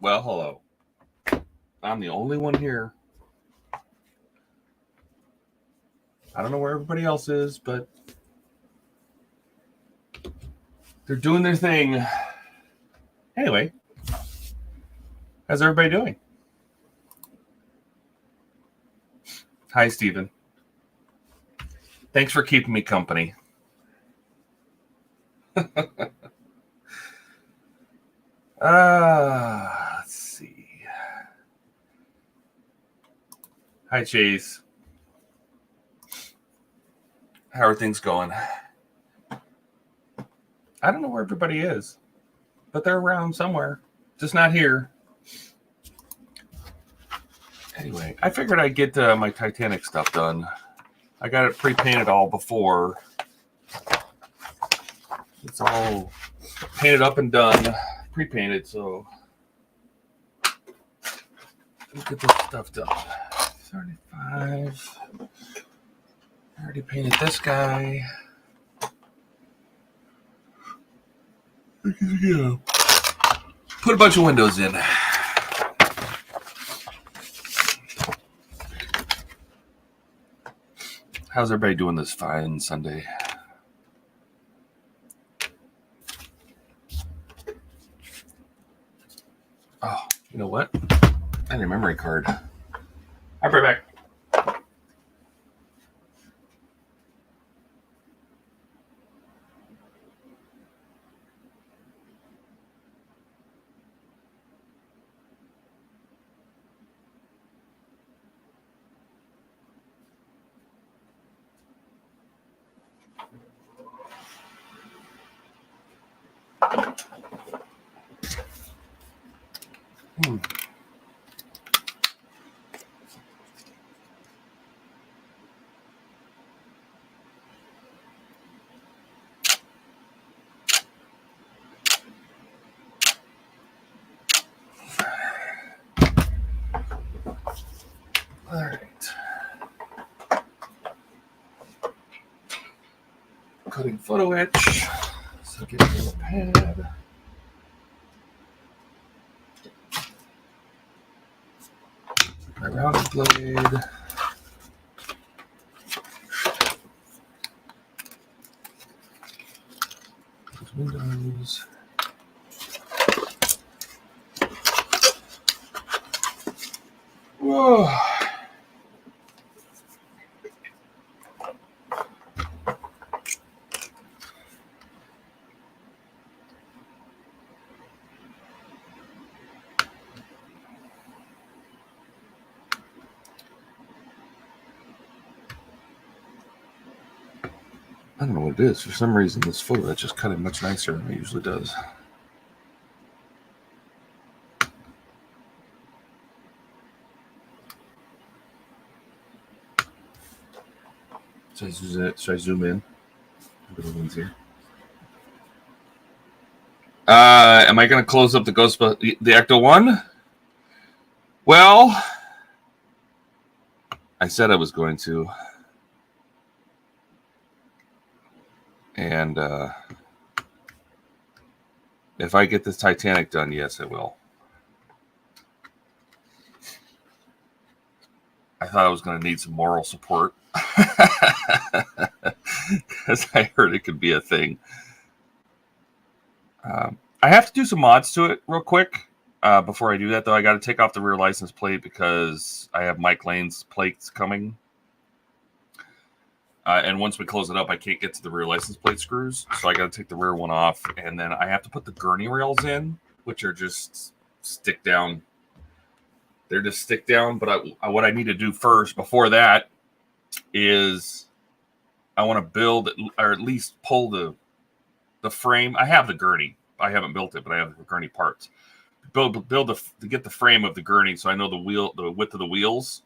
Well, hello. I'm the only one here. I don't know where everybody else is, but they're doing their thing. Anyway, how's everybody doing? Hi, Stephen. Thanks for keeping me company. Let's see. Hi, Chase. How are things going? I don't know where everybody is, but they're around somewhere, just not here. Anyway, I figured I'd get my Titanic stuff done. I got it pre-painted all before. It's all painted up and done, pre-painted, so let's get this stuff done. 35. I already painted this guy. Yeah. Put a bunch of windows in. How's everybody doing this fine Sunday? Oh, you know what? I need a memory card. I'll be right back. All right. Cutting photo etch. So get a little pad. My routing blade. Those windows. Whoa. I don't know what it is. For some reason, this photo etch just cut it much nicer than it usually does. Should I zoom in? Look at the ones here. Am I going to close up the the Ecto 1? Well, I said I was going to. And if I get this Titanic done, yes, I will. I thought I was going to need some moral support because I heard it could be a thing. I have to do some mods to it real quick. Before I do that, though, I got to take off the rear license plate because I have Mike Lane's plates coming. And once we close it up, I can't get to the rear license plate screws. So I got to take the rear one off. And then I have to put the gurney rails in, which are just stick down. They're just stick down. But what I need to do first, before that, is I want to build, or at least pull the frame. I have the gurney. I haven't built it, but I have the gurney parts. Build to get the frame of the gurney, so I know the width of the wheels,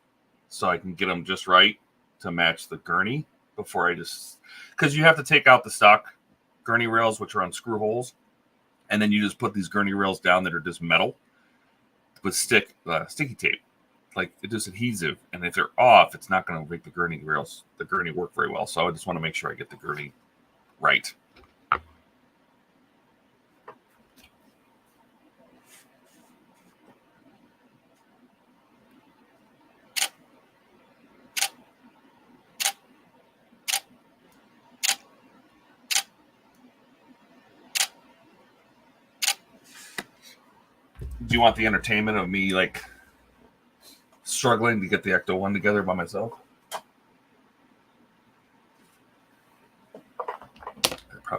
so I can get them just right to match the gurney before I just, because you have to take out the stock gurney rails, which are on screw holes, and then you just put these gurney rails down that are just metal with sticky tape, like it is adhesive, and if they're off, it's not going to make the gurney work very well. So I just want to make sure I get the gurney right. Do you want the entertainment of me like struggling to get the Ecto 1 together by myself?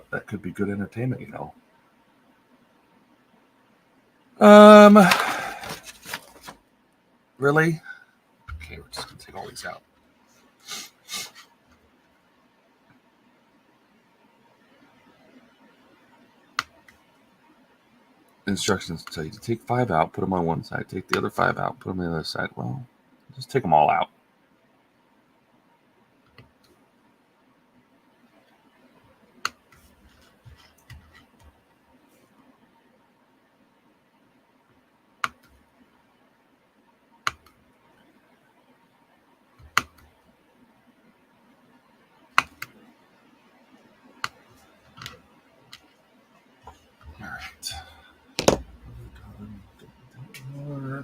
That could be good entertainment, you know. Really? Okay, we're just gonna take all these out. Instructions tell you to take 5 out, put them on one side, take the other 5 out, put them on the other side. Well, just take them all out. All right.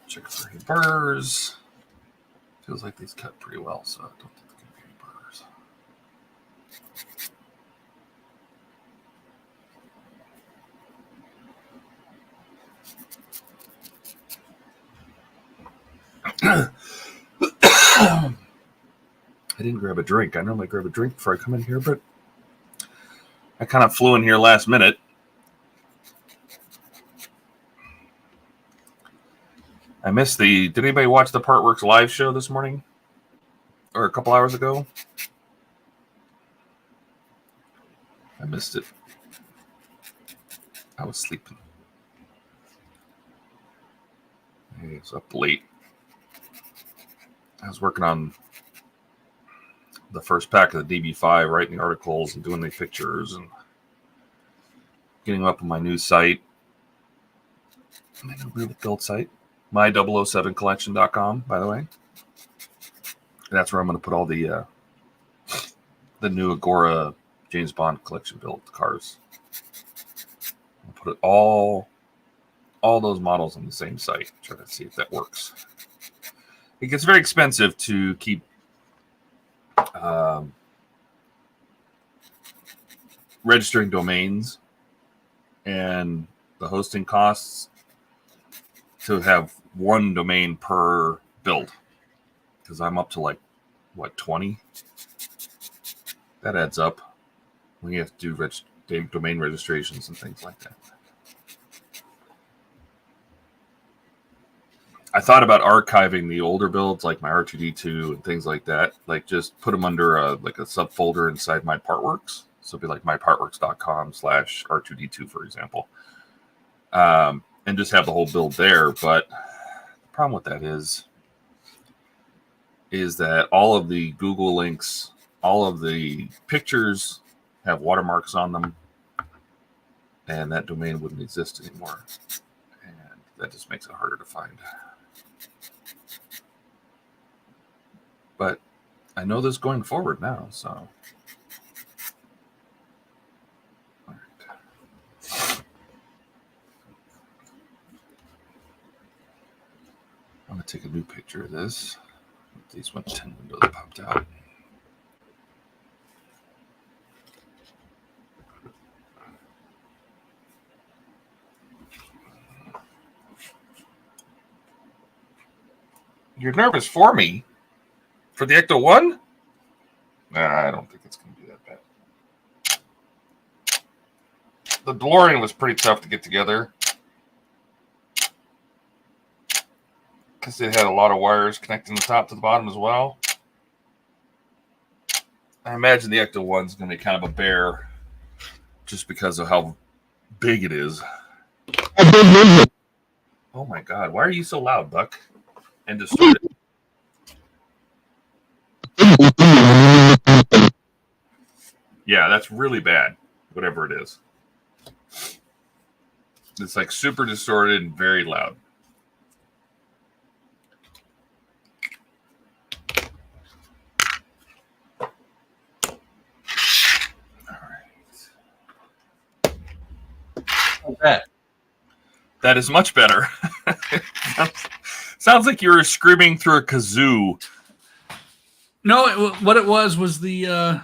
Check for any burrs. Feels like these cut pretty well, so I don't think there's going to be any burrs. I didn't grab a drink. I normally grab a drink before I come in here, but I kind of flew in here last minute. I missed the... Did anybody watch the Partworks live show this morning? Or a couple hours ago? I missed it. I was sleeping. I was up late. I was working on the first pack of the DB5, writing the articles and doing the pictures and getting them up on my new site. My new build site. My007collection.com, by the way. That's where I'm going to put all the new Agora James Bond collection build cars. I'll put it all those models on the same site. Try to see if that works. It gets very expensive to keep registering domains and the hosting costs to have one domain per build, because I'm up to like what, 20? That adds up when you have to do domain registrations and things like that. I thought about archiving the older builds like my R2D2 and things like that, like just put them under a subfolder inside my Partworks. So it'd be like mypartworks.com/R2D2, for example. And just have the whole build there. But the problem with that is that all of the Google links, all of the pictures have watermarks on them, and that domain wouldn't exist anymore. And that just makes it harder to find. But I know this going forward now, so. All right. I'm going to take a new picture of this. These 110 windows popped out. You're nervous for me? For the Ecto 1? Nah, I don't think it's going to be that bad. The DeLorean was pretty tough to get together, because it had a lot of wires connecting the top to the bottom as well. I imagine the Ecto 1's going to be kind of a bear just because of how big it is. Oh my God, why are you so loud, Buck? And distorted. Yeah, that's really bad, whatever it is. It's like super distorted and very loud. That. That is much better. Sounds like you were screaming through a kazoo. No, what it was the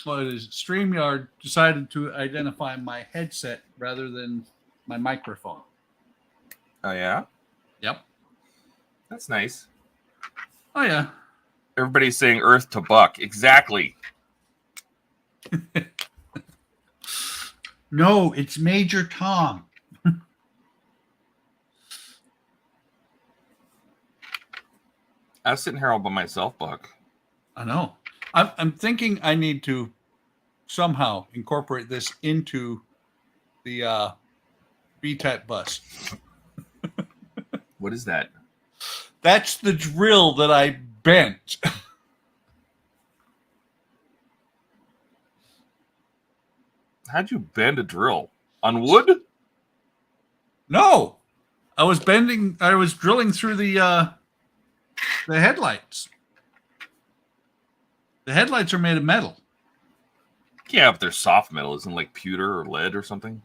well, it is StreamYard decided to identify my headset rather than my microphone. Oh yeah, Yep. that's nice. Oh yeah. Everybody's saying Earth to Buck. Exactly. No, it's Major Tom. I was sitting here all by myself, Buck. I know. I'm thinking I need to somehow incorporate this into the BTAT bus. What is that? That's the drill that I bent. How'd you bend a drill? On wood? No, I was drilling through the headlights. The headlights are made of metal. Yeah, but they're soft metal. Isn't it like pewter or lead or something?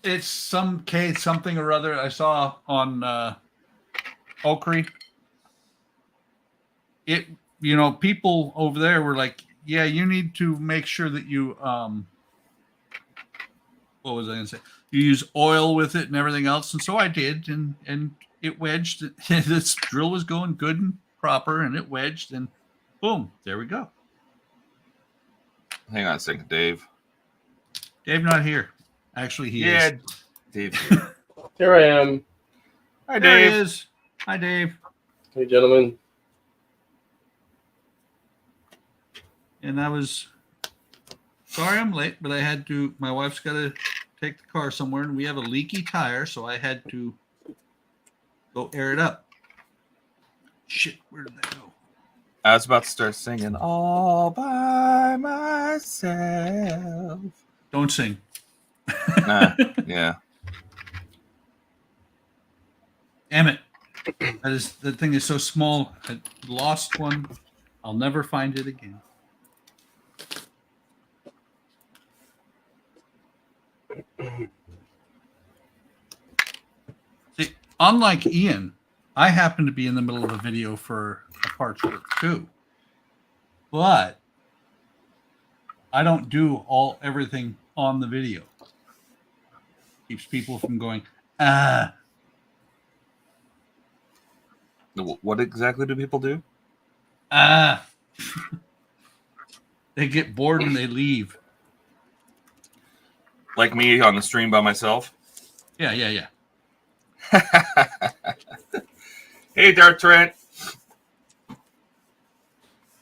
It's something or other I saw on Oakry. People over there were like, yeah, you need to make sure that you what was I going to say? You use oil with it and everything else. And so I did, and it wedged. This drill was going good and proper, and it wedged, and boom, there we go. Hang on a second, Dave. Dave not here. Actually, he is. Dave's Here I am. Hi, There Dave. he is. Hi, Dave. Hey, gentlemen. And I was sorry I'm late, but my wife's got to take the car somewhere, and we have a leaky tire, so I had to go air it up. Shit, where did that go? I was about to start singing all by myself. Don't sing. Yeah. Damn it. The thing is so small. I lost one. I'll never find it again. See, unlike Ian, I happen to be in the middle of a video for a parts work too. But I don't do everything on the video. Keeps people from going, What exactly do people do? They get bored and they leave. Like me on the stream by myself? Yeah. Hey, Dark Trent.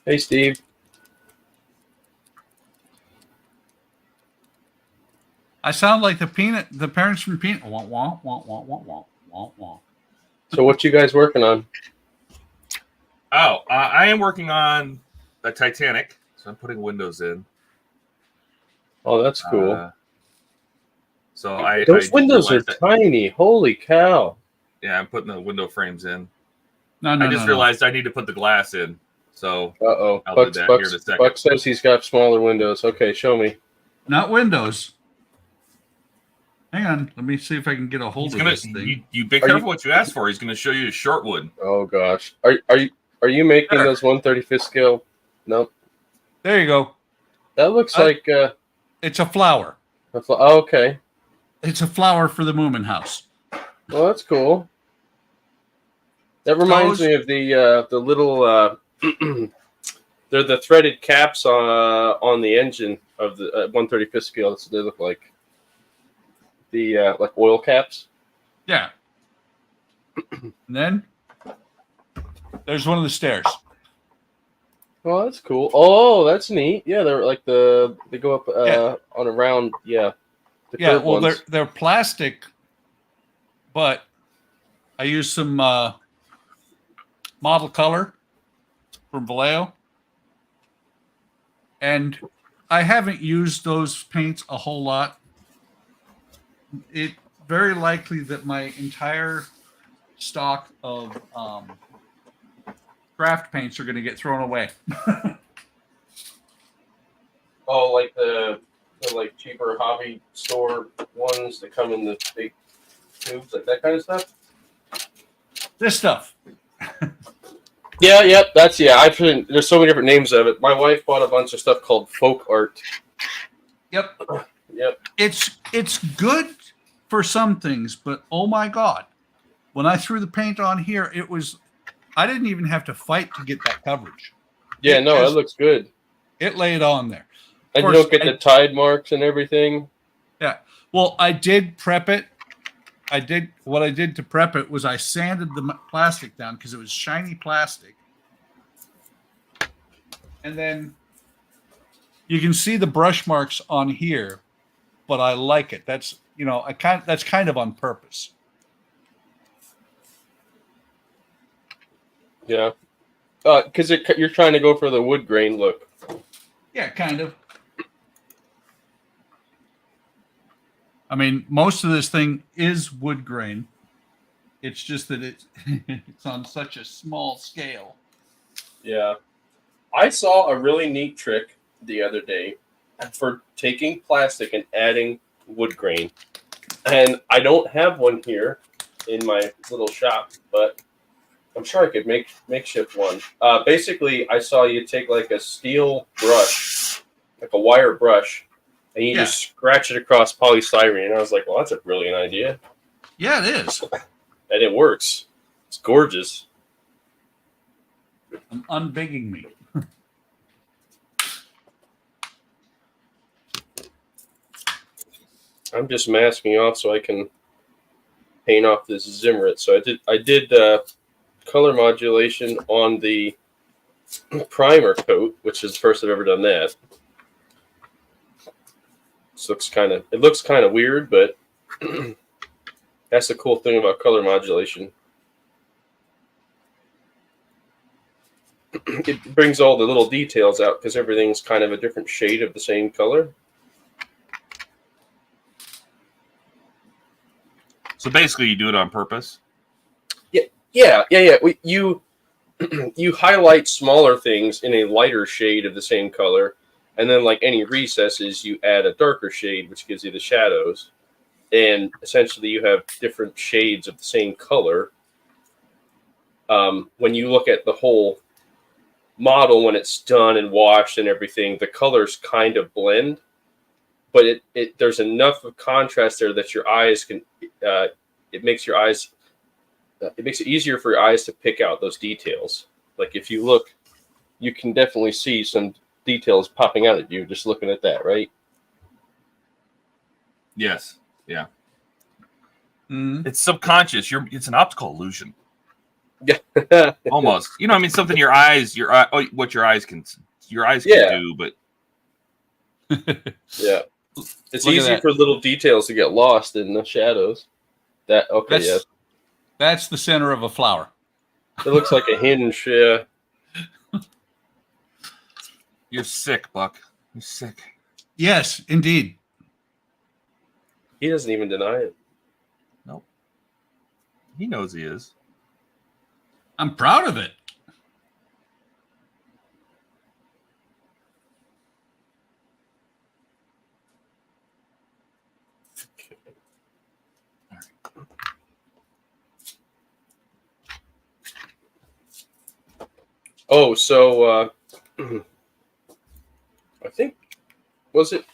Hey, Steve. I sound like the parents from Peanut. Wah, wah, wah, wah, wah, wah, wah, wah. So what you guys working on? Oh, I am working on the Titanic, so I'm putting windows in. Oh, that's cool. Those windows are tiny. Holy cow. Yeah, I'm putting the window frames in. No, I just realized I need to put the glass in. So Uh-oh. I'll do that here in a second. Buck says he's got smaller windows. Okay, show me. Not windows. Hang on. Let me see if I can get a hold of this thing. You be careful what you ask for. He's going to show you a short wood. Oh, gosh. Are you making those 1/35th scale? Nope. There you go. That looks like... It's a flower. Oh, okay. It's a flower for the Moomin house. Well, that's cool. That reminds me of the little... they're the threaded caps on the engine of the 1/35th scale. That's what they look like. The like oil caps. Yeah. And then there's one of the stairs. Oh, that's cool. Oh, that's neat. Yeah, they're like they go up on a round. Yeah. Yeah. Well, they're plastic, but I use some model color from Vallejo, and I haven't used those paints a whole lot. It very likely that my entire stock of craft paints are going to get thrown away. Oh, like the like cheaper hobby store ones that come in the big tubes, like that kind of stuff. This stuff. Yeah, yep. That's I've seen, there's so many different names of it. My wife bought a bunch of stuff called folk art. Yep. Yep. It's good for some things, but oh my God, when I threw the paint on here, I didn't even have to fight to get that coverage. Yeah, no, it looks good. It laid on there. And you don't get the tide marks and everything. Yeah. Well, I did prep it. What I did to prep it was I sanded the plastic down because it was shiny plastic. And then you can see the brush marks on here, but I like it. That's, that's kind of on purpose. Yeah. Because you're trying to go for the wood grain look. Yeah, kind of. I mean, most of this thing is wood grain. It's just that it's on such a small scale. Yeah. I saw a really neat trick the other day for taking plastic and adding wood grain. And I don't have one here in my little shop, but I'm sure I could makeshift one. Basically, I saw you take like a steel brush, like a wire brush, and you just scratch it across polystyrene. And I was like, well, that's a brilliant idea. Yeah, it is. And it works. It's gorgeous. I'm unbigging me. I'm just masking off so I can paint off this Zimmerit. So I did color modulation on the primer coat, which is the first I've ever done that. It looks kind of weird, but that's the cool thing about color modulation. It brings all the little details out because everything's kind of a different shade of the same color. So basically, you do it on purpose. Yeah. You highlight smaller things in a lighter shade of the same color, and then like any recesses, you add a darker shade, which gives you the shadows. And essentially, you have different shades of the same color. When you look at the whole model, when it's done and washed and everything, the colors kind of blend, but there's enough of contrast there that your eyes can. It makes it easier for your eyes to pick out those details. Like if you look, you can definitely see some details popping out at you just looking at that, right? Yes. Yeah. Mm. It's subconscious. It's an optical illusion. Yeah. Almost. I mean, something what your eyes can do, but yeah. It's easy for little details to get lost in the shadows. That's the center of a flower. It looks like a hinge, yeah. You're sick, Buck. You're sick. Yes, indeed. He doesn't even deny it. Nope. He knows he is. I'm proud of it. Oh, so I think was it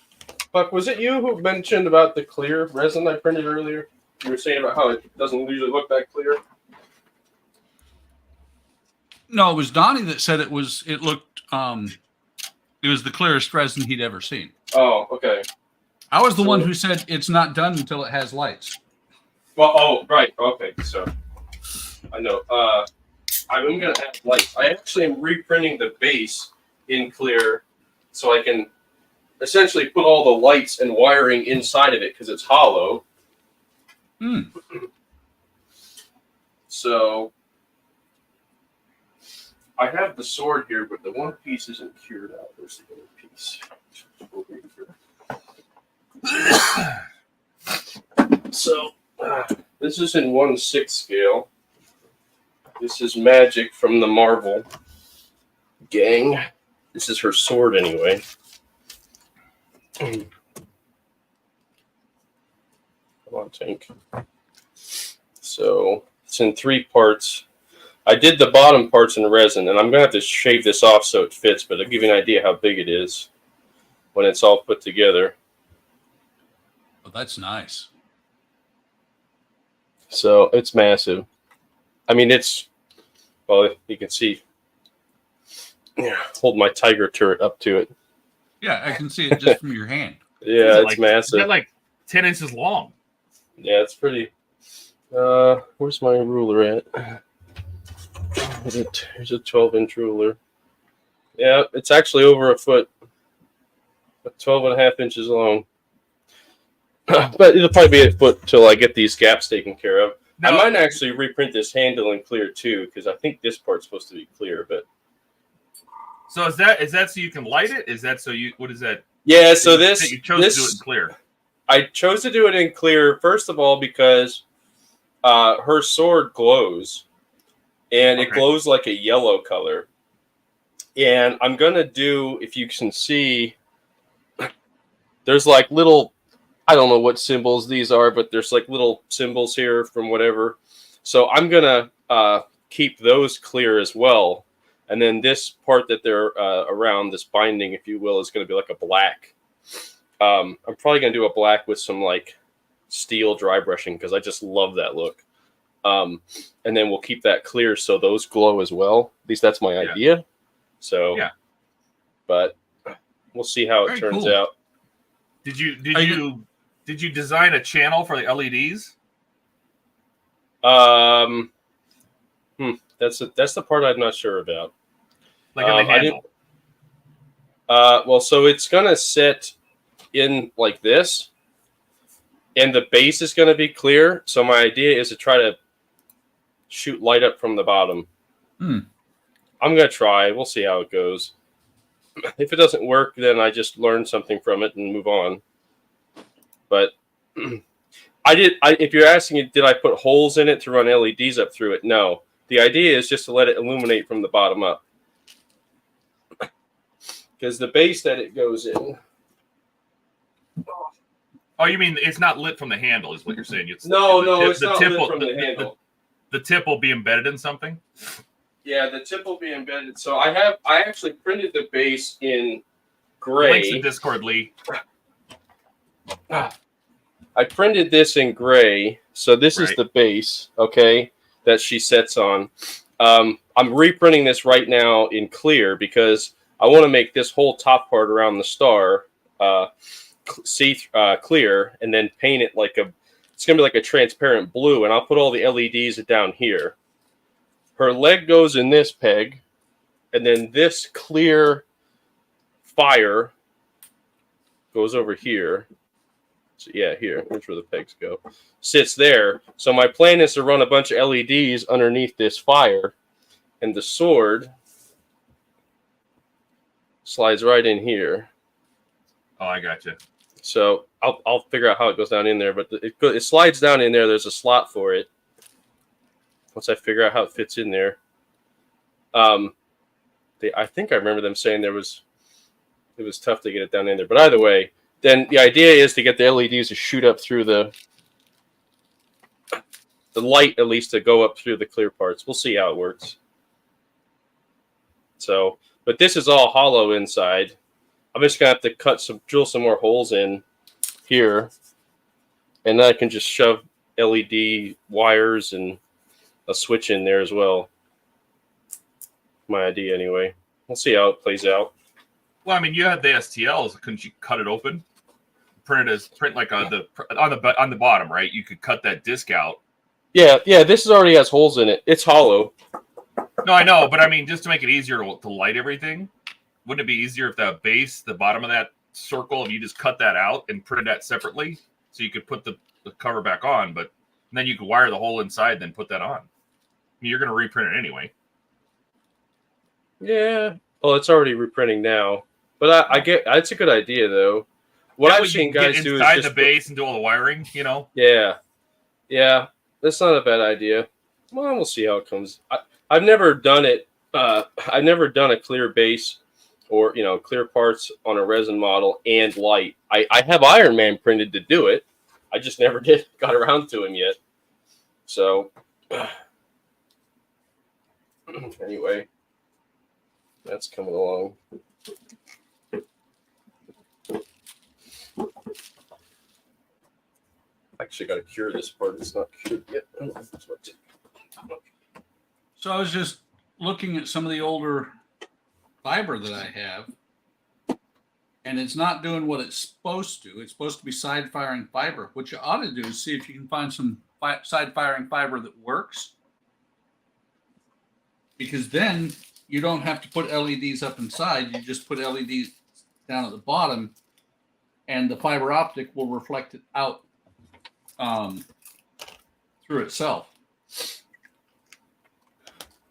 you who mentioned about the clear resin I printed earlier? You were saying about how it doesn't usually look that clear. No, it was Donnie that said it was the clearest resin he'd ever seen. Oh, okay. I was the one who said it's not done until it has lights. Well, right. Okay, so I know. I'm going to add lights. I actually am reprinting the base in clear so I can essentially put all the lights and wiring inside of it because it's hollow. Mm. So I have the sword here, but the one piece isn't cured out. There's the other piece. So this is in 1/6 scale. This is Magic from the Marvel gang. This is her sword anyway. Come on, Tank. So it's in 3 parts. I did the bottom parts in resin, and I'm going to have to shave this off so it fits, but I'll give you an idea how big it is when it's all put together. Oh, that's nice. So it's massive. I mean, it's, well, you can see, hold my Tiger turret up to it. Yeah, I can see it just from your hand. Yeah, it's like, massive. It's like 10 inches long. Yeah, it's pretty. Where's my ruler at? Here's a 12-inch ruler. Yeah, it's actually over a foot. 12.5 inches long. But it'll probably be a foot till I get these gaps taken care of. No. I might actually reprint this handle in clear too, because I think this part's supposed to be clear. But so is that so you can light it? Is that so you? What is that? yeah, so this you chose to do it in clear. I chose to do it in clear first of all because her sword glows, and it glows like a yellow color. And I'm gonna do, if you can see, there's like little, I don't know what symbols these are, but there's like little symbols here from whatever. So I'm going to keep those clear as well. And then this part that they're around, this binding, if you will, is going to be like a black. I'm probably going to do a black with some like steel dry brushing because I just love that look. And then we'll keep that clear so those glow as well. At least that's my idea. So, yeah. But we'll see how it turns out. Did you design a channel for the LEDs? That's the part I'm not sure about. Like in the handle. Well, so it's gonna sit in like this, and the base is gonna be clear. So my idea is to try to shoot light up from the bottom. I'm gonna try. We'll see how it goes. If it doesn't work, then I just learn something from it and move on. But if you're asking, did I put holes in it to run LEDs up through it? No. The idea is just to let it illuminate from the bottom up. Because the base that it goes in. Oh, you mean it's not lit from the handle, is what you're saying? It's not lit from the handle. The tip will be embedded in something? Yeah, the tip will be embedded. So I actually printed the base in gray. Links in Discord, Lee. I printed this in gray, so this is the base, okay, that she sets on. I'm reprinting this right now in clear because I want to make this whole top part around the star clear, and then paint it like it's going to be like a transparent blue, and I'll put all the LEDs down here. Her leg goes in this peg, and then this clear fire goes over here. So yeah, here. Here's where the pegs go. Sits there. So my plan is to run a bunch of LEDs underneath this fire, and the sword slides right in here. Oh, I got you. So I'll figure out how it goes down in there, but it slides down in there. There's a slot for it. Once I figure out how it fits in there, I think I remember them saying it was tough to get it down in there. But either way, then the idea is to get the LEDs to shoot up through the light, at least to go up through the clear parts. We'll see how it works. So, but this is all hollow inside. I'm just gonna have to drill some more holes in here, and then I can just shove LED wires and a switch in there as well. My idea, anyway. We'll see how it plays out. Well, I mean, you had the STLs. Couldn't you cut it open? Print like on the bottom, right? You could cut that disc out. Yeah. This already has holes in it. It's hollow. No, I know, but I mean, just to make it easier to light everything, wouldn't it be easier if the base, the bottom of that circle, if you just cut that out and print that separately, so you could put the cover back on, but then you could wire the hole inside, then put that on. I mean, you're going to reprint it anyway. Yeah. Well, it's already reprinting now, but I get it's a good idea though. What I've seen guys do is inside the base and do all the wiring, you know. Yeah, that's not a bad idea. Well, we'll see how it comes. I've never done it. I've never done a clear base or clear parts on a resin model and light. I have Iron Man printed to do it. I just never got around to him yet. So Anyway, that's coming along. Actually, got to cure this part. It's not cured yet. So I was just looking at some of the older fiber that I have, and it's not doing what it's supposed to. It's supposed to be side firing fiber. What you ought to do is see if you can find some side firing fiber that works, because then you don't have to put LEDs up inside. You just put LEDs down at the bottom, and the fiber optic will reflect it out through itself.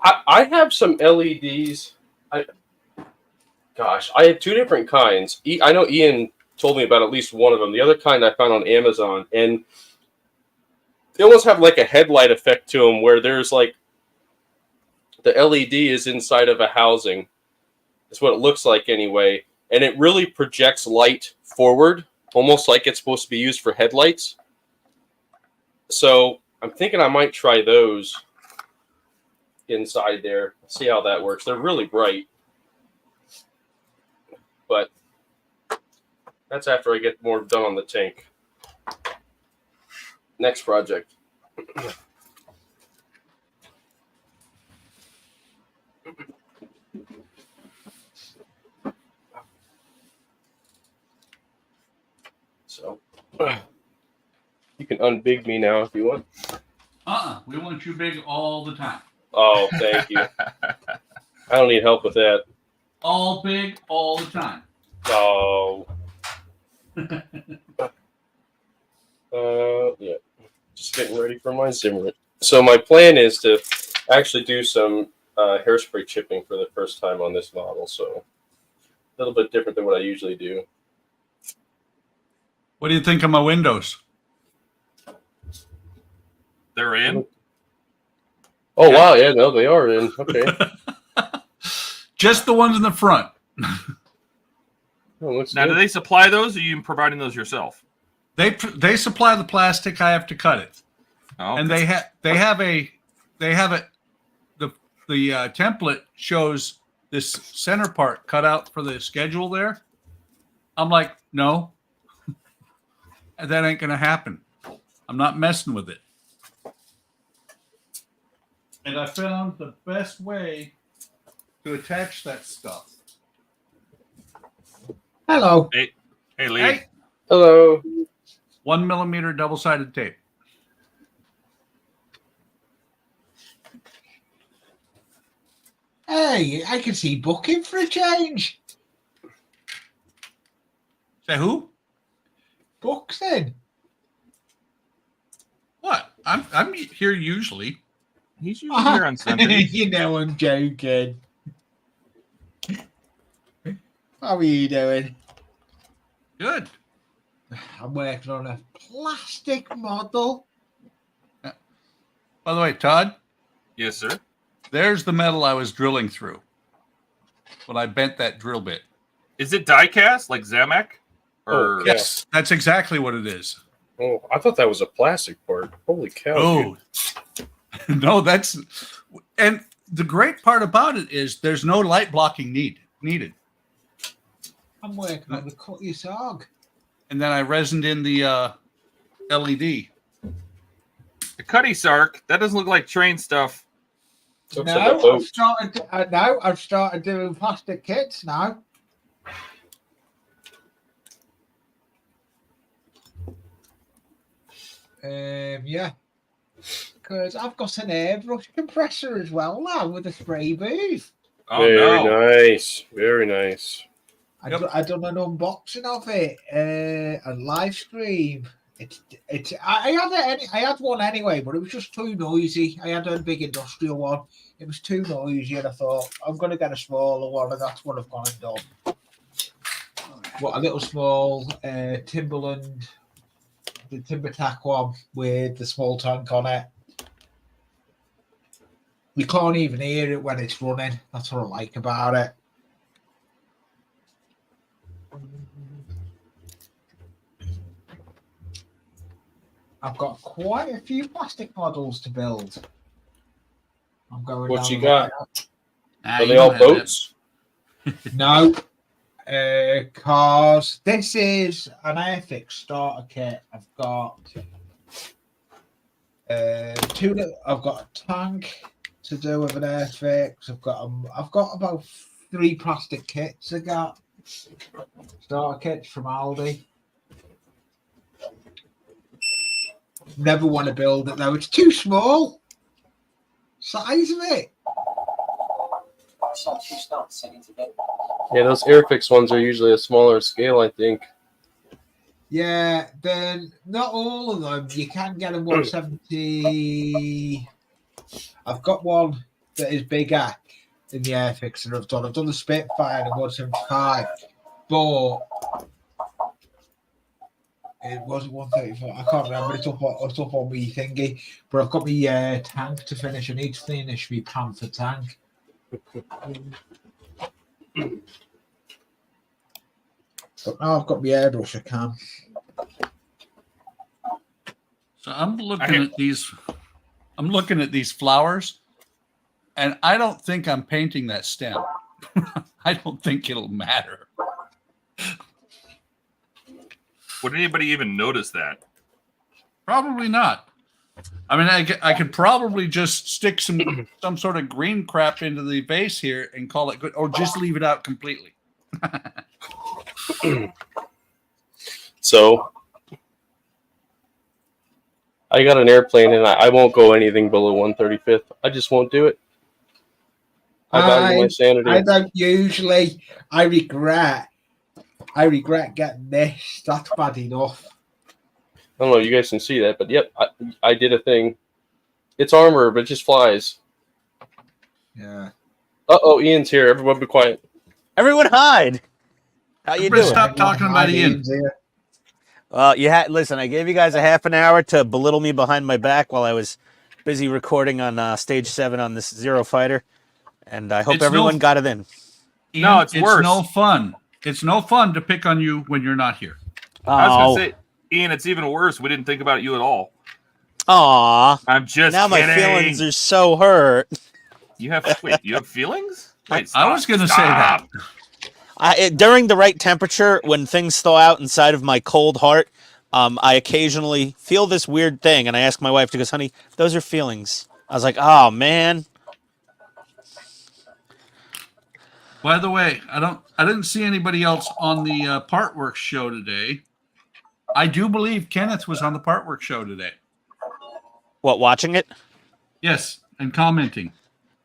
I have some LEDs. I have two different kinds. I know Ian told me about at least one of them. The other kind I found on Amazon, and they almost have like a headlight effect to them, where there's like the LED is inside of a housing. That's what it looks like anyway, and it really projects light forward, almost like it's supposed to be used for headlights. So I'm thinking I might try those inside there. See how that works. They're really bright, but that's after I get more done on the tank. Next project. So you can unbig me now if you want. We want you big all the time. Oh, thank you. I don't need help with that. All big all the time. Oh. Yeah. Just getting ready for my Zimmer. So my plan is to actually do some hairspray chipping for the first time on this model. So a little bit different than what I usually do. What do you think of my windows? They're in. Oh, wow. Yeah, no, they are in. Okay. Just the ones in the front. Oh, Now, do they supply those, or are you providing those yourself? They supply the plastic. I have to cut it. Oh, And they have it. The template shows this center part cut out for the schedule there. I'm like, no, that ain't gonna happen. I'm not messing with it. And I found the best way to attach that stuff. Hello. Hey, Lee. Hey, Hello. 1 millimeter double-sided tape. Hey, I can see booking for a change. Say who? Books then. What? I'm here usually. He's usually here on Sunday. You know I'm joking. How are you doing? Good. I'm working on a plastic model. By the way, Todd, Yes, sir. there's the metal I was drilling through when I bent that drill bit. Is it die cast like Zamek? Or Oh, yeah. Yes, that's exactly what it is. Oh, I thought that was a plastic part. Holy cow. Oh, no, that's, and the great part about it is there's no light blocking needed. I'm working on the cut your sog. And then I resined in the LED. the Cuddy Sark? That doesn't look like train stuff. Looks like a No, boat. I've started doing plastic kits now. Yeah. Because I've got an airbrush compressor as well now with a spray booth. Oh Very no! nice. Very nice. I done an unboxing of it and live stream. I had one anyway, but it was just too noisy. I had a big industrial one. It was too noisy, and I thought I'm going to get a smaller one, and that's what I've gone and done. But a little small Timberland, the TimberTac one with the small tank on it. You can't even hear it when it's running. That's what I like about it. I've got quite a few plastic models to build. I'm going What down you the got? Nah, Are you they don't all have that. boats? No. Cars. This is an Airfix starter kit. I've got I've got a tank to do with an Airfix. I've got about 3 plastic kits. I got starter kits from Aldi. Never want to build it though. It's too small. Size of it. Yeah, those Airfix ones are usually a smaller scale, I think. Yeah, then not all of them. You can get them 170. I've got one that is bigger than the Airfix that I've done. I've done the Spitfire and 175, but it wasn't 134. I can't remember. It's up on me thingy. But I've got my tank to finish. I need to finish my Panther tank. But now I've got my airbrush. I can. So I'm looking at these. I'm looking at these flowers, and I don't think I'm painting that stem. I don't think it'll matter. Would anybody even notice that? Probably not. I mean, I could probably just stick some sort of green crap into the base here and call it good, or just leave it out completely. So I got an airplane, and I won't go anything below 135th. I just won't do it. I value my sanity. I don't usually. I regret getting this. That's bad enough. I don't know if you guys can see that, but yep, I did a thing. It's armor, but it just flies. Yeah. Uh-oh, Ian's here. Everyone be quiet. Everyone hide. How you doing? Stop talking about Ian. Well, listen, I gave you guys a half an hour to belittle me behind my back while I was busy recording on stage 7 on this Zero Fighter, and I hope everyone got it in. Ian, No, it's worse. No fun. It's no fun to pick on you when you're not here. I was going to say, Ian, it's even worse. We didn't think about you at all. Aw. I'm just now kidding. My feelings are so hurt. You have feelings? Wait, I was going to say that. During the right temperature, when things thaw out inside of my cold heart, I occasionally feel this weird thing, and I ask my wife, she goes, honey, those are feelings. I was like, oh, man. By the way, I didn't see anybody else on the Partworks show today. I do believe Kenneth was on the Partworks show today. What, watching it? Yes, and commenting.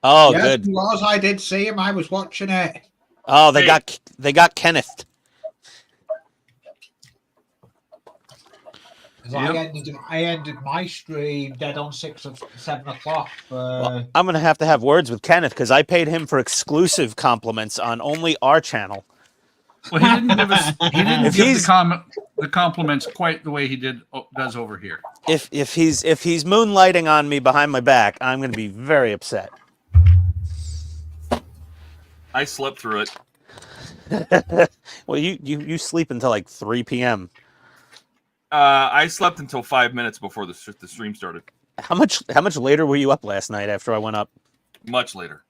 Oh, yes, good. He was. I did see him. I was watching it. Oh, they got Kenneth. Yep. I ended my stream dead on 6 or 7 o'clock. Well, I'm going to have words with Kenneth because I paid him for exclusive compliments on only our channel. Well, he didn't give us. He didn't give the compliments quite the way he does over here. If he's moonlighting on me behind my back, I'm going to be very upset. I slept through it. Well, you sleep until like 3 p.m. I slept until 5 minutes before the stream started. How much later were you up last night after I went up? Much later.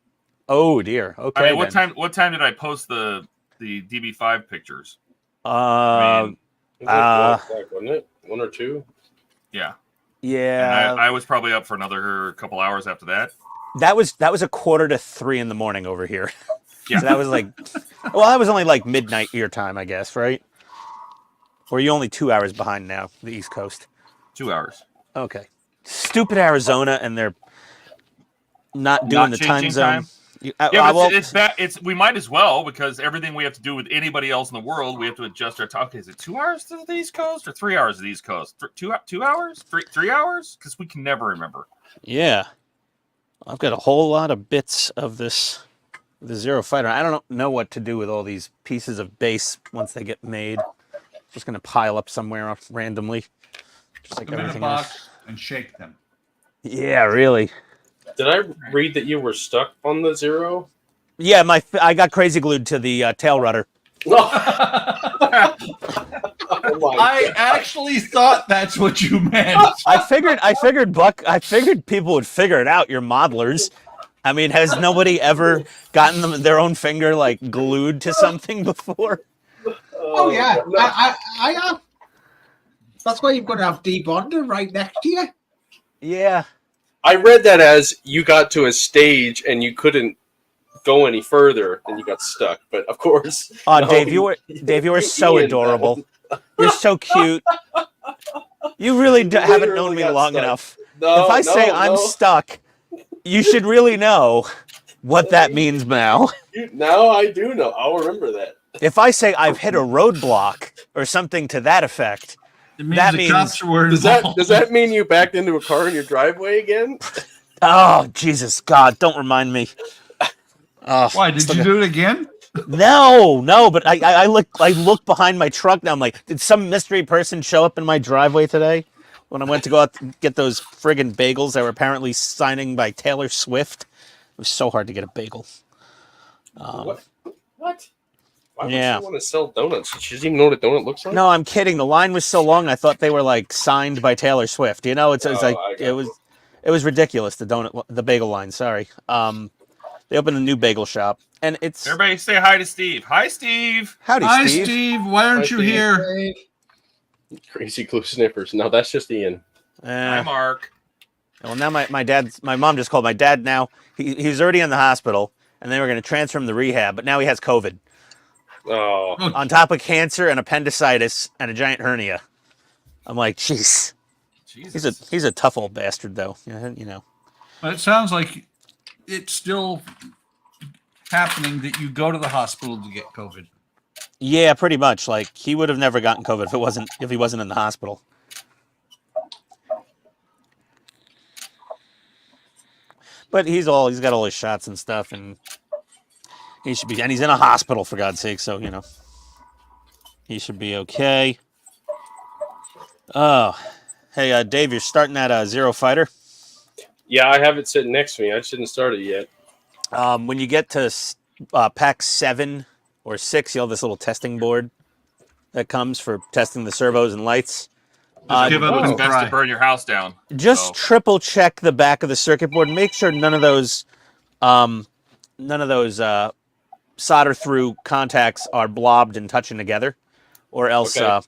Oh dear. Okay. I mean, what time did I post the DB5 pictures? Wasn't it 1 or 2? Yeah. Yeah. And I was probably up for another couple hours after that. That was 2:45 in the morning over here. Yeah. So that was like, well, that was only like midnight your time, I guess, right? Or are you only 2 hours behind now, the East Coast? 2 hours. Okay. Stupid Arizona, and they're not doing the time zone. We might as well, because everything we have to do with anybody else in the world, we have to adjust our talk. Is it 2 hours to the East Coast or 3 hours to the East Coast? 2 hours? 3 hours? Because we can never remember. Yeah. I've got a whole lot of bits of the Zero Fighter. I don't know what to do with all these pieces of base once they get made. Just going to pile up somewhere randomly. Just like Put them in a everything box else. and shake them. Yeah, really. Did I read that you were stuck on the Zero? Yeah, I got crazy glued to the tail rudder. I actually thought that's what you meant. I figured people would figure it out, your modelers. I mean, has nobody ever gotten their own finger like glued to something before? Oh yeah, no. I have. That's why you've got to have debonder right next to you. Yeah. I read that as you got to a stage and you couldn't go any further and you got stuck. But of course, Oh, no, Dave, you were so Ian, adorable. You're so cute. You really haven't known literally me got long stuck. enough. No, If I say no, I'm no. stuck, you should really know what that means now. Now I do know. I'll remember that. If I say I've hit a roadblock or something to that effect, It means That the means- cops were Does involved. that mean you backed into a car in your driveway again? oh, Jesus, God, don't remind me. Oh, Why did you do it again? No, but I look behind my truck now. I'm like, did some mystery person show up in my driveway today when I went to go out to get those friggin' bagels that were apparently signing by Taylor Swift? It was so hard to get a bagel. What? Why would Yeah. she want to sell donuts? She doesn't even know what a donut looks like? No, I'm kidding. The line was so long, I thought they were like signed by Taylor Swift. You know, it's Oh, like I got it was ridiculous. The bagel line. Sorry. They opened a new bagel shop, and it's Everybody say hi to Steve. Hi, Steve. howdy, Hi, Steve. Steve. Why aren't Hi, you Steve. here? Crazy glue sniffers. No, that's just Ian. Hi, Mark. Well, now my mom just called my dad. Now he was already in the hospital, and they were going to transfer him to rehab, but now he has COVID Oh, on top of cancer and appendicitis and a giant hernia. I'm like, jeez, Jesus. he's a tough old bastard, though. You know. But it sounds like it's still happening that you go to the hospital to get COVID. Yeah, pretty much. Like he would have never gotten COVID if he wasn't in the hospital. But he's got all his shots and stuff, and he's in a hospital for God's sake. So he should be okay. Oh, hey, Dave, you're starting that Zero Fighter. yeah, I have it sitting next to me. I just didn't start it yet. When you get to pack 7 or 6, you'll have this little testing board that comes for testing the servos and lights. Just give up It's and best cry. to burn your house down. Just So- triple check the back of the circuit board. Make sure none of those solder through contacts are blobbed and touching together, or else Okay.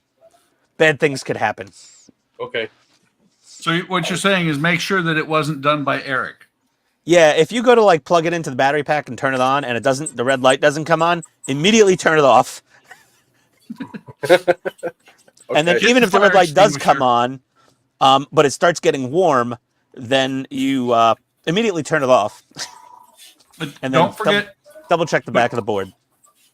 bad things could happen. Okay. So what you're saying is make sure that it wasn't done by Eric. Yeah, if you go to like plug it into the battery pack and turn it on, and the red light doesn't come on, immediately turn it off. And then Okay. even if the Fire red light does come extinguisher. on, but it starts getting warm, then you immediately turn it off. But And then don't forget Double check the back of the board.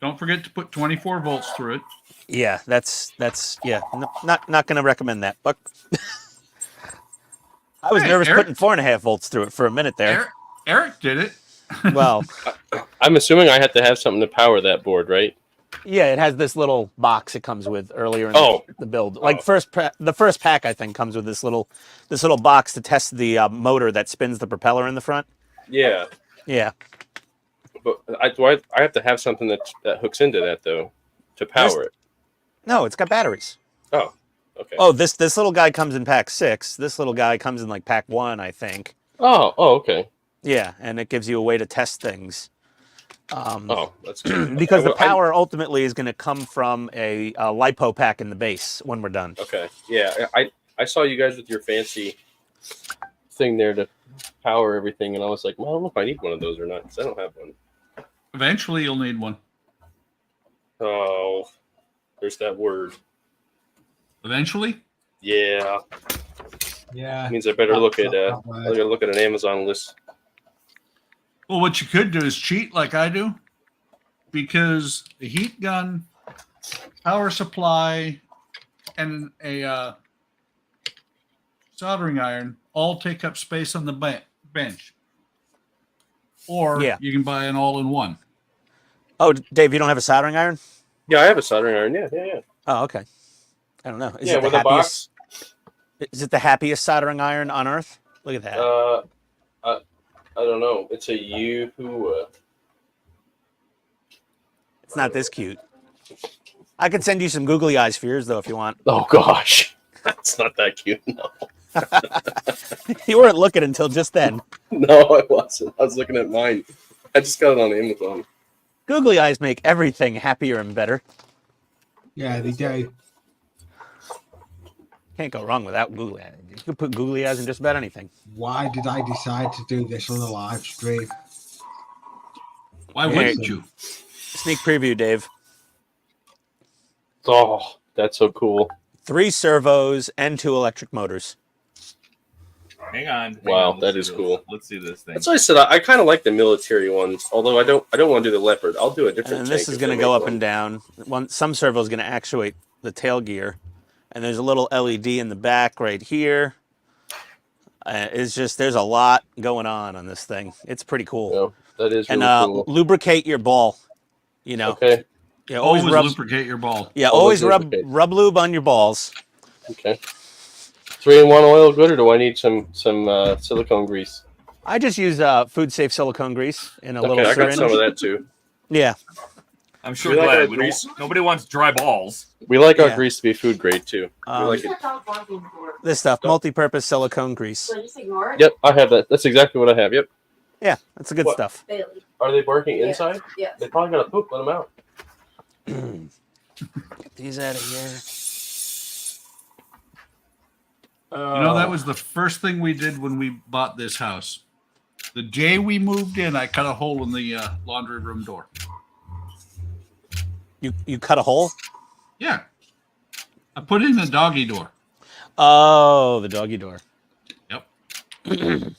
to put 24 volts through it. Yeah, that's not going to recommend that. But I was Hey, nervous Eric- putting 4.5 volts through it for a minute there. Eric did it. Well, I'm assuming I have to have something to power that board, right? yeah, it has this little box it comes with earlier in the build. Like the first pack, I think, comes with this little box to test the motor that spins the propeller in the front. Yeah. Yeah, But I have to have something that hooks into that, though, to power it. no, it's got batteries. Oh, okay. Oh, this little guy comes in pack 6. This little guy comes in like pack 1, I think. Oh, okay. Yeah, and it gives you a way to test things. Oh, that's good. Because the Well, power ultimately is going to come from a lipo pack in the base when we're done. Okay. Yeah, I saw you guys with your fancy thing there to power everything, and I was like, well, I don't know if I need one of those or not, because I don't have one. Eventually, you'll need one. Oh, there's that word. Eventually? Yeah. Yeah. Means I better look at That word. I gotta look at an Amazon list. Well, what you could do is cheat like I do, because the heat gun, power supply, and a soldering iron all take up space on the bench. Or Yeah. you can buy an all-in-one. Oh, Dave, you don't have a soldering iron? Yeah, I have a soldering iron. Yeah. Oh, okay. I don't know. Is Yeah, it the with a box. Is it the happiest soldering iron on earth? Look at that. I don't know. It's a Yoo-hoo. It's not this cute. I can send you some googly eyes for yours, though, if you want. Oh gosh, that's not that cute. No. You weren't looking until just then. No, I wasn't. I was looking at mine. I just got it on Amazon. Googly eyes make everything happier and better. Yeah, they do. Can't go wrong without googly eyes. You can put googly eyes in just about anything. Why did I decide to do this on a live stream? Why wouldn't you? Sneak preview, Dave. Oh, that's so cool. 3 servos and 2 electric motors. Hang on. Wow, Let's that see is this. cool. Let's see this thing. That's why I said I kind of like the military ones. Although I don't want to do the Leopard. I'll do a different. And this is going to go up and down. Some servo is going to actuate the tail gear. And there's a little LED in the back right here. It's just, there's a lot going on this thing. It's pretty cool. Yeah, that is really and cool. lubricate your ball. You know. Okay. Yeah, always lubricate your ball. Yeah, always rub lube on your balls. Okay. 3-in-1 oil good, or do I need some silicone grease? I just use food safe silicone grease in a little I got syringe. some of that too. Yeah. I'm sure We like our glad. grease. Nobody wants dry balls. We like our Yeah. grease to be food grade too. We like it. This stuff, multi-purpose silicone grease. Yep, I have that. That's exactly what I have. Yep. Yeah, that's the good What? stuff. Are they barking inside? Yeah. They probably got to poop. Let them out. Get these out of here. You know, that was the first thing we did when we bought this house. The day we moved in, I cut a hole in the laundry room door. You cut a hole? Yeah. I put in a doggy door. Oh, the doggy door. Yep. I'm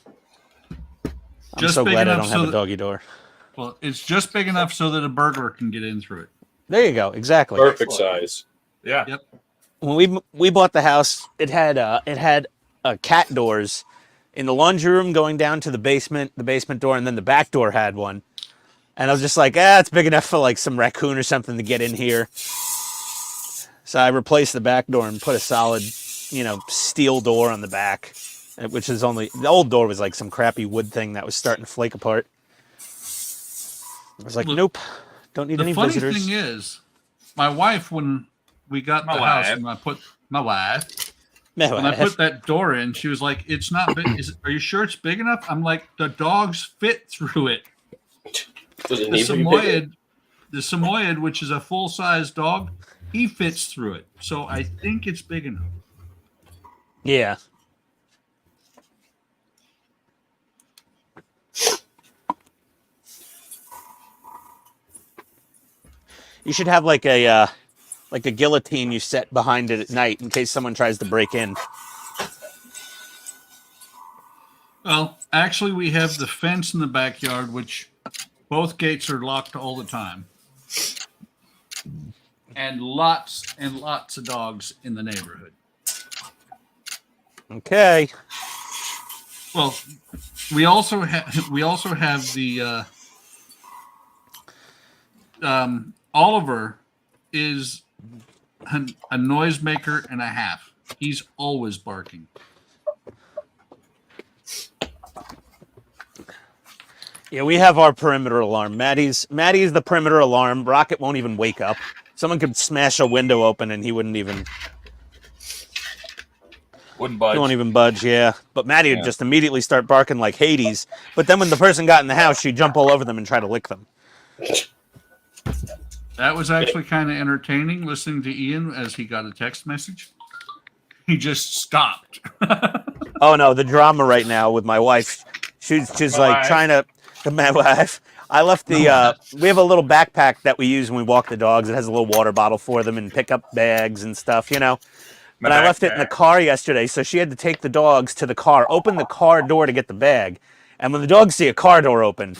Just so big glad I enough don't so have a that- doggy door. Well, it's just big enough so that a burglar can get in through it. There you go. Exactly. Perfect size. Yeah. Yep. When we bought the house, it had cat doors in the laundry room going down to the basement door, and then the back door had one. And I was just like, it's big enough for like some raccoon or something to get in here. So I replaced the back door and put a solid, steel door on the back, which is only, the old door was like some crappy wood thing that was starting to flake apart. I was like, Look, nope, don't need The any funny visitors. thing is, my wife, when we got My the house, wife. and I put my wife, No, when I put that door in, she was like, "It's not big. Are you sure it's big enough?" I'm like, "The dogs fit through it." Does it The need to be bigger? Samoyed, which is a full-size dog, he fits through it. So I think it's big enough. Yeah. You should have like a guillotine you set behind it at night in case someone tries to break in. Well, actually, we have the fence in the backyard, which both gates are locked all the time. And lots of dogs in the neighborhood. Okay. Well, we also have the Oliver is a noisemaker and a half. He's always barking. Yeah, we have our perimeter alarm. Maddie's the perimeter alarm. Rocket won't even wake up. Someone could smash a window open and he wouldn't even budge. He won't even budge, yeah. But Maddie would Yeah. just immediately start barking like Hades. But then when the person got in the house, she'd jump all over them and try to lick them. That was actually kind of entertaining listening to Ian as he got a text message. He just stopped. Oh no, the drama right now with my wife. She's My like wife. trying to. My wife. I left the. We have a little backpack that we use when we walk the dogs. It has a little water bottle for them and pickup bags and stuff, But I left it in the car yesterday, so she had to take the dogs to the car, open the car door to get the bag. And when the dogs see a car door open,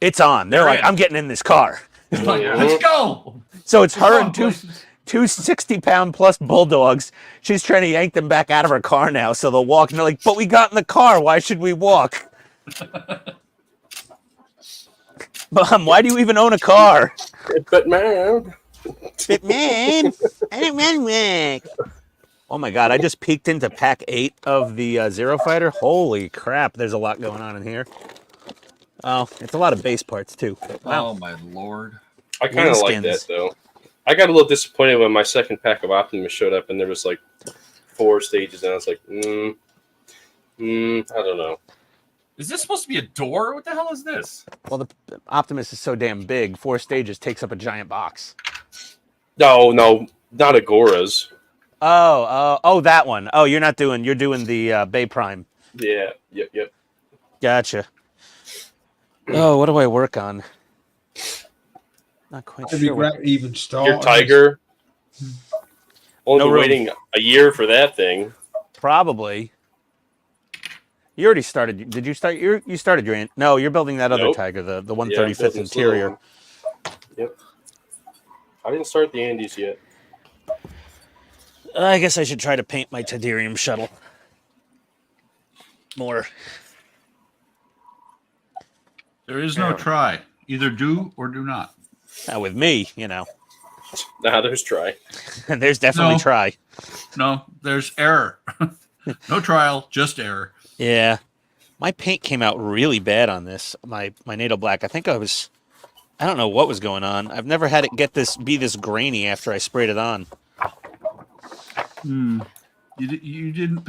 it's on. They're like, in. I'm getting in this car. Like, let's go. So it's her Come and on, two boys. 60-pound plus bulldogs. She's trying to yank them back out of her car now, so they'll walk. And they're like, but we got in the car. Why should we walk? Mom, why do you even own a car? But man, But man, I don't run work. Oh my God, I just peeked into pack 8 of the Zero Fighter. Holy crap, there's a lot going on in here. Oh, it's a lot of base parts too. Wow. Oh my lord. I kind of like that Winskins. though. I got a little disappointed when my second pack of Optimus showed up and there was like 4 stages, and I was like, I don't know. Is this supposed to be a door? What the hell is this? Well, the Optimus is so damn big. 4 stages takes up a giant box. No, not Agoras. Oh, that one. Oh, you're doing the Bay Prime. Yeah, yep. Gotcha. Oh, what do I work on? Not quite It'd be sure. great to even start. Your Tiger. Only No been room. waiting a year for that thing. Probably. You already started. Did you start? You started your. No, you're building that other Nope. Tiger, the Yeah, I'm 135th building this little interior. one. Yep. I didn't start the Andes yet. I guess I should try to paint my Tedarium shuttle more. There is no try. Either do or do not. Now with me, you know, Nah, there's try. there's definitely No. try. No, there's error. No trial, just error. Yeah, my paint came out really bad on this. My NATO black. I don't know what was going on. I've never had it be this grainy after I sprayed it on. You didn't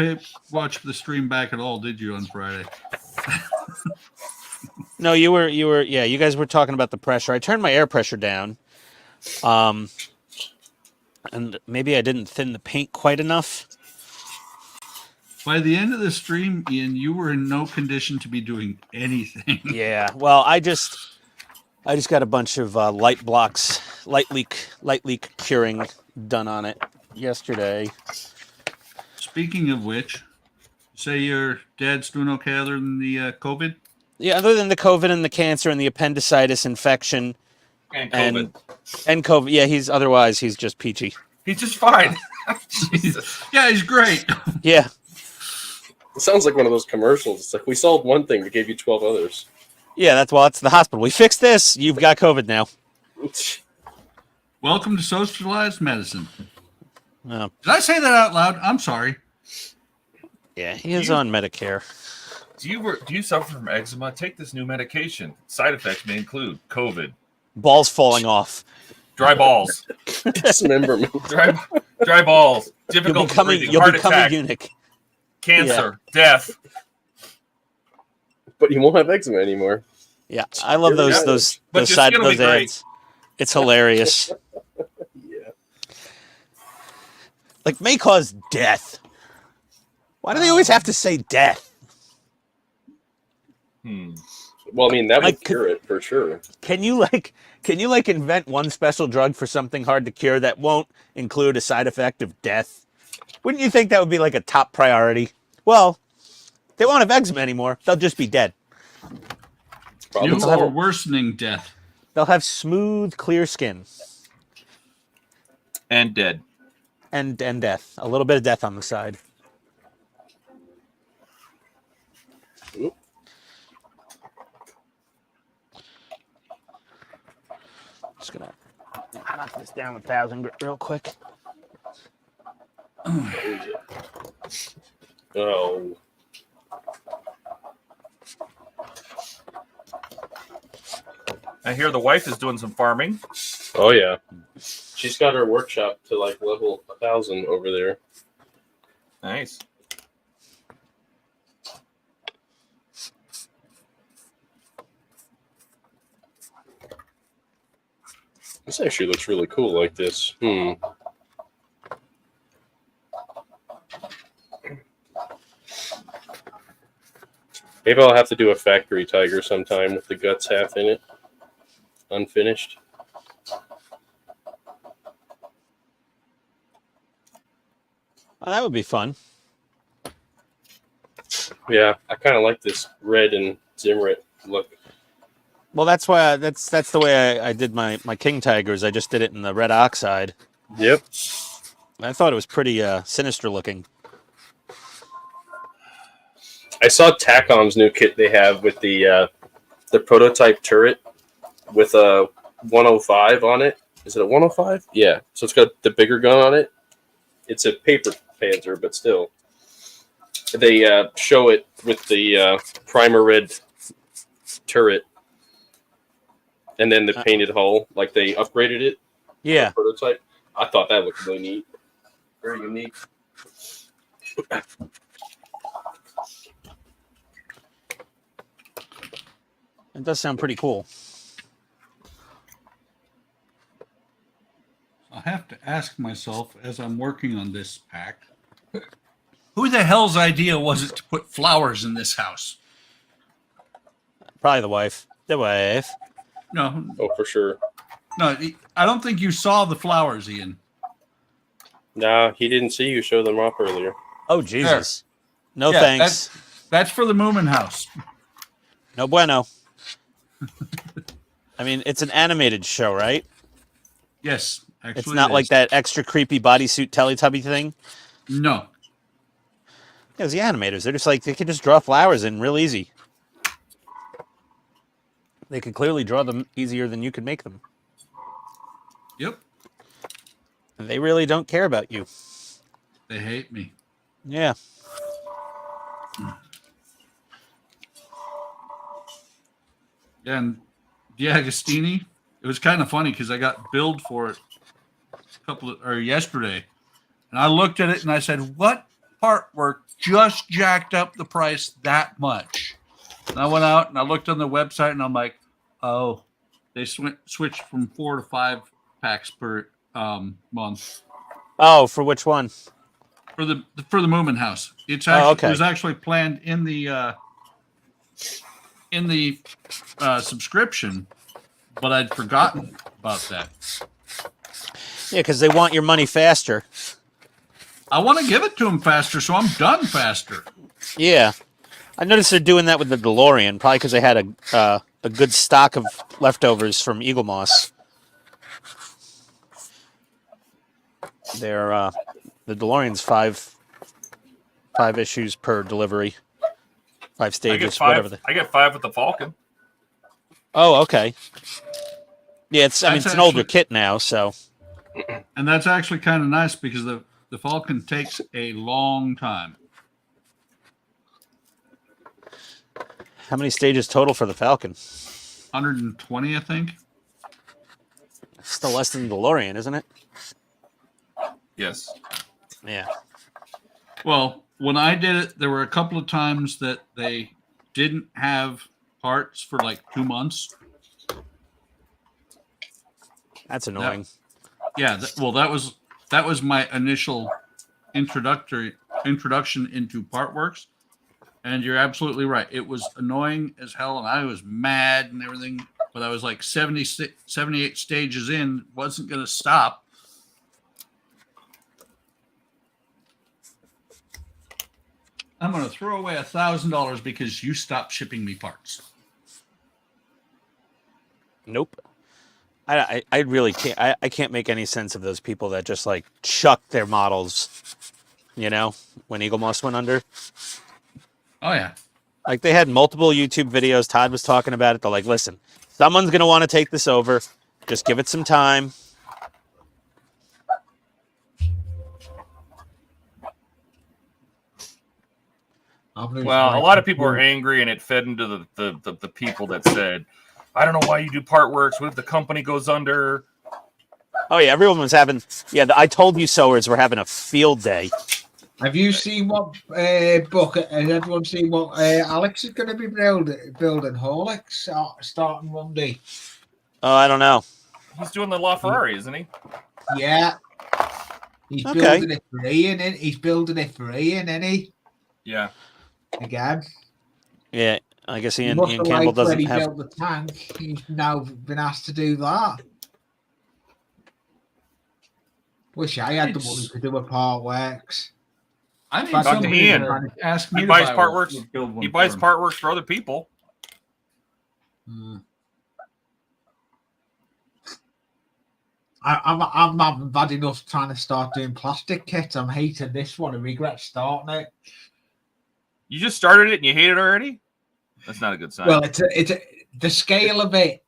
watch the stream back at all, did you, on Friday? No, you were. Yeah, you guys were talking about the pressure. I turned my air pressure down, and maybe I didn't thin the paint quite enough. By the end of the stream, Ian, you were in no condition to be doing anything. Yeah. Well, I just got a bunch of light leak curing done on it yesterday. Speaking of which, say your dad's doing okay other than the COVID? Yeah, other than the COVID and the cancer and the appendicitis infection And COVID. and COVID, yeah, he's just peachy. He's just fine. Jesus. Yeah, he's great. Yeah. It sounds like one of those commercials. It's like, we solved one thing, we gave you 12 others. Yeah, it's the hospital. We fixed this. You've got COVID now. Welcome to socialized medicine. Oh, Did I say that out loud? I'm sorry. yeah, he is on Medicare. Do you suffer from eczema? Take this new medication. Side effects may include COVID, Balls falling off. dry balls, Dismemberment. dry balls, difficult breathing, You'll heart become attack, a eunuch. cancer, death. But you won't have eczema anymore. Yeah, I love You're those But your skin will be great. ads. It's hilarious. Yeah. Like, may cause death. Why do they always have to say death? Well, I mean, that would Like, cure it for sure. Can you invent one special drug for something hard to cure that won't include a side effect of death? Wouldn't you think that would be like a top priority? Well, they won't have eczema anymore. They'll just be dead. Problem New solved. or worsening death. They'll have smooth, clear skin And dead. and death. A little bit of death on the side. Oop. Just gonna knock this down 1,000 real quick. Oh. I hear the wife is doing some farming. Oh, yeah. She's got her workshop to like level 1,000 over there. Nice. This actually looks really cool like this. Maybe I'll have to do a factory tiger sometime with the guts half in it. Unfinished. Oh, that would be fun. Yeah, I kind of like this red and Zimrit look. Well, that's why that's the way I did my King Tigers. I just did it in the red oxide. Yep. I thought it was pretty sinister looking. I saw Tacom's new kit they have with the prototype turret with a 105 on it. Is it a 105? Yeah. So it's got the bigger gun on it. It's a paper Panzer, but still. They show it with the primer red turret and then the painted hull. Like they upgraded it. Yeah. Prototype. I thought that looked really neat. Very unique. It does sound pretty cool. I have to ask myself as I'm working on this pack, who the hell's idea was it to put flowers in this house? Probably the wife. The wife. No, Oh, for sure. no, I don't think you saw the flowers, Ian. Nah, he didn't see you show them off earlier. Oh, Jesus. No Yeah, thanks. That's for the Moomin house. No bueno. I mean, it's an animated show, right? Yes, actually, It's not it like is. that extra creepy bodysuit Teletubby thing. No, Yeah, the animators, they're just like, they can just draw flowers in real easy. They can clearly draw them easier than you could make them. yep, And they really don't care about you. they hate me. Yeah. And Agostini, it was kind of funny because I got billed for it yesterday, and I looked at it and I said, "What part work just jacked up the price that much?" And I went out and I looked on the website and I'm like, "Oh, they switched from 4 to 5 packs per month Oh, for which one? for the Moomin house." It's actually okay. it was actually planned in the subscription, but I'd forgotten about that. Yeah, because they want your money faster. I want to give it to them faster, so I'm done faster. Yeah. I noticed they're doing that with the DeLorean, probably because they had a good stock of leftovers from Eagle Moss. They're the DeLorean's five issues per delivery, 5 stages, whatever. I get 5 with the Falcon. Oh, okay. Yeah, it's That's an older actually- kit now, so And that's actually kind of nice because the Falcon takes a long time. how many stages total for the Falcon? 120, I think. Still less than the DeLorean, isn't it? Yes. Yeah. Well, when I did it, there were a couple of times that they didn't have parts for like 2 months. That's annoying. Yeah, that was my initial introduction into Partworks, and you're absolutely right. It was annoying as hell, and I was mad and everything. But I was like 78 stages in, wasn't going to stop. I'm going to throw away $1,000 because you stopped shipping me parts. Nope. I really can't. I can't make any sense of those people that just like chuck their models, you know, when Eagle Moss went under. Oh, yeah. Like they had multiple YouTube videos. Todd was talking about it. They're like, listen, someone's going to want to take this over. Just give it some time. Well, a lot of people are angry, and it fed into the people that said, I don't know why you do Partworks. What if the company goes under? Oh, yeah. Everyone was having, I told you sowers were having a field day. Have you seen what book? Has everyone seen what Alex is going to be building? Horlicks starting Monday. Oh, I don't know. He's doing the LaFerrari, isn't he? Yeah, he's Okay. building it for Ian. He's building it for Ian, isn't he? Yeah. Again. Yeah, I guess Ian Must Campbell have liked when doesn't he have. built the tank. He's now been asked to do that. Wish I had the money to do a Partworks. I need Talk to somebody Ian. to ask me He to buys buy Partworks. one, build one He buys for him. Partworks for other people. Hmm. I'm having bad enough trying to start doing plastic kits. I'm hating this one. I regret starting it. You just started it and you hate it already? That's not a good sign. Well, the scale of it.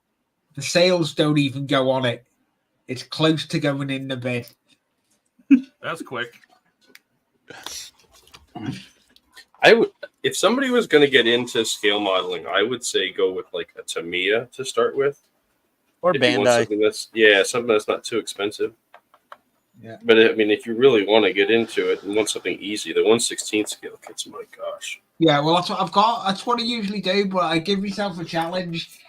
The sales don't even go on it. It's close to going in the bin. That's quick. I would, if somebody was going to get into scale modeling, I would say go with like a Tamiya to start with, Or if you want Bandai. something that's not too expensive. Yeah. But I mean, if you really want to get into it and want something easy, the 1/16 scale kits, my gosh, Yeah, well, that's what I've got. That's what I usually do, but I give myself a challenge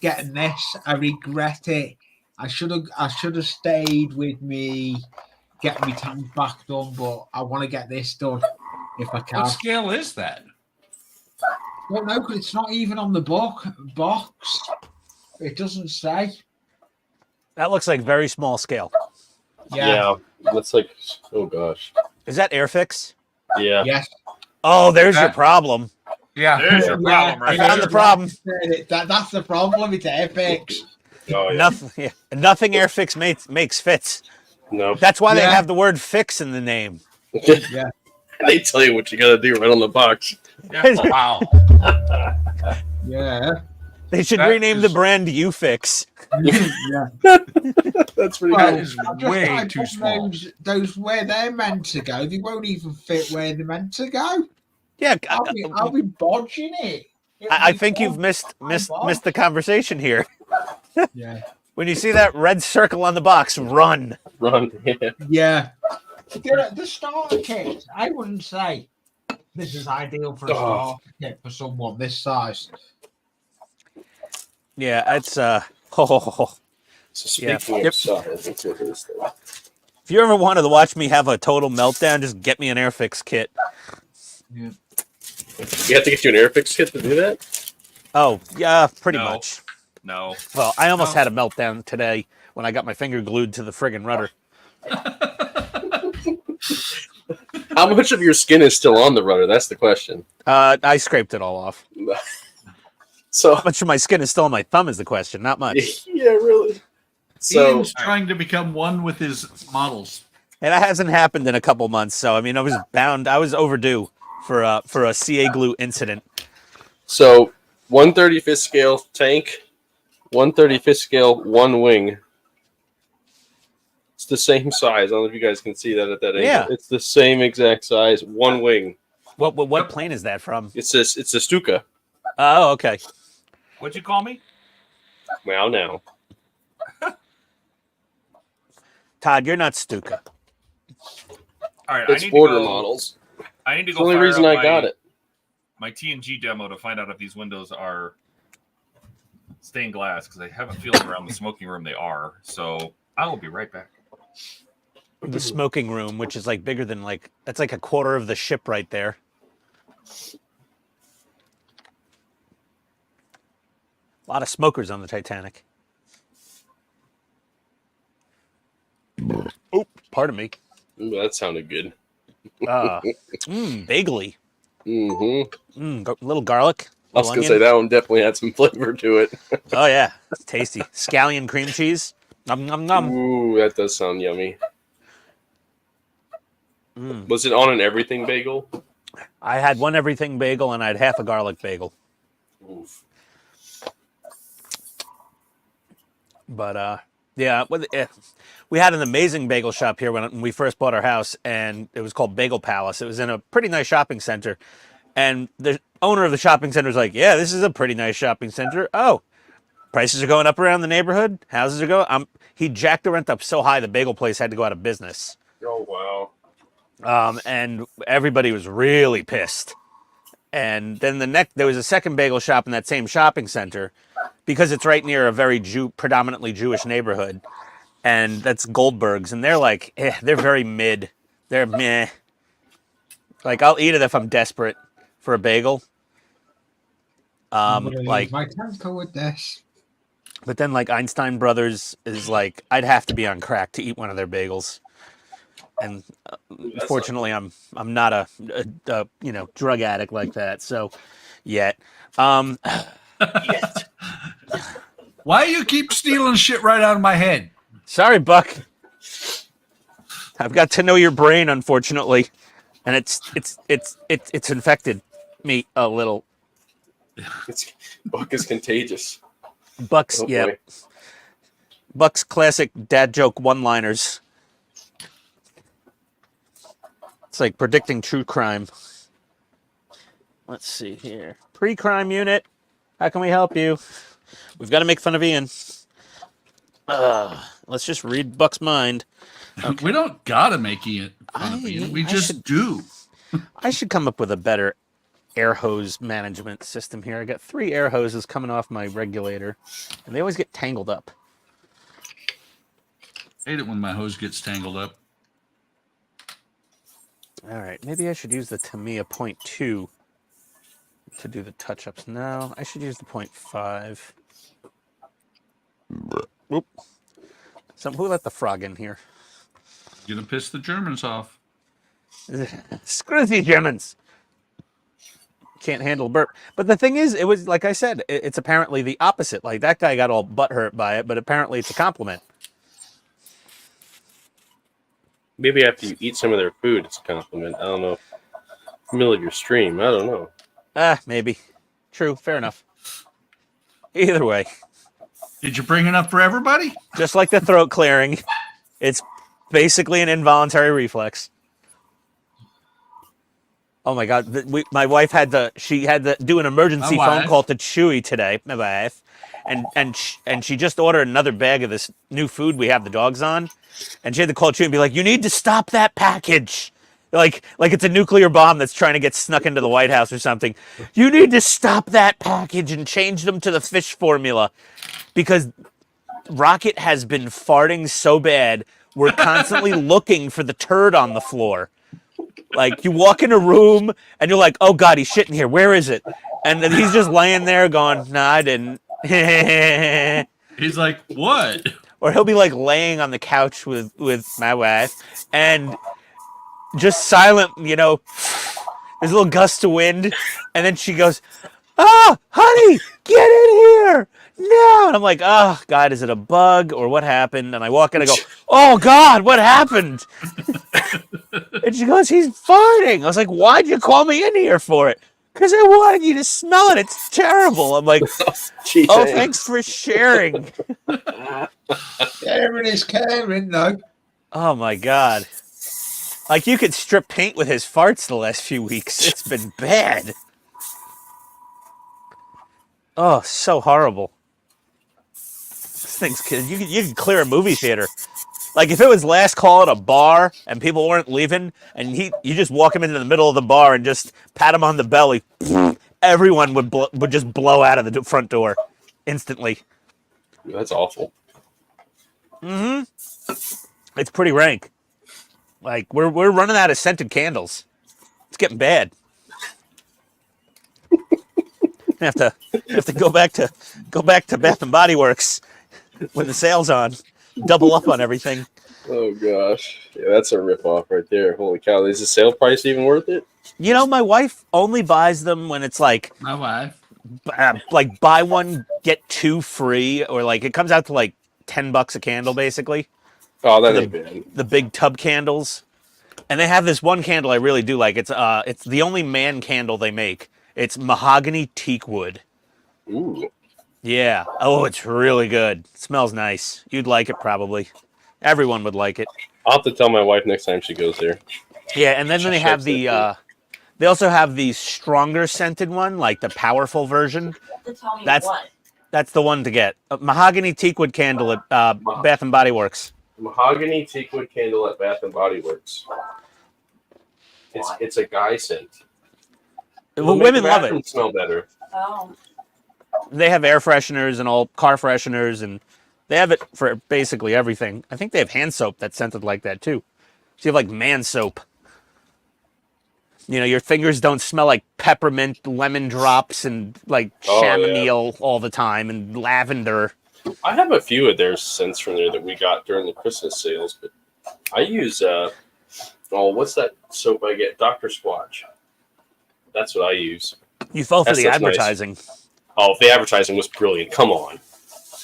getting this. I regret it. I should have stayed with me getting my tank back done, but I want to get this done if I can. What scale is that? Well, no, because it's not even on the box. It doesn't say. That looks like very small scale. Yeah. That's like, oh gosh. Is that Airfix? Yeah. Yes. Oh, there's your problem. Yeah. There's your problem right I found there. the problem. That's the problem. It's FX. Oh yeah. Nothing Airfix makes fits. No. That's why they Yeah. have the word fix in the name. Yeah. They tell you what you gotta do right on the box. Yeah. Wow. Yeah. They should That rename the is- brand UFix. Yeah. That's pretty That good. is I'll just way type too up small. Those where they're meant to go. They won't even fit where they're meant to go. Yeah, I'll be bodging it. I think you've missed the conversation here. Yeah. When you see that red circle on the box, run. Run. Yeah. Yeah. The starter kit, I wouldn't say this is ideal for a starter kit for someone this size. Yeah, it's So Yeah. speaking Yep. of size, let's look at this thing. if you ever wanted to watch me have a total meltdown, just get me an Airfix kit. You have to get you an Airfix kit to do that? Oh, yeah, pretty No. much. No. Well, I almost No. had a meltdown today when I got my finger glued to the friggin' rudder. How much of your skin is still on the rudder? That's the question. I scraped it all off. So How much of my skin is still on my thumb is the question, not much. yeah, really. So Ian's trying to become one with his models. And that hasn't happened in a couple months, so I mean, I was overdue for a CA glue incident. 1/35th scale tank, 1/35th scale one wing. It's the same size. I don't know if you guys can see that at that angle. Yeah. It's the same exact size, one wing. What plane is that from? It's a Stuka. Oh, okay. What'd you call me? Wow, now. Todd, you're not Stuka. All right. It's I need border to go, models. I need to It's go. the only fire reason up I got it. My TNG demo to find out if these windows are stained glass because I have a feeling around the smoking room they are. So I will be right back. The smoking room, which is like bigger than that's like a quarter of the ship right there. A lot of smokers on the Titanic. Oh, pardon me. Ooh, that sounded good. Bagely. Mm-hmm. Little garlic. I was Little gonna say onion. that one definitely had some flavor to it. Oh yeah, it's tasty. Scallion cream cheese. Nom nom nom. Ooh, that does sound yummy. Was it on an everything bagel? I had one everything bagel and I had half a garlic bagel. Oof. But yeah, we had an amazing bagel shop here when we first bought our house, and it was called Bagel Palace. It was in a pretty nice shopping center, and the owner of the shopping center was like, "Yeah, this is a pretty nice shopping center. Oh, prices are going up around the neighborhood. Houses are going." He jacked the rent up so high the bagel place had to go out of business. Oh wow. And everybody was really pissed. And then there was a second bagel shop in that same shopping center, because it's right near a very predominantly Jewish neighborhood, and that's Goldberg's, and they're like, they're very mid. They're meh. Like, I'll eat it if I'm desperate for a bagel. My tanko with this. But then like Einstein Brothers is like, I'd have to be on crack to eat one of their bagels. And fortunately, I'm not a drug addict like that. So, yet. Why you keep stealing shit right out of my head? Sorry, Buck. I've got to know your brain, unfortunately, and it's infected me a little. Buck is contagious. Buck's Boy. Buck's classic dad joke one-liners. It's like predicting true crime. Let's see here. Pre-crime unit. How can we help you? We've got to make fun of Ian. Let's just read Buck's mind. Okay. We don't gotta make Ian fun of Ian. We I just should- do. I should come up with a better air hose management system here. I got 3 air hoses coming off my regulator, and they always get tangled up. I hate it when my hose gets tangled up. All right, maybe I should use the Tamiya 0.2 to do the touch-ups. No, I should use the 0.5. Oop. Who let the frog in here? Gonna piss the Germans off. Screw these Germans. Can't handle burp. But the thing is, it was like I said, it's apparently the opposite. Like that guy got all butthurt by it, but apparently it's a compliment. Maybe after you eat some of their food, it's a compliment. I don't know. Middle of your stream, I don't know. Maybe. True. Fair enough. Either way. Did you bring enough for everybody? Just like the throat clearing, it's basically an involuntary reflex. Oh my God! My wife had to do an emergency phone call to Chewy today. My wife, and she just ordered another bag of this new food we have the dogs on, and she had to call Chewy and be like, "You need to stop that package." Like it's a nuclear bomb that's trying to get snuck into the White House or something. You need to stop that package and change them to the fish formula. Because Rocket has been farting so bad, we're constantly looking for the turd on the floor. Like, you walk in a room, and you're like, oh, God, he's shitting here. Where is it? And then he's just laying there going, no, I didn't. He's like, what? Or he'll be, like, laying on the couch with my wife, and just silent, you know, there's a little gust of wind, and then she goes, oh, honey, get in here. No. And I'm like, oh, God, is it a bug or what happened? And I walk in and I go, oh, God, what happened? And she goes, he's farting. I was like, why'd you call me in here for it? Because I wanted you to smell it. It's terrible. I'm like, oh, thanks for sharing. Caring is caring, though. Oh, my God. Like, you could strip paint with his farts the last few weeks. It's been bad. Oh, so horrible. This thing's kid. You can clear a movie theater. Like if it was last call at a bar and people weren't leaving, and you just walk him into the middle of the bar and just pat him on the belly, everyone would just blow out of the front door instantly. That's awful. Mm-hmm. It's pretty rank. Like we're running out of scented candles. It's getting bad. Have to go back to Bath and Body Works when the sale's on. Double up on everything. Oh gosh, yeah, that's a ripoff right there. Holy cow! Is the sale price even worth it? You know, my wife only buys them when it's like my wife, like buy one get 2 free, or like it comes out to like $10 a candle basically. Oh, that ain't bad. The big tub candles, and they have this one candle I really do like. It's the only man candle they make. It's mahogany teak wood. Ooh. Yeah. Oh, it's really good. It smells nice. You'd like it probably. Everyone would like it. I'll have to tell my wife next time she goes there. Yeah, and then they have they also have the stronger scented one, like the powerful version. That's the one to get. A mahogany teakwood candle at Bath and Body Works. Mahogany teakwood candle at Bath and Body Works. It's a guy scent. Well, women love it. Smell better. Oh. They have air fresheners and all car fresheners, and they have it for basically everything. I think they have hand soap that's scented like that too. So you have like man soap. You know, your fingers don't smell like peppermint, lemon drops, and like chamomile all the time, and lavender. I have a few of their scents from there that we got during the Christmas sales, but I use what's that soap I get? Dr. Squatch. That's what I use. You fell for the advertising. Nice. Oh, the advertising was brilliant. Come on.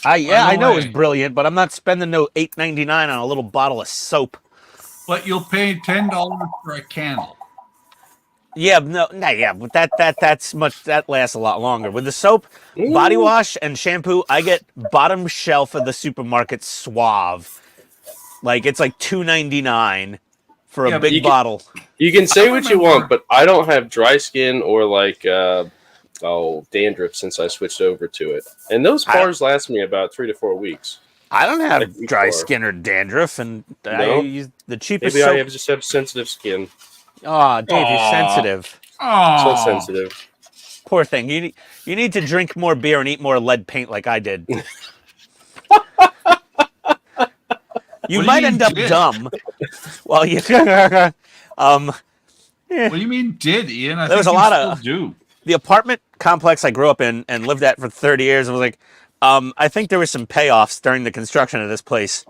I know it was brilliant, but I'm not spending no $8.99 on a little bottle of soap. But you'll pay $10 for a candle. Yeah, but that lasts a lot longer. With the soap, body wash, and shampoo, I get bottom shelf of the supermarket Suave. Like it's like $2.99 for a big bottle. You can say what you want, but I don't have dry skin or like dandruff since I switched over to it. And those bars last me about 3 to 4 weeks. I don't have dry skin or dandruff, and I use the cheapest Maybe soap. I just have sensitive skin. Oh, Dave, you're sensitive. Oh, So sensitive. Poor thing. You need to drink more beer and eat more lead paint like I did. You What do you might mean end up did? dumb. Well, you. What do you mean did, Ian? I There think was a you lot still of- do. The apartment complex I grew up in and lived at for 30 years, I was like, I think there was some payoffs during the construction of this place.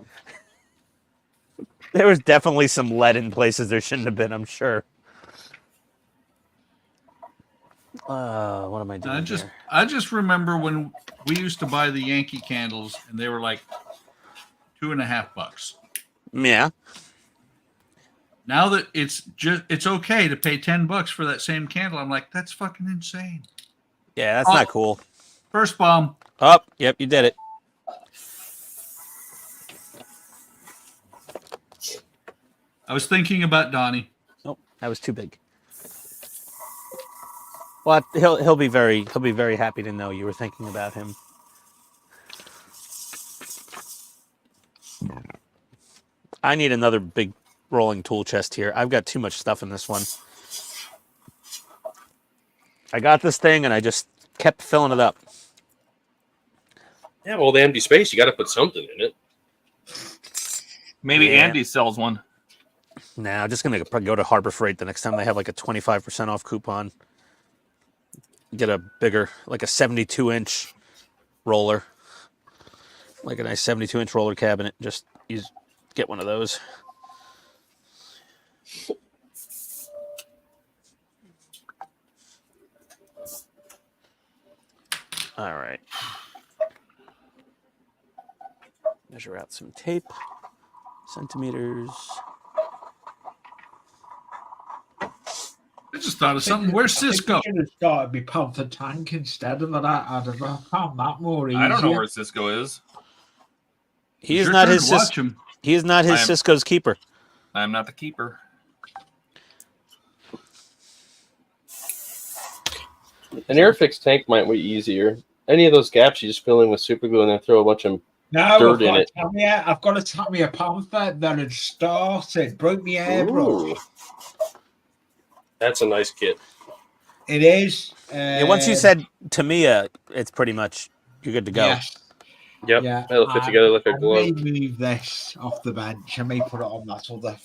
There was definitely some lead in places there shouldn't have been, I'm sure. What am I doing here? I just remember when we used to buy the Yankee candles and they were like $2.50. Yeah. Now that it's okay to pay $10 for that same candle, I'm like, that's fucking insane. Yeah, that's not cool. First bomb. Oh, yep, you did it. I was thinking about Donnie. Oh, that was too big. Well, he'll be very happy to know you were thinking about him. I need another big rolling tool chest here. I've got too much stuff in this one. I got this thing and I just kept filling it up. Yeah, well, the empty space, you got to put something in it. Maybe Yeah. Andy sells one. Nah, I'm just gonna go to Harbor Freight the next time they have like a 25% off coupon. Get a bigger, like a 72-inch roller, like a nice 72-inch roller cabinet. Just get one of those. All right. Measure out some tape. Centimeters. I just thought of something. Where's Cisco? I should have started me Panther Tank instead of that. I'd have found that more easier. I don't know where Cisco is. He It's is your not turn his to watch him. He is not his I am- Cisco's keeper. I am not the keeper. An Airfix tank might be easier. Any of those gaps, you just fill in with super glue and then throw a bunch of No, dirt in it. I've got to tap me a Panther that had started, broke me airbrush. Ooh. That's a nice kit. It is. Yeah, once you said Tamiya, it's pretty much you're good to go. Yes. Yep, Yeah, that'll fit together like a I glove. may move this off the bench. I may put it on that other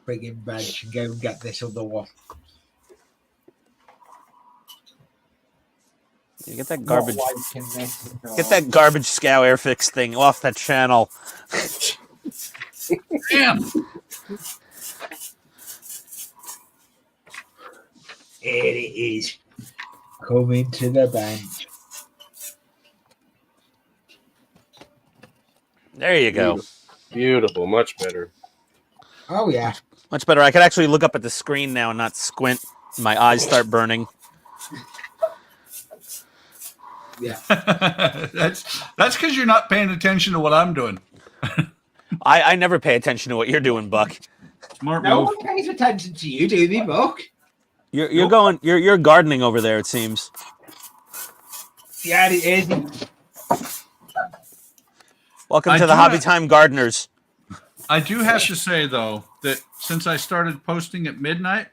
frigging bench and go and get this other one. You get that garbage. Not liking this at all. Get that garbage scow Airfix thing off that channel. Damn. Here it is. Coming to the bench. There you go. Beautiful, much better. Oh yeah. Much better. I could actually look up at the screen now and not squint. My eyes start burning. Yeah. that's because you're not paying attention to what I'm doing. I never pay attention to what you're doing, Buck. Smart No move. one pays attention to you, do they, Buck? You're gardening over there, it seems. Yeah, it is. Welcome I to the do Hobby have- Time Gardeners. I do have to say though that since I started posting at midnight,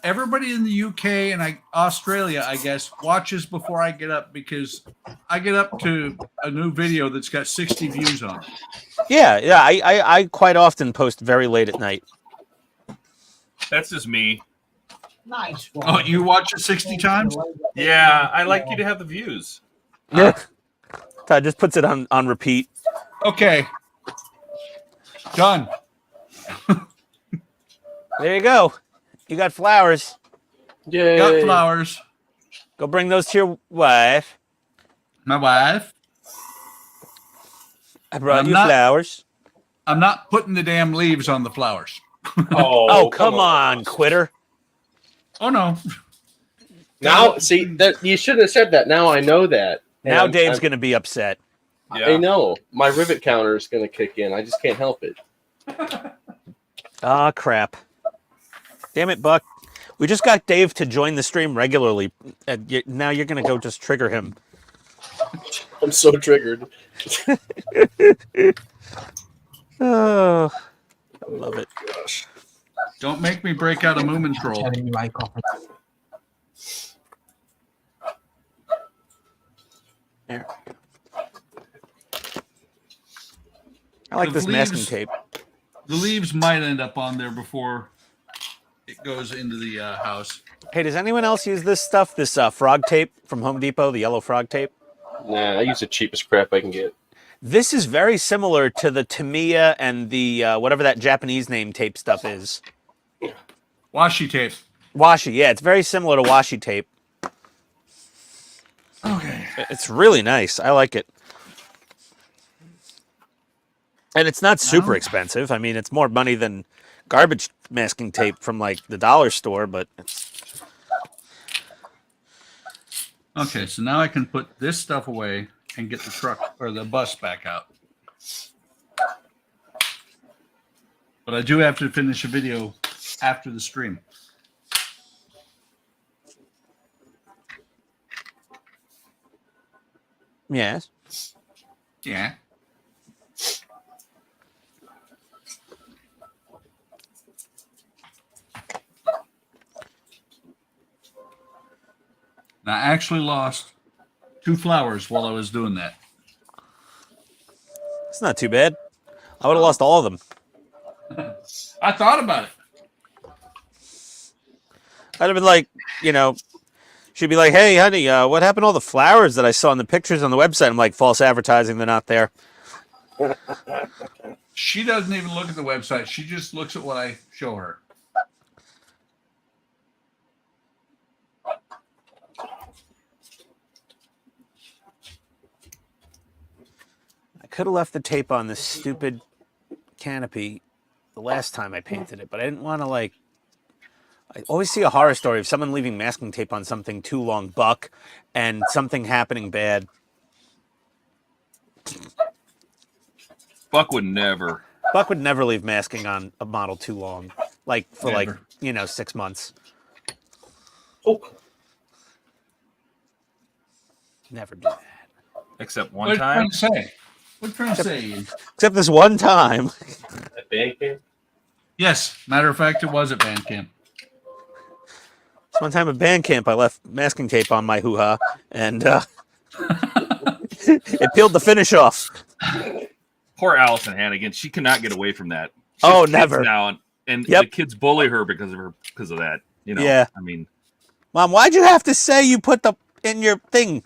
everybody in the UK and Australia, I guess, watches before I get up because I get up to a new video that's got 60 views on it. Yeah. I quite often post very late at night. That's just me. Nice one. Oh, you watch it 60 times? Yeah, I like you to have the views. Todd just puts it on repeat. Okay. Done. There you go. You got flowers. Yay. Got flowers. Go bring those to your wife. My wife. I brought I'm you not- flowers. I'm not putting the damn leaves on the flowers. Oh, come on, quitter. Oh no. Now, see, that you shouldn't have said that. Now I know that. Now And Dave's going to be upset. I know. My rivet counter is going to kick in. I just can't help it. Ah, crap. Damn it, Buck. We just got Dave to join the stream regularly. Now you're going to go just trigger him. I'm so triggered. Oh, I love it. Gosh. Don't make me break out a Moomin troll. Telling you, right, Copper. There. I like The this masking leaves- tape. The leaves might end up on there before it goes into the house. Hey, does anyone else use this stuff? This frog tape from Home Depot, the yellow frog tape? Nah, I use the cheapest crap I can get. This is very similar to the Tamiya and the whatever that Japanese name tape stuff is. Washi tape. Washi, yeah, it's very similar to washi tape. Okay. It's really nice. I like it. And it's not super expensive. I mean, it's more money than garbage masking tape from like the dollar store, but it's... Okay, so now I can put this stuff away and get the truck or the bus back out. But I do have to finish a video after the stream. Yes. Yeah. And I actually lost 2 flowers while I was doing that. It's not too bad. I would have lost all of them. I thought about it. I'd have been like, you know, she'd be like, hey, honey, what happened to all the flowers that I saw in the pictures on the website? I'm like, false advertising, they're not there. She doesn't even look at the website. She just looks at what I show her. I could have left the tape on this stupid canopy the last time I painted it, but I didn't want to, like, I always see a horror story of someone leaving masking tape on something too long, Buck, and something happening bad. Buck would never. Buck would never leave masking on a model too long, like for Never. 6 months. Oh, Never do that. Except What one are you time. trying to say? What are you trying to say, Ian? Except this one time. at band camp? Yes, matter of fact, it was at band camp. This one time at band camp, I left masking tape on my hoo-ha, and it peeled the finish off. Poor Allison Hannigan. She cannot get away from that. She Oh, has kids never. Now, and Yep. the kids bully her because of that. You know. Yeah. I mean, Mom, why'd you have to say you put the in your thing?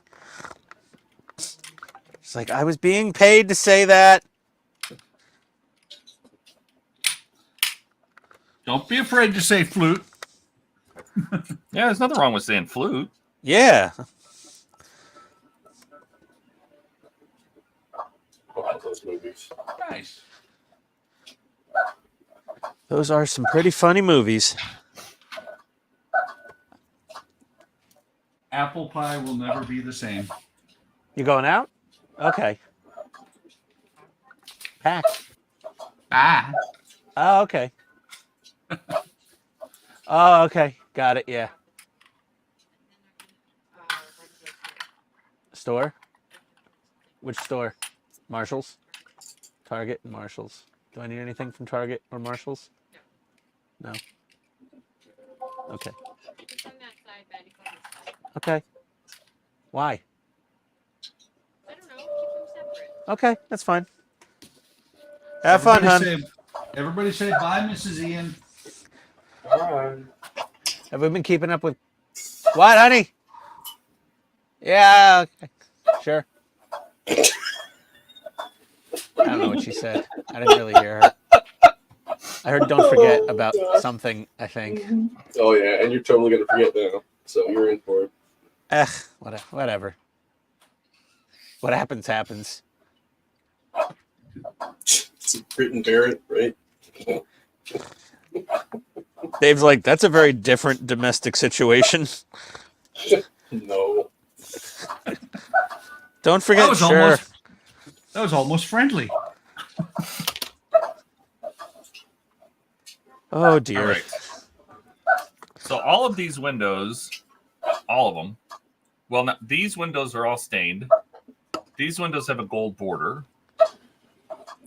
It's like, I was being paid to say that. Don't be afraid to say flute. yeah, there's nothing wrong with saying flute. Yeah. Oh, those movies. Nice. Those are some pretty funny movies. Apple pie will never be the same. You going out? Okay. Pack. Ah. Oh, okay. Oh, okay. Got it. Yeah. Store? Which store? Marshall's? Target and Marshall's. Do I need anything from Target or Marshall's? No. Okay. It's on that side, Betty, on this side. Okay. Why? I don't know. Keep them separate. Okay, that's fine. Have fun, hon. Everybody say bye, Mrs. Ian. Bye. Have we been keeping up with what, honey? Yeah, okay. Sure. I don't know what she said. I didn't really hear her. I heard don't forget about something, I think. Oh yeah, and you're totally gonna forget now. So you're in for it. Whatever. What happens, happens. It's Brit and Barrett, right? Dave's like, that's a very different domestic situation. No. Don't forget, That was almost friendly. Oh, dear. All right. So all of these windows, all of them. Well, now, these windows are all stained. These windows have a gold border.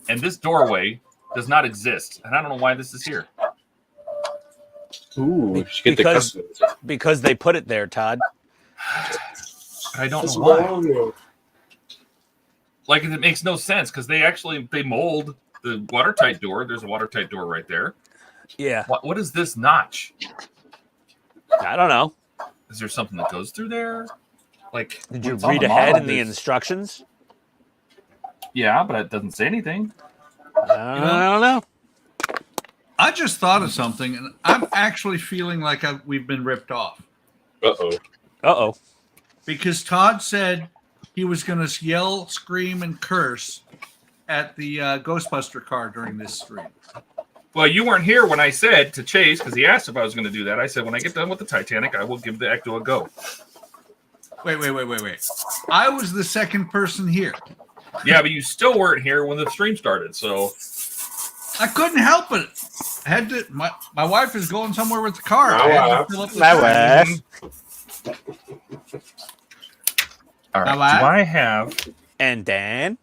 And this doorway does not exist. And I don't know why this is here. Ooh, you should get the Because- customers. Because they put it there, Todd. I don't What's know why. wrong there? Like, it makes no sense because they mold the watertight door. There's a watertight door right there. Yeah. What is this notch? I don't know. Is there something that goes through there? Like, Did you what's on read the ahead model? in the There's- instructions? Yeah, but it doesn't say anything. I don't know. I just thought of something, and I'm actually feeling like we've been ripped off Uh-oh. Uh-oh. because Todd said he was going to yell, scream, and curse at the Ghostbuster car during this stream. Well, you weren't here when I said to Chase because he asked if I was going to do that. I said when I get done with the Titanic, I will give the Ecto a go. Wait. I was the second person here. Yeah, but you still weren't here when the stream started, so I couldn't help it. I had to. My wife is going somewhere with the car. I had to fill up the My tank. wife. all right. Now, Do I have And Dan,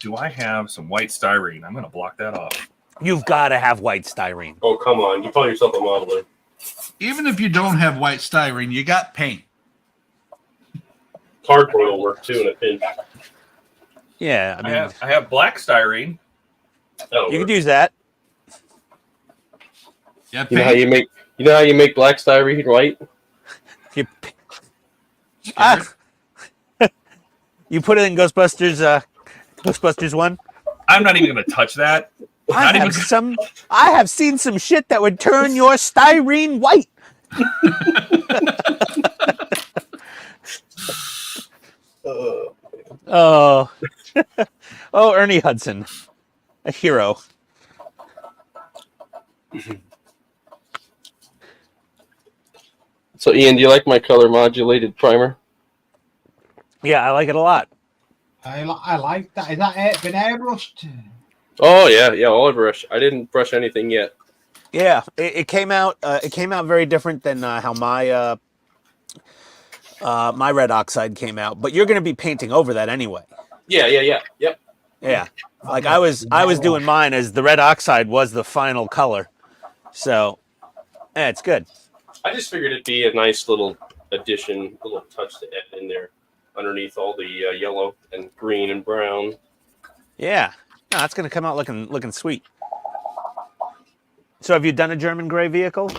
some white styrene? I'm going to block that off. you've got to have white styrene. Oh, come on. You call yourself a modeler. Even if you don't have white styrene, you got paint. Cardboard will work too in a pinch. Yeah, I mean, I have black styrene. That'll you work. could use that. Yeah, You know how you make black styrene white? You, you put it in Ghostbusters. Ghostbusters 1. I'm not even going to touch that. Not even. I have seen some shit that would turn your styrene white. Oh, oh, Ernie Hudson, a hero. So, Ian, do you like my color modulated primer? Yeah, I like it a lot. I like that. Is that been airbrushed? Oh yeah, all brush. I didn't brush anything yet. Yeah, it came out. It came out very different than how my my red oxide came out. But you're going to be painting over that anyway. Yeah. Yep. Yeah, like I was doing mine as the red oxide was the final color. So, yeah, it's good. I just figured it'd be a nice little addition, a little touch to add in there underneath all the yellow and green and brown. Yeah, no, it's going to come out looking sweet. So, have you done a German gray vehicle?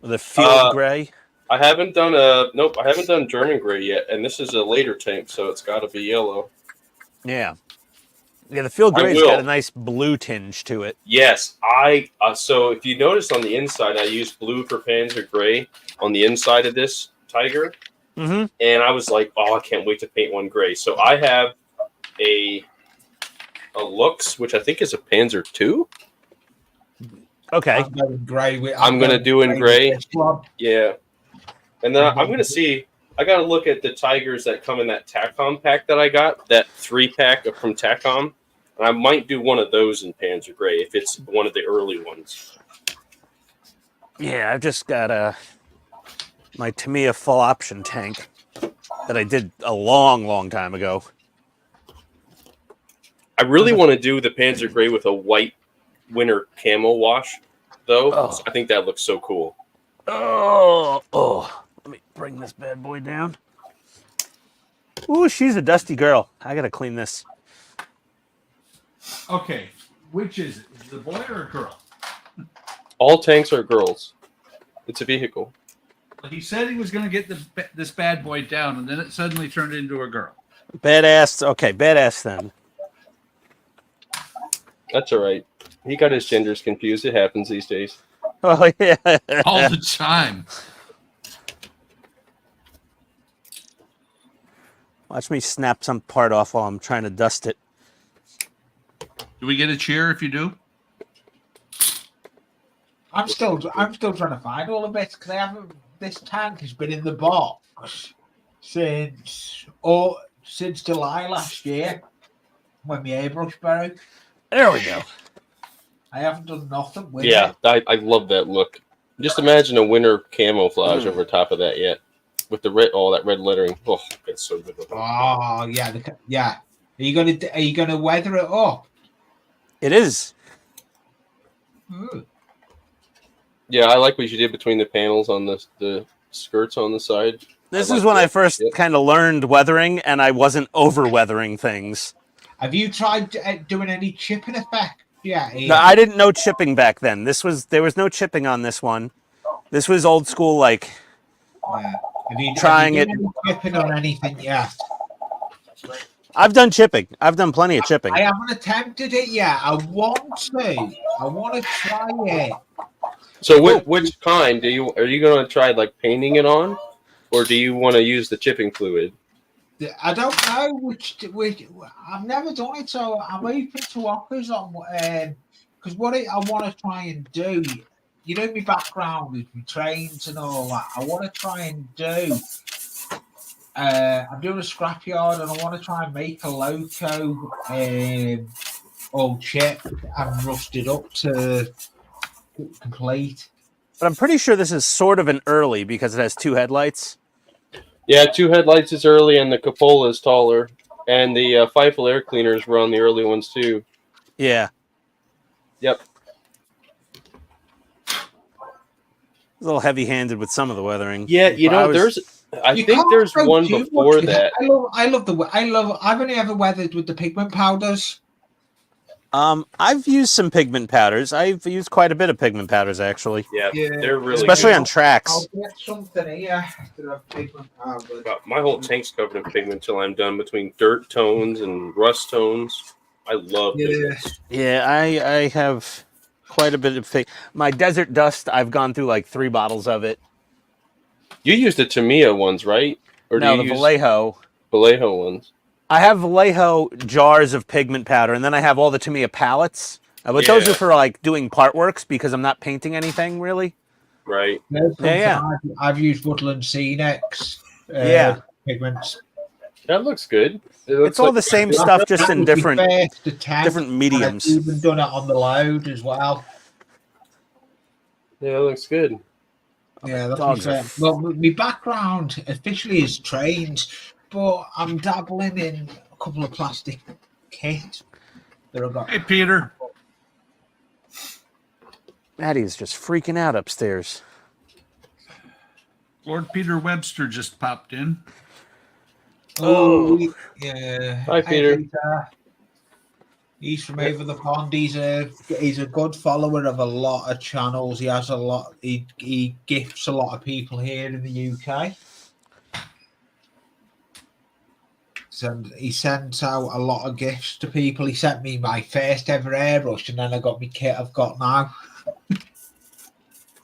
The field gray? I haven't done I haven't done German gray yet, and this is a later tank, so it's got to be yellow. Yeah. Yeah, the field gray's got a nice blue tinge to it. Yes, so if you notice on the inside, I used blue for Panzer gray on the inside of this Tiger, Mm-hmm. and I was like, oh, I can't wait to paint one gray. So I have a Lux, which I think is a Panzer 2. Okay. I'm going gray. I'm gonna do in gray. Yeah, and then I'm gonna see. I gotta look at the Tigers that come in that Tacom pack that I got, that 3-pack from Tacom. And I might do one of those in Panzer Gray if it's one of the early ones. Yeah, I've just got my Tamiya full option tank that I did a long time ago. I really want to do the Panzer Gray with a white winter camo wash, though. Oh. I think that looks so cool. Oh. Let me bring this bad boy down. Ooh, she's a dusty girl. I gotta clean this. Okay, which is it? Is it a boy or a girl? All tanks are girls. It's a vehicle. He said he was going to get this bad boy down, and then it suddenly turned into a girl. Badass. Okay, badass then. That's all right. He got his genders confused. It happens these days. Oh yeah. All the time. Watch me snap some part off while I'm trying to dust it. Do we get a cheer if you do? I'm still trying to find all the bits because I haven't. This tank has been in the box since July last year when my airbrush broke. There we go. I haven't done nothing with Yeah, it. I love that look. Just imagine a winter camouflage over top of that yet. With the red, all that red lettering. Oh, that's so good. Oh yeah, yeah. Are you gonna weather it up? It is. Ooh. Yeah, I like what you did between the panels on the skirts on the side. This I is like when I that. first Yep. kind of learned weathering, and I wasn't over weathering things. Have you tried doing any chipping effect? Yeah, No, I didn't know chipping back then. There was no chipping on this one. This was old school, like Yeah. trying have it. you done any chipping on anything yet? I've done chipping. I've done plenty of chipping. I haven't attempted it yet. I want to. I want to try it. So which kind are you going to try, like painting it on, or do you want to use the chipping fluid? I don't know which. I've never done it, so I'm open to offers on. Because I want to try and do, you know, my background with my trains and all that. I want to try and do. I'm doing a scrapyard, and I want to try and make a loco all chipped and rusted up to complete. But I'm pretty sure this is sort of an early because it has 2 headlights. Yeah, 2 headlights is early, and the cupola is taller, and the Feifel air cleaners were on the early ones too. Yeah. Yep. A little heavy-handed with some of the weathering. Yeah, you know, I think there's one before that. I've only ever weathered with the pigment powders. I've used some pigment powders. I've used quite a bit of pigment powders, actually. Yeah, they're really especially good. on tracks. I'll get something here that have pigment powders. My whole tank's covered in pigment until I'm done, between dirt tones and rust tones. I love pigments. Yeah, I have quite a bit of my desert dust. I've gone through like 3 bottles of it. You used the Tamiya ones, right? Or No, do the you use Vallejo. Vallejo ones? I have Vallejo jars of pigment powder, and then I have all the Tamiya pallets. But those are for like doing part works because I'm not painting anything really. Right. Yeah. I've used Woodland Scenics. Pigments. That looks good. It's all the same stuff, just in different mediums. I've even done it on the load as well. Yeah, it looks good. Yeah, that's fair. Well, my background officially is trains, but I'm dabbling in a couple of plastic kits that I've got. Hey, Peter. Maddie is just freaking out upstairs. Lord Peter Webster just popped in. Oh, yeah. Hi, Peter. He's from over the pond. He's a good follower of a lot of channels. He has a lot. He gifts a lot of people here in the UK. And he sent out a lot of gifts to people. He sent me my first ever airbrush, and then I got my kit I've got now.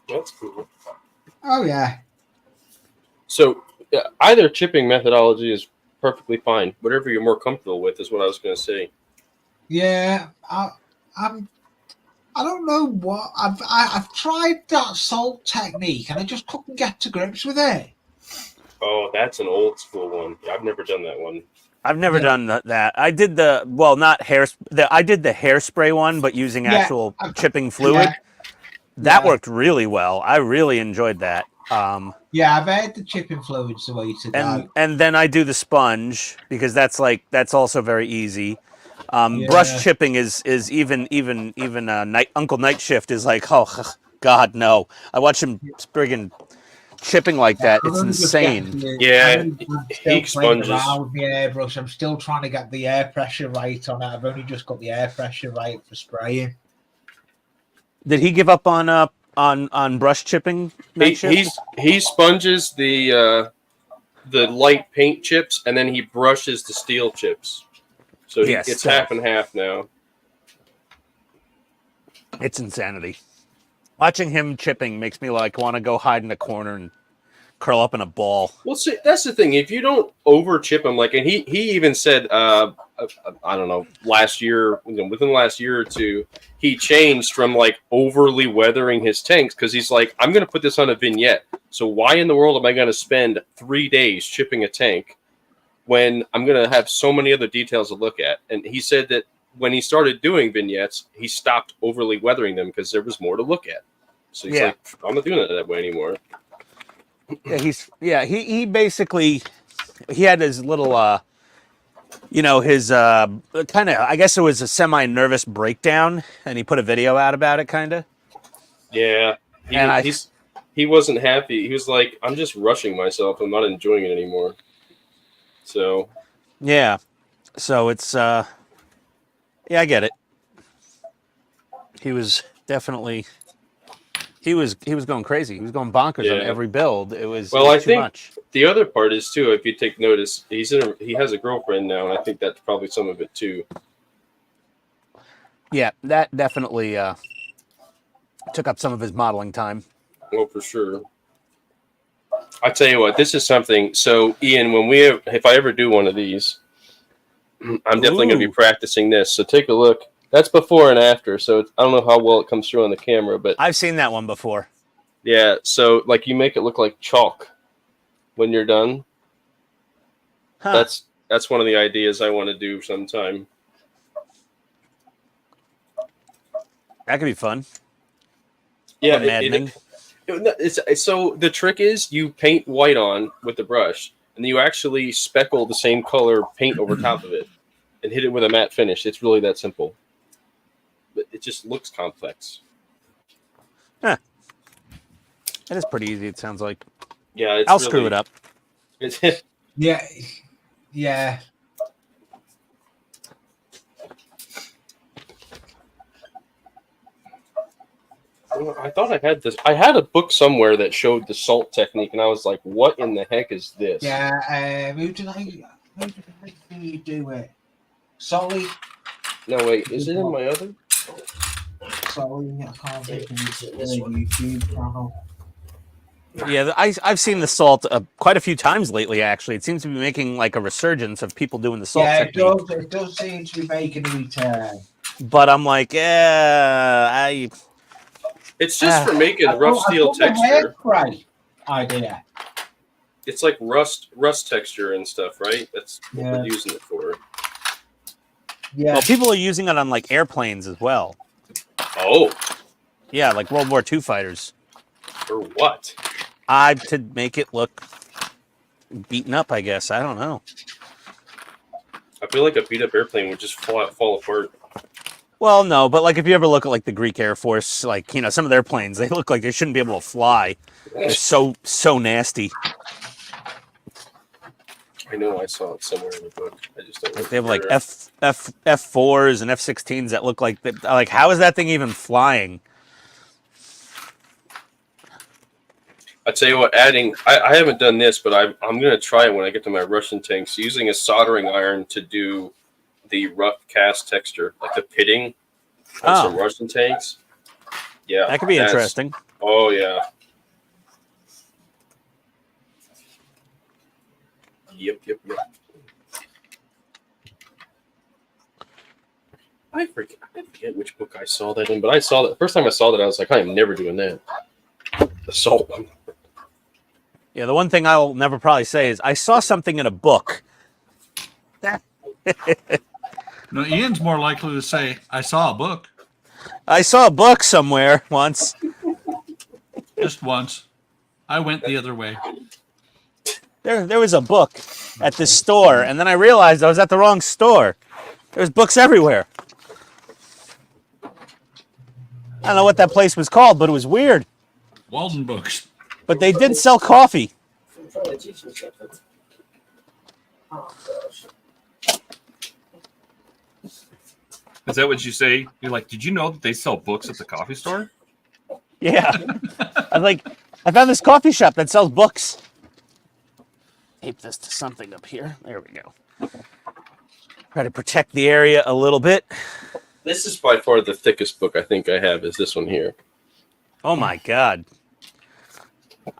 That's cool. Oh yeah. So either chipping methodology is perfectly fine. Whatever you're more comfortable with is what I was going to say. Yeah, I don't know what I've tried that salt technique, and I just couldn't get to grips with it. Oh, that's an old school one. I've never done that one. I've never done that. I did not hair. I did the hairspray one, but using actual chipping fluid. That worked really well. I really enjoyed that. Yeah, I've had the chipping fluids the way to go. And then I do the sponge because that's also very easy. Brush chipping is even Uncle Night Shift is like, oh God, no. I watch him friggin' chipping like that. It's insane. He sponges. With the airbrush. I'm still trying to get the air pressure right on it. I've only just got the air pressure right for spraying. Did he give up on brush chipping? He sponges the light paint chips, and then he brushes the steel chips. So it's half and half now. It's insanity. Watching him chipping makes me want to go hide in a corner and curl up in a ball. Well, see, that's the thing. If you don't over chip him, and he even said, I don't know, last year, within the last year or two, he changed from overly weathering his tanks because he's like, I'm going to put this on a vignette. So why in the world am I going to spend 3 days chipping a tank when I'm going to have so many other details to look at? And he said that when he started doing vignettes, he stopped overly weathering them because there was more to look at. So he's like, I'm not doing it that way anymore. He basically, he had his little, his kind of, I guess it was a semi-nervous breakdown, and he put a video out about it, kind of. Yeah. He wasn't happy. He was like, I'm just rushing myself. I'm not enjoying it anymore. So yeah. So it's yeah, I get it. He was definitely he was going crazy. He was going bonkers on every build. It was too much. The other part is too, if you take notice, he has a girlfriend now, and I think that's probably some of it too. Yeah, that definitely took up some of his modeling time. Well, for sure. I tell you what, this is something. So, Ian, if I ever do one of these, I'm definitely going to be practicing this. So take a look. That's before and after. So I don't know how well it comes through on the camera, but I've seen that one before. Yeah. So like you make it look like chalk when you're done. Huh. That's one of the ideas I want to do sometime. That could be fun. Yeah. Maddening. So the trick is you paint white on with the brush, and you actually speckle the same color paint over top of it and hit it with a matte finish. It's really that simple. But it just looks complex. Huh. That is pretty easy, it sounds like. Yeah, I'll screw it up. Yeah. Yeah. I thought I had this. I had a book somewhere that showed the salt technique, and I was like, "What in the heck is this?" Yeah. Who did I think you do it? Solly. No, wait. Is it in my other? Solly. I can't think of his YouTube channel. Yeah, I've seen the salt quite a few times lately, actually. It seems to be making like a resurgence of people doing the salt technique. It does seem to be making a return. But I'm like, yeah, It's just for making rough steel texture. Idea. It's like rust texture and stuff, right? That's what we're using it for. Yeah. Well, people are using it on like airplanes as well. Oh. Yeah, like World War II fighters. For what? To make it look beaten up, I guess. I don't know. I feel like a beat up airplane would just fall apart. Well, no, but like if you ever look at like the Greek Air Force, like, you know, some of their planes, they look like they shouldn't be able to fly. They're so nasty. I know I saw it somewhere in the book. I just don't. Like they have like F4s and F-16s that look like like how is that thing even flying? I tell you what, I haven't done this, but I'm going to try it when I get to my Russian tanks. Using a soldering iron to do the rough cast texture, like the pitting on some Russian tanks. Yeah, that could be interesting. Oh yeah. Yep. I forget which book I saw that in, but I saw that first time I saw that I was like, I am never doing that. The salt one. Yeah, the one thing I'll never probably say is I saw something in a book. No, Ian's more likely to say, I saw a book. I saw a book somewhere once. Just once. I went the other way. There was a book at this store, and then I realized I was at the wrong store. There was books everywhere. I don't know what that place was called, but it was weird. Walden Books. But they did sell coffee. Is that what you say? You're like, did you know that they sell books at the coffee store? Yeah. I was like, I found this coffee shop that sells books. Tape this to something up here. There we go. Try to protect the area a little bit. This is by far the thickest book I think I have is this one here. Oh my God.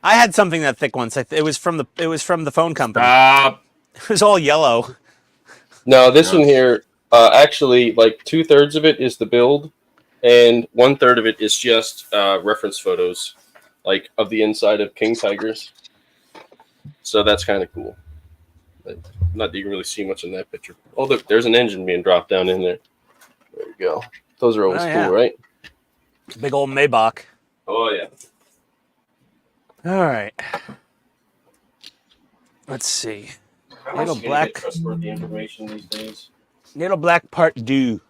I had something that thick once. It was from the phone company. It was all yellow. No, this one here, actually, like 2/3 of it is the build, and 1/3 of it is just reference photos, like of the inside of king tigers. So that's kind of cool. But not that you can really see much in that picture. Oh, look, there's an engine being dropped down in there. There you go. Those are always cool, right? Big old Maybach. Oh yeah. All right. Let's see. Little black. Trustworthy information these days. Little black part 2.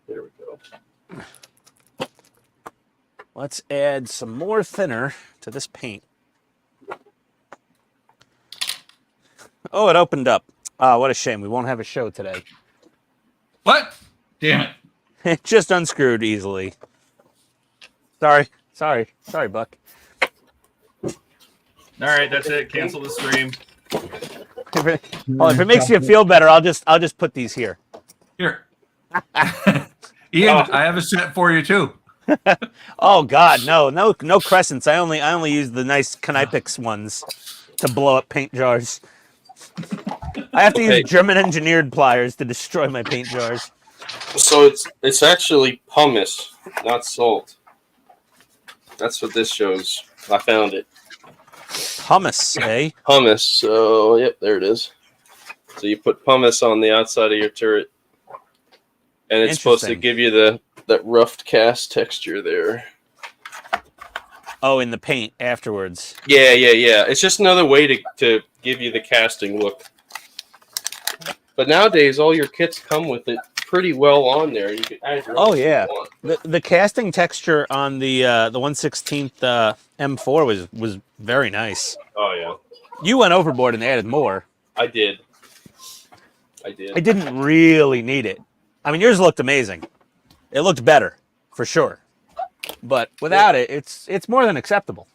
There we go. let's add some more thinner to this paint. Oh, it opened up. What a shame. We won't have a show today. What? Damn it. It just unscrewed easily. Sorry, Buck. All right, that's it. Cancel the stream. If it makes you feel better, I'll just put these here. Here. Ian, I have a set for you too. Oh God, no crescents. I only use the nice Knipix ones to blow up paint jars. I have to use German engineered pliers to destroy my paint jars. So it's actually pumice, not salt. That's what this shows. I found it. Pumice, eh? Pumice. So yep, there it is. So you put pumice on the outside of your turret, and it's supposed to give you that rough cast texture there. Oh, in the paint afterwards. Yeah. It's just another way to give you the casting look. But nowadays, all your kits come with it pretty well on there. You can add oh yeah, the casting texture on the 1/16 M4 was very nice. Oh yeah. You went overboard and added more. I did. I didn't really need it. I mean, yours looked amazing. It looked better, for sure. But without it, it's more than acceptable.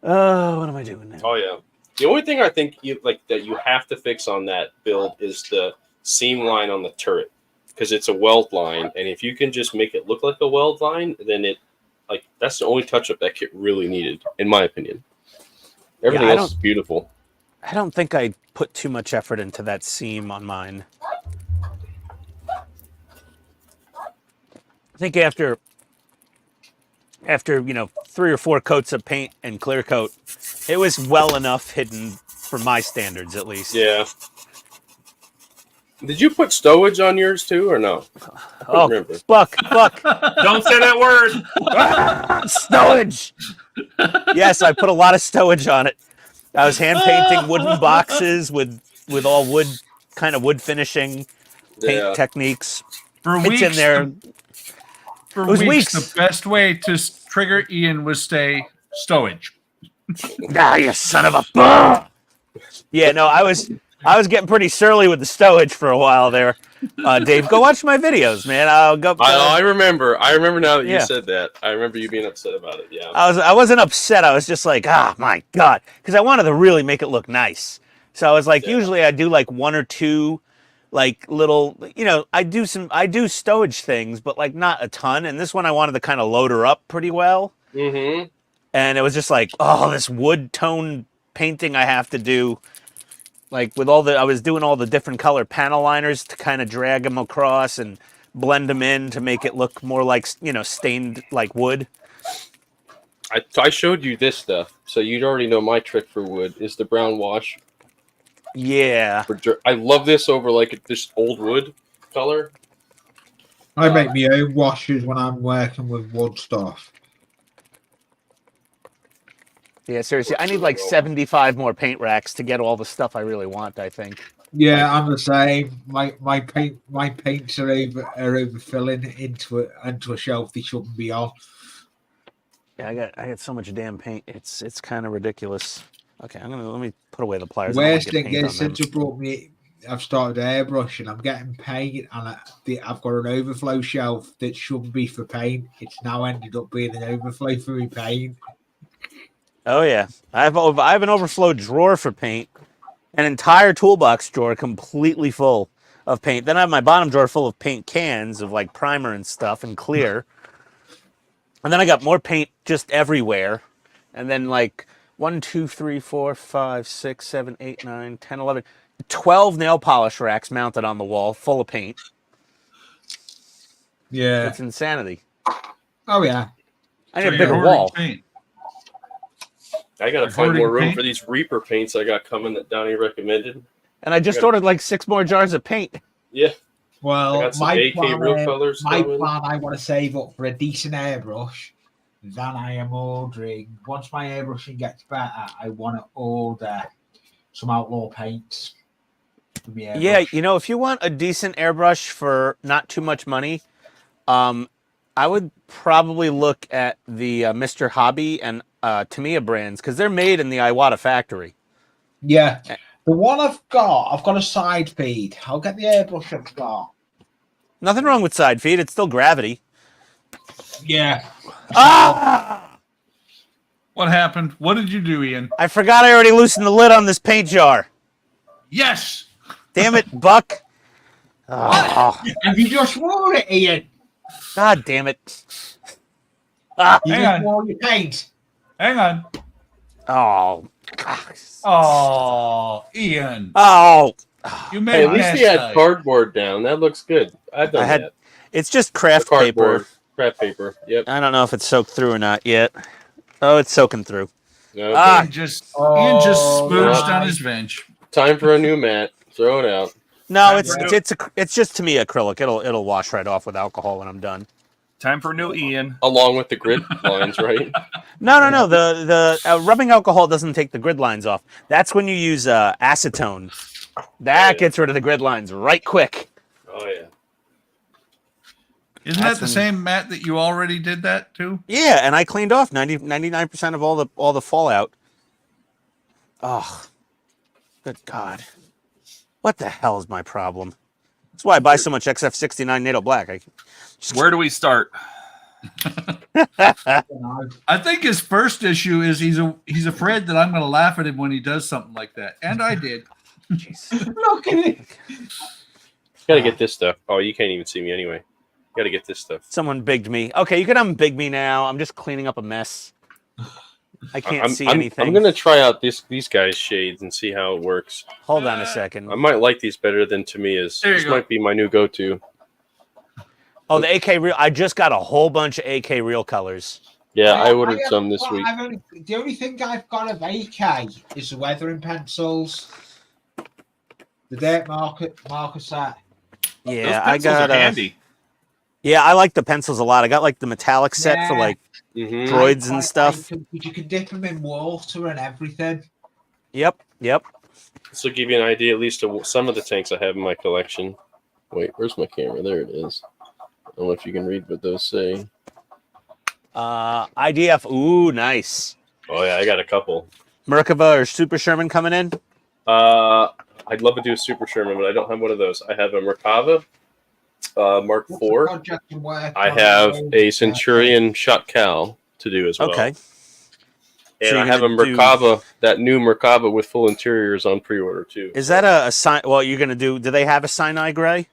What am I doing now? Oh yeah. The only thing I think you have to fix on that build is the seam line on the turret, because it's a weld line, and if you can just make it look like a weld line, then that's the only touch up that kit really needed, in my opinion. Everything else is beautiful. I don't think I put too much effort into that seam on mine. I think after 3 or 4 coats of paint and clear coat, it was well enough hidden for my standards, at least. Yeah. Did you put stowage on yours too, or no? Oh, remember. Buck. Don't say that word. Stowage. Yes, I put a lot of stowage on it. I was hand painting wooden boxes with all wood finishing paint techniques. For it's weeks, in there. For weeks, the best way to trigger Ian was say stowage. You son of a. Yeah, no, I was getting pretty surly with the stowage for a while there. Dave, go watch my videos, man. I'll go. I remember. I remember now that you said that. I remember you being upset about it. Yeah. I wasn't upset. I was just like, my God, because I wanted to really make it look nice. So I was like, usually I do like 1 or 2, like little, I do stowage things, but like not a ton. And this one I wanted to kind of load her up pretty well. Mm-hmm. And it was just like, this wood tone painting I have to do. Like I was doing all the different color panel liners to kind of drag them across and blend them in to make it look more like, stained like wood. I showed you this stuff, so you'd already know my trick for wood is the brown wash. Yeah. I love this over like this old wood color. I make my own washes when I'm working with wood stuff. Yeah, seriously, I need like 75 more paint racks to get all the stuff I really want, I think. Yeah, I'm the same. My paints are overfilling into a shelf they shouldn't be on. Yeah, I got so much damn paint. It's kind of ridiculous. Okay, let me put away the pliers. Worst thing is, since I've started airbrushing, I'm getting paint, and I've got an overflow shelf that shouldn't be for paint. It's now ended up being an overflow for my paint. Oh yeah, I have an overflow drawer for paint, an entire toolbox drawer completely full of paint. Then I have my bottom drawer full of paint cans of like primer and stuff and clear. And then I got more paint just everywhere. And then like 1, 2, 3, 4, 5, 6, 7, 8, 9, 10, 11, 12 nail polish racks mounted on the wall full of paint. Yeah, it's insanity. Oh yeah, I need a bigger wall. Paint. I gotta find more room for these Reaper paints I got coming that Donnie recommended. And I just ordered like 6 more jars of paint. Yeah. Well, my plan, I want to save up for a decent airbrush. Then I am ordering. Once my airbrushing gets better, I want to order some outlaw paints. Yeah, if you want a decent airbrush for not too much money, I would probably look at the Mr. Hobby and Tamiya brands because they're made in the Iwata factory. Yeah. The one I've got a side feed. I'll get the airbrush I've got. Nothing wrong with side feed. It's still gravity. Yeah. Ah! What happened? What did you do, Ian? I forgot I already loosened the lid on this paint jar. Yes. Damn it, Buck. Oh, Have you just worn it, Ian? God damn it. Ah. You Hang just on. wore your paint. Hang on. Oh. God. Oh, Ian. Oh. You Hey, made at least that he had side. cardboard down. That looks good. I've done I had that. It's just The craft cardboard, paper. craft paper. Yep. I don't know if it's soaked through or not yet. Oh, it's soaking through. Okay. Ah. Ian just smooched on nice. his bench. Time for a new mat. Throw it out. No, Time it's just to me acrylic. It'll wash right off with alcohol when I'm done. Time for a new Ian. Along with the grid lines, right? No. The rubbing alcohol doesn't take the grid lines off. That's when you use acetone. That gets rid of the grid lines right quick. Oh yeah. Isn't That's that the when- same mat that you already did that to? Yeah, and I cleaned off 99% of all the fallout. Oh, good God. What the hell is my problem? That's why I buy so much XF69 NATO Black. Where do we start? I think his first issue is he's afraid that I'm going to laugh at him when he does something like that, and I did. Look at it. Gotta get this stuff. Oh, you can't even see me anyway. Gotta get this stuff. Someone bigged me. Okay, you can unbig me now. I'm just cleaning up a mess. I can't see anything. I'm gonna try out these guys' shades and see how it works. Hold on a second. I might like these better than Tamiya's. There you This go. might be my new go-to. Oh, the AK Real. I just got a whole bunch of AK Real colors. Yeah, I ordered some this week. The only thing I've got of AK is the weathering pencils. The dirt marker set. Yeah, Those I pencils got are handy. Yeah, I like the pencils a lot. I got like the metallic set for Yeah. like Mhm. droids I and stuff. like them, 'cause you can dip them in water and everything. Yep. This will give you an idea, at least of some of the tanks I have in my collection. Wait, where's my camera? There it is. I don't know if you can read what those say. IDF. Ooh, nice. Oh yeah, I got a couple. Merkava or Super Sherman coming in. I'd love to do a Super Sherman, but I don't have one of those. I have a Merkava Mark What's the IV. project and work I on? have a Centurion Shot Cal to do as well. Okay. And So I you're have a gonna do- Merkava, that new Merkava with full interiors on pre-order too. Is that a sign? Well, you're gonna do. Do they have a Sinai gray?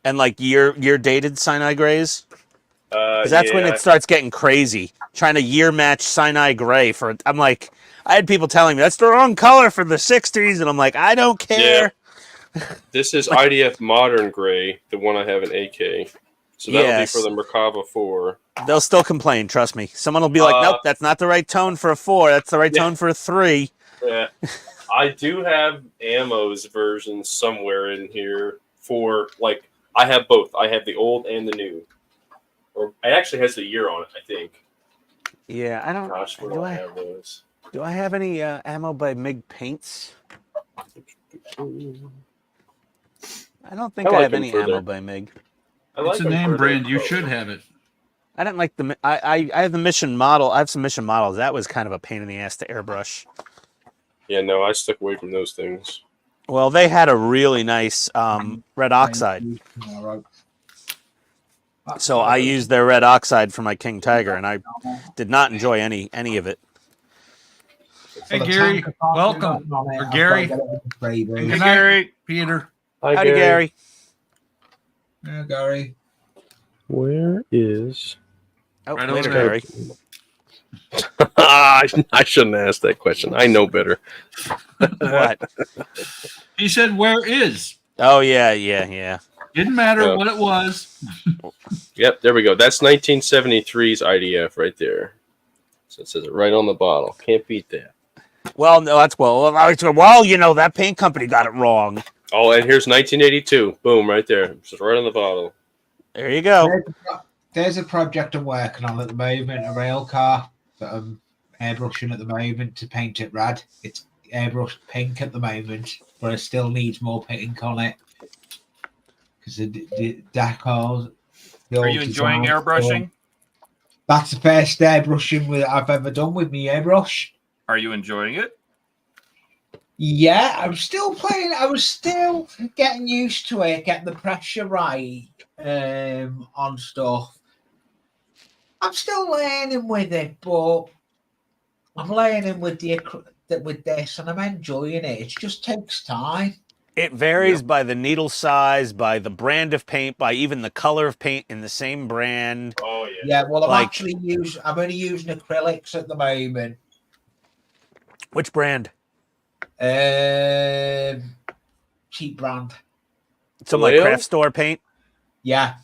And like year dated Sinai grays? Because that's when it starts getting crazy. Trying to year match Sinai gray for. I'm like, I had people telling me that's the wrong color for the '60s, and I'm like, I don't care. This is IDF Modern Gray, the one I have in AK. So that'll Yes. be for the Merkava 4. They'll still complain. Trust me. Someone will be like, nope, that's not the right tone for a 4. That's the right tone for a 3. Yeah. I do have ammo's versions somewhere in here for, like, I have both. I have the old and the new. Or it actually has a year on it, I think. Yeah, I don't. Gosh, where do I have those? Do I have any ammo by MiG Paints? I don't think I I, like have them any for ammo their- by MiG. I like It's a them name for brand. their You color. should have it. I didn't like the. I have the mission model. I have some mission models. That was kind of a pain in the ass to airbrush. Yeah, no, I stuck away from those things. Well, they had a really nice red oxide, All right. so I used their red oxide for my King Tiger, and I did not enjoy any of it. Hey, For the Gary, tank, I can't do welcome. nothing on it. Or I've Gary. got to get it in the freebie. Good Hey, night, Gary. Peter. Hi, Howdy, Gary. Yeah, Gary. Where is... Oh, Right later, over there. Gary. I shouldn't ask that question. I know better. What? He said, "Where is?" Oh yeah. Didn't matter Yeah. what it was. Yep, there we go. That's 1973's IDF right there. So it says it right on the bottle. Can't beat that. Well, no, that's well, you know, that paint company got it wrong. Oh, and here's 1982. Boom, right there. Just right on the bottle. There you go. There's a project I'm working on at the moment, a rail car that I'm airbrushing at the moment to paint it red. It's airbrushed pink at the moment, but it still needs more pink on it because the Are you enjoying airbrushing? That's the first airbrushing I've ever done with me airbrush. Are you enjoying it? Yeah, I'm still playing. I was still getting used to it, getting the pressure right on stuff. I'm still learning with it, but I'm learning with this, and I'm enjoying it. It just takes time. It varies by the needle size, by the brand of paint, by even the color of paint in the same brand. Oh yeah. Yeah, well, Like- I'm only using acrylics at the moment. Which brand? Cheap brand. Some like Vallejo? craft store paint? Yeah.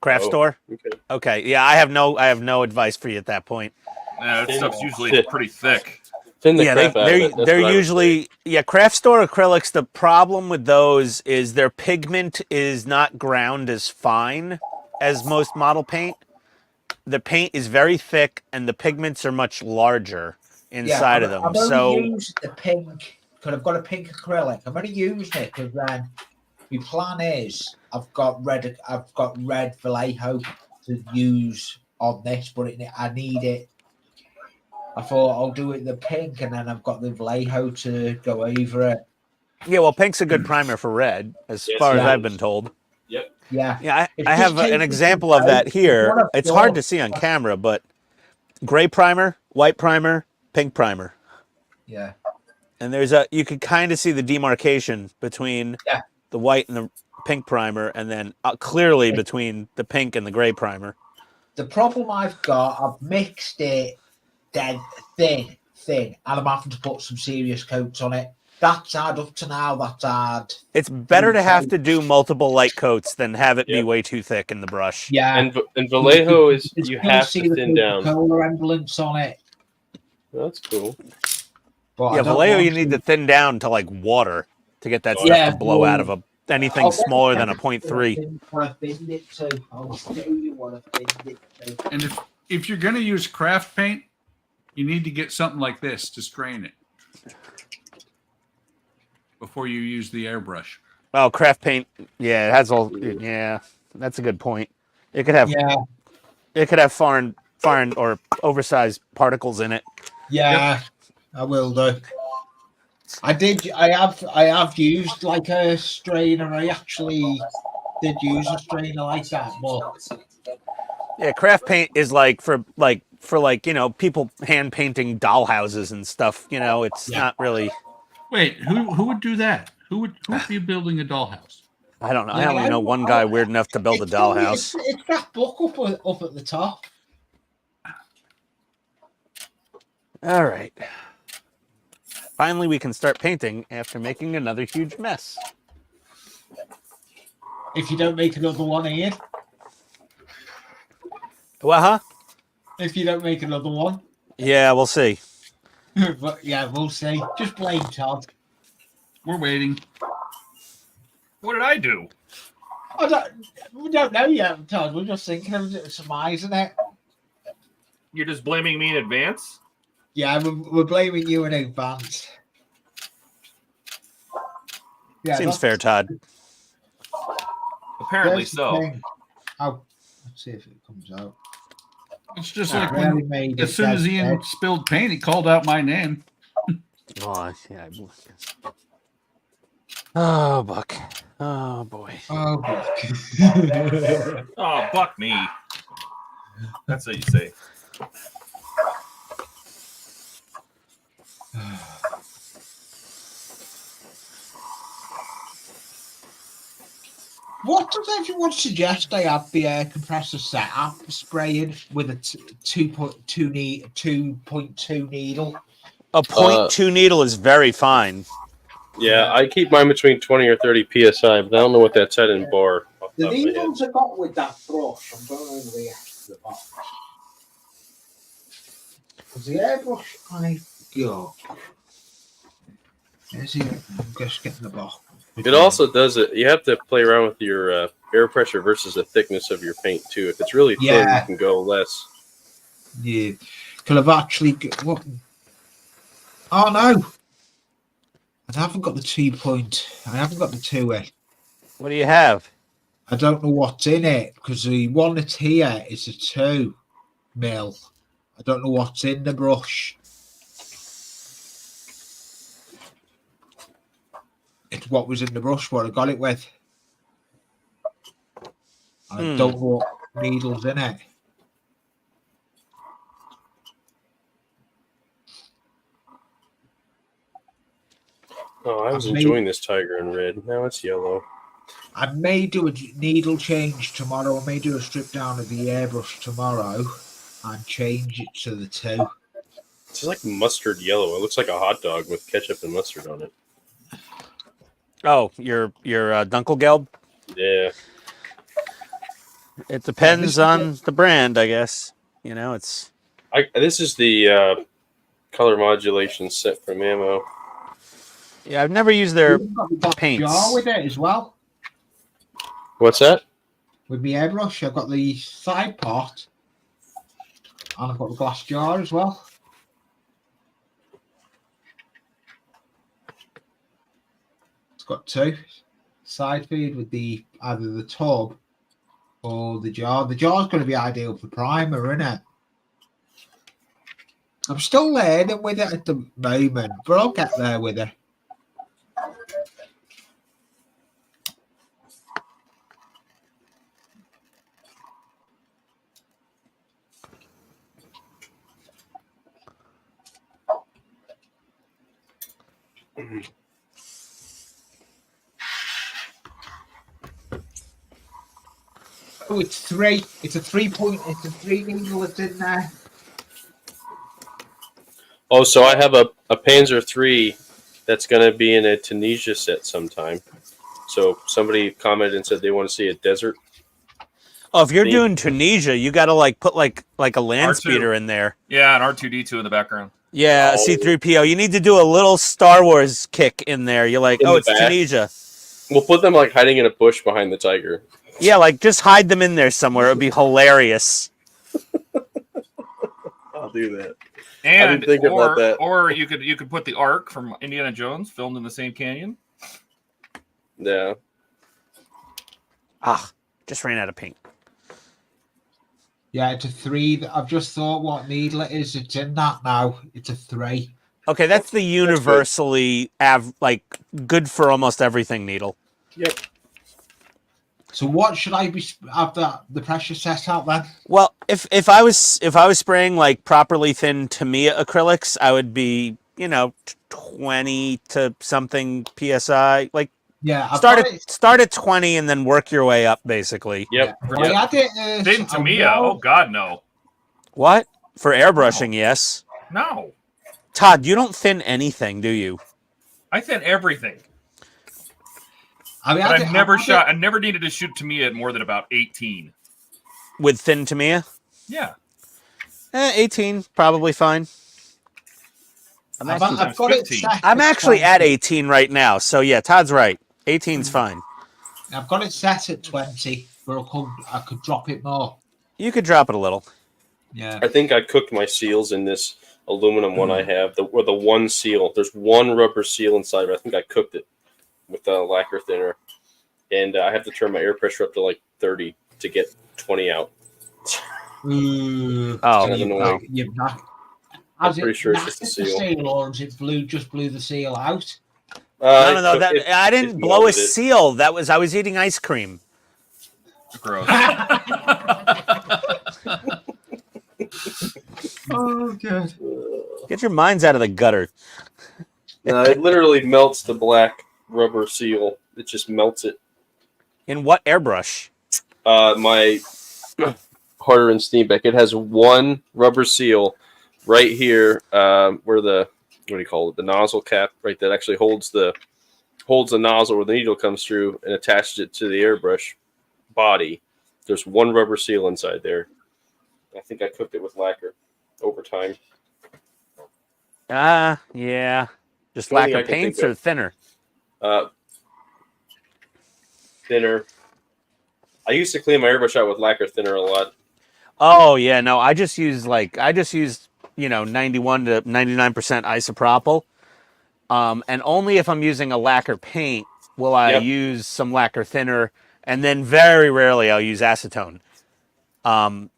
Craft Oh. store? Okay. Okay. Yeah, I have no advice for you at that point. That stuff's usually pretty thick. Thin the Yeah, crap out of it. That's they're what I would usually craft store acrylics. The problem with those is their pigment is not ground as fine as most model paint. The paint is very thick and the pigments are much larger inside of them. I've So only used the pink because I've got a pink acrylic. I'm only using it because then my plan is I've got red Vallejo to use on this, but I need it. I thought I'll do it the pink, and then I've got the Vallejo to go over it. yeah, well, pink's a good primer for red, as Yes, far as it I've is. been told. Yep. Yeah. Yeah, It's I just have an taking example some of that time. here. What I've It's hard done- to see on camera, but gray primer, white primer, pink primer. Yeah. And you could kind of see the demarcation between Yeah. the white and the pink primer, and then clearly between the pink and the gray primer. The problem I've mixed it dead thin, and I'm having to put some serious coats on it. That's hard up to now. That's hard. It's better to have to do multiple light coats than have it be Yep. way too thick in the brush. Yeah. And Vallejo is It's you still have see to the thin down. Coca-Cola emblems on it. That's cool. But I Yeah, don't Vallejo, want you need to thin down to like water to get that stuff Yeah, to blow out of anything I'll get smaller the than a 0.3. What I thinned it to. I'll show you what I thinned it to. And if you're going to use craft paint, you need to get something like this to strain it before you use the airbrush. Oh, craft paint. Yeah, it has all. Yeah, that's a good point. It could have. Yeah. It could have foreign or oversized particles in it. Yeah, I will do. I have used like a strainer. I actually did use a strainer like that, but Yeah, craft paint is like for people hand painting dollhouses and stuff. It's not really. Wait, who would do that? Who would be building a dollhouse? I don't know. I Yeah, only know one guy weird enough to build a dollhouse. It's that book up at the top. All right. Finally, we can start painting after making another huge mess. If you don't make another one, Ian. Well, huh? If you don't make another one. Yeah, we'll see. But yeah, we'll see. Just blame Todd. We're waiting. What did I do? We don't know yet, Todd. We're just thinking of surmising it. You're just blaming me in advance? Yeah, we're blaming you in advance. Yeah, Seems fair, Todd. Apparently that's the so. thing. Oh, let's see if it comes out. It's just I like really when, made as it soon as dead Ian dead. spilled paint, he called out my name. Oh, yeah. Oh, Buck. Oh, boy. Oh, Oh, buck me. That's what you say. What does everyone suggest I have the air compressor set up spraying with a 2.2 needle? A 0.2 needle is very fine. Yeah, I keep mine between 20 or 30 psi, but I don't know what that's at in bar. off the The top of my head. needles I got with that brush, I'm going over the edge of the box. Because the airbrush I've got. Is it? I'm just getting the box. It also does it. You have to play around with your air pressure versus the thickness of your paint too. If it's really thin, Yeah. you can go less. Yeah. Because I've actually what? Oh no! I haven't got the 2 point. I haven't got the 2 way. What do you have? I don't know what's in it because the one that's here is a 2 mil. I don't know what's in the brush. It's what was in the brush, what I got it with. I don't know what needle's in it. Oh, I was enjoying this tiger in red. Now it's yellow. I may do a needle change tomorrow. I may do a strip down of the airbrush tomorrow and change it to the 2. It's like mustard yellow. It looks like a hot dog with ketchup and mustard on it. Oh, your Dunkelgelb? Yeah. It depends on the brand, I guess. You know, it's... This is the color modulation set from Ammo. Yeah, I've never used their We've got paints. a jar with it as well. What's that? With my airbrush, I've got the side pot and I've got the glass jar as well. It's got 2 side feed with the either the tub or the jar. The jar's going to be ideal for primer, isn't it? I'm still learning with it at the moment, but I'll get there with it. Oh, it's 3. It's a 3-point. It's a 3 needle that's in there. Oh, so I have a Panzer III that's going to be in a Tunisia set sometime. So somebody commented and said they want to see a desert. Oh, if you're doing Tunisia, you got to like put like a land R2. speeder in there. Yeah, an R2D2 in the background. Yeah, a C-3PO. You need to do a little Star Wars kick in there. You're like, In oh, the it's back? Tunisia. We'll put them like hiding in a bush behind the tiger. Yeah, like just hide them in there somewhere. It would be hilarious. I'll do that. And didn't think about that. Or you could put the Ark from Indiana Jones filmed in the same canyon. Yeah. Ah, just ran out of paint. Yeah, it's a 3. I've just thought what needle it is. It's in that now. It's a 3. Okay, that's the universally good for almost everything needle. Yep. So what should I be have the pressure set out then? Well, if I was spraying like properly thin Tamiya acrylics, I would be 20 to something psi. Like Yeah, start at 20 and then work your way up basically. Yep. I had it, Thin Tamiya. Oh God, no. What? For airbrushing, yes. No. Todd, you don't thin anything, do you? I thin everything. But I've never shot. I never needed to shoot Tamiya at more than about 18. With thin Tamiya? Yeah. 18, probably fine. I've got it set. I'm actually at 18 right now, so yeah, Todd's right. 18's fine. I've got it set at 20, but I could drop it more. You could drop it a little. Yeah. I think I cooked my seals in this aluminum one I have. The one seal. There's one rubber seal inside of it. I think I cooked it with a lacquer thinner. And I have to turn my air pressure up to like 30 to get 20 out. Oh, kind of annoying. You've not. I'm pretty sure it's just a seal. Or is it just blew the seal out? No, I didn't blow a seal. I was eating ice cream. Gross. Oh, good. Get your minds out of the gutter. It literally melts the black rubber seal. It just melts it. In what airbrush? My Harder and Steenbeck. It has one rubber seal right here, where the the nozzle cap, right, that actually holds the nozzle where the needle comes through and attaches it to the airbrush body. There's one rubber seal inside there. I think I cooked it with lacquer over time. Yeah. Just lacquer paints or thinner? Thinner. I used to clean my airbrush out with lacquer thinner a lot. Oh yeah, no, I just use 91 to 99% isopropyl. And only if I'm using a lacquer paint will I use some lacquer thinner and then very rarely I'll use acetone.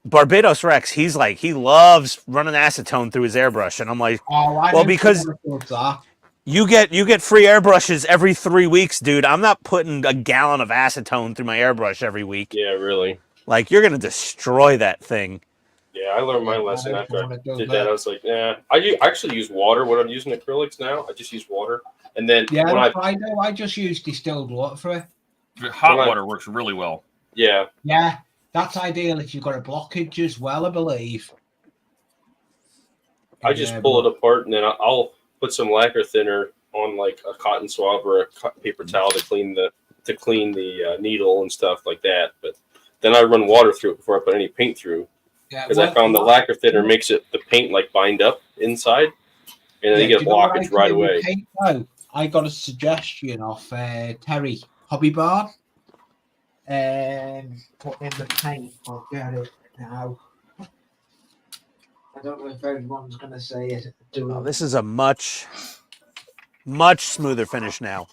Barbados Rex, he loves running acetone through his airbrush, and I'm like, Oh, I well, didn't because want to that. you get free airbrushes every 3 weeks, dude. I'm not putting a gallon of acetone through my airbrush every week. Yeah, really. Like, you're gonna destroy that thing. Yeah, I learned my Yeah, lesson I after I don't wanna do did that. I was like, nah. Actually use water when I'm using acrylics now. I just use water, and then Yeah, when I know. I just use distilled water for it. Hot water works really well. yeah, Yeah, that's ideal if you've got a blockage as well, I believe. I just pull it apart, and then I'll put some lacquer thinner on like a cotton swab or a paper towel to clean the needle and stuff like that. But then I run water through it before I put any paint through, because I found the lacquer thinner makes the paint like bind up inside, and then you get a blockage right away. Paint, though? I got a suggestion off Terry Hobby Barn, and put in the paint. I'll get it now. I don't know if everyone's going to say it. Oh, this is a much smoother finish now.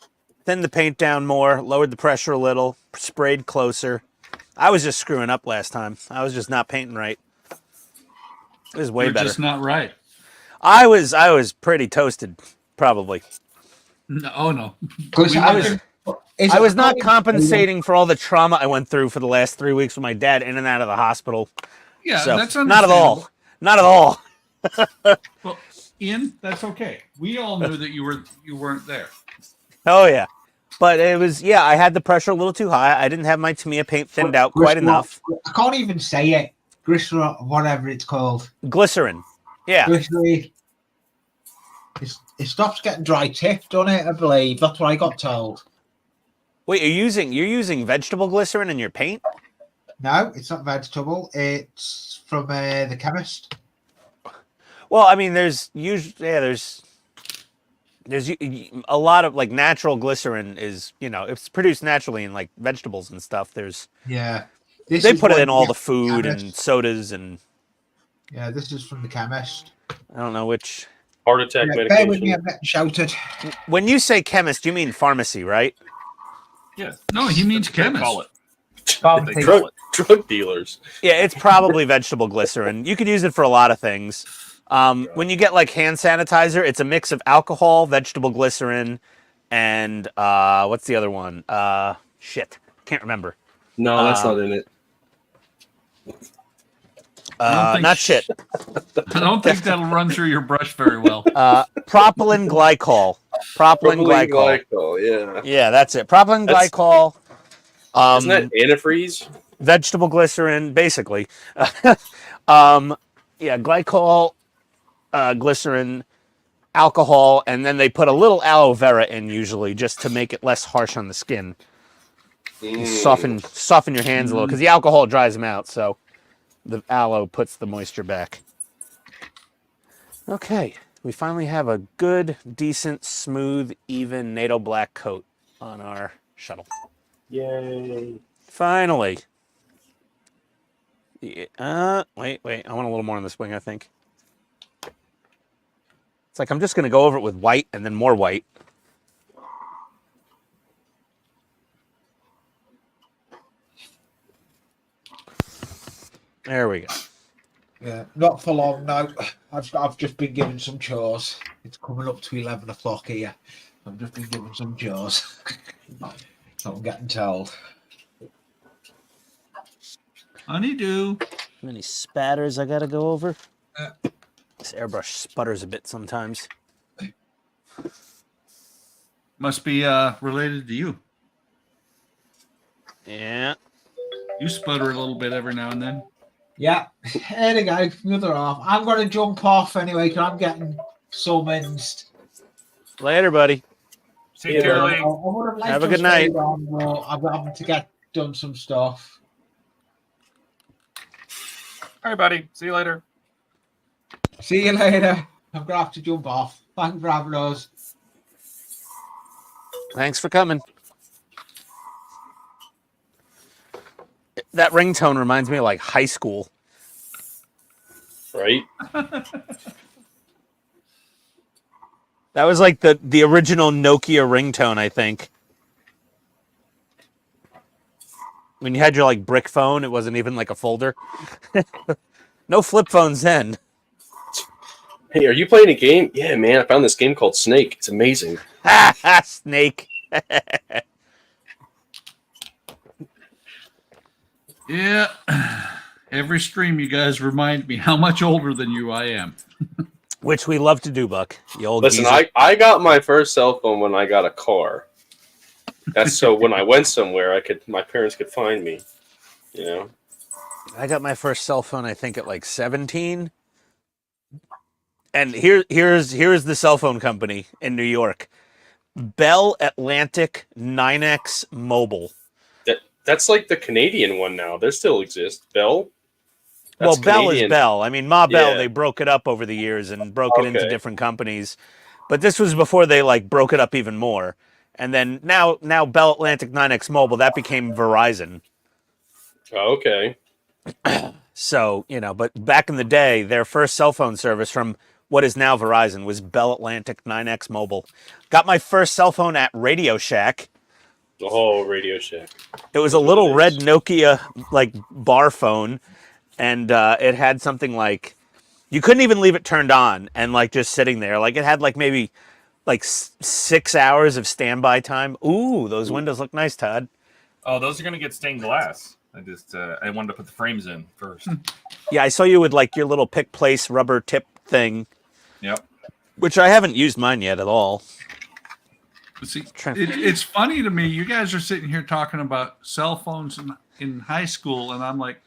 Thinned the paint down more, lowered the pressure a little, sprayed closer. I was just screwing up last time. I was just not painting right. It was way You're better. just not right. I was pretty toasted, probably. No, oh no. I was not compensating for all the trauma I went through for the last 3 weeks with my dad in and out of the hospital. Yeah, So, that's not at all. Not at all. Well, Ian, that's okay. We all knew that you weren't there. Oh yeah. But it was, I had the pressure a little too high. I didn't have my Tamiya paint thinned out quite enough. I can't even say it. Glycerin, whatever it's called. Glycerin. Yeah. Glycerin. It stops getting dry tipped, doesn't it? I believe that's what I got told. Wait, you're using vegetable glycerin in your paint? No, it's not vegetable. It's from the chemist. Well, I mean, there's a lot of like natural glycerin is, it's produced naturally in like vegetables and stuff. They put it in all the food and sodas and. Yeah, this is from the chemist. I don't know which. Heart attack medication. Bear with me, I'm getting shouted. When you say chemist, you mean pharmacy, right? Yeah. No, he means chemist. Call it. They call it. Drug dealers. Yeah, it's probably vegetable glycerin. You could use it for a lot of things. When you get like hand sanitizer, it's a mix of alcohol, vegetable glycerin, and what's the other one? Can't remember. No, that's not in it. Not shit. I don't think that'll run through your brush very well. Propylene glycol. Propylene glycol. Yeah. Yeah, that's it. Propylene glycol. Isn't that antifreeze? Vegetable glycerin, basically. Glycol, glycerin, alcohol, and then they put a little aloe vera in usually just to make it less harsh on the skin. Soften your hands a little because the alcohol dries them out, so the aloe puts the moisture back. Okay, we finally have a good, decent, smooth, even NATO black coat on our shuttle. Yay. Finally. Wait. I want a little more on this wing, I think. It's like I'm just going to go over it with white and then more white. There we go. Yeah, not for long now. I've just been given some chores. It's coming up to 11 o'clock here. I've just been given some chores. So I'm getting told. Honeydew. How many spatters I got to go over? This airbrush sputters a bit sometimes. Must be related to you. Yeah. You sputter a little bit every now and then. Yeah, there we go. Another half. I'm going to jump off anyway because I'm getting summoned. Later, buddy. See you, Lee. Have a good night. I'm having to get done some stuff. All right, buddy. See you later. See you later. I'm going to have to jump off. Thanks for having us. Thanks for coming. That ringtone reminds me of like high school. Right? That was like the original Nokia ringtone, I think. When you had your like brick phone, it wasn't even like a folder. No flip phones then. Hey, are you playing a game? Yeah, man, I found this game called Snake. It's amazing. Snake. Yeah. Every stream, you guys remind me how much older than you I am. Which we love to do, Buck. You old Listen, geezer. I got my first cell phone when I got a car. That's so when I went somewhere, my parents could find me. You know. I got my first cell phone, I think, at like 17. And here's the cell phone company in New York. Bell Atlantic 9X Mobile. That's like the Canadian one now. They still exist. Bell? Well, That's Bell Canadian. is Bell. I mean, Ma Bell, Yeah. they broke it up over the years and broke it into Okay. different companies. But this was before they like broke it up even more. And then now Bell Atlantic 9X Mobile, that became Verizon. Oh, okay. So, you know, but back in the day, their first cell phone service from what is now Verizon was Bell Atlantic 9X Mobile. Got my first cell phone at Radio Shack. Oh, Radio Shack. It was a little red Nokia like bar phone, and it had something like you couldn't even leave it turned on and like just sitting there. Like it had like maybe like 6 hours of standby time. Ooh, those windows look nice, Todd. Oh, those are gonna get stained glass. I wanted to put the frames in first. Yeah, I saw you with like your little pick place rubber tip thing. Yep. Which I haven't used mine yet at all. See, it's funny to me. You guys are sitting here talking about cell phones in high school, and I'm like,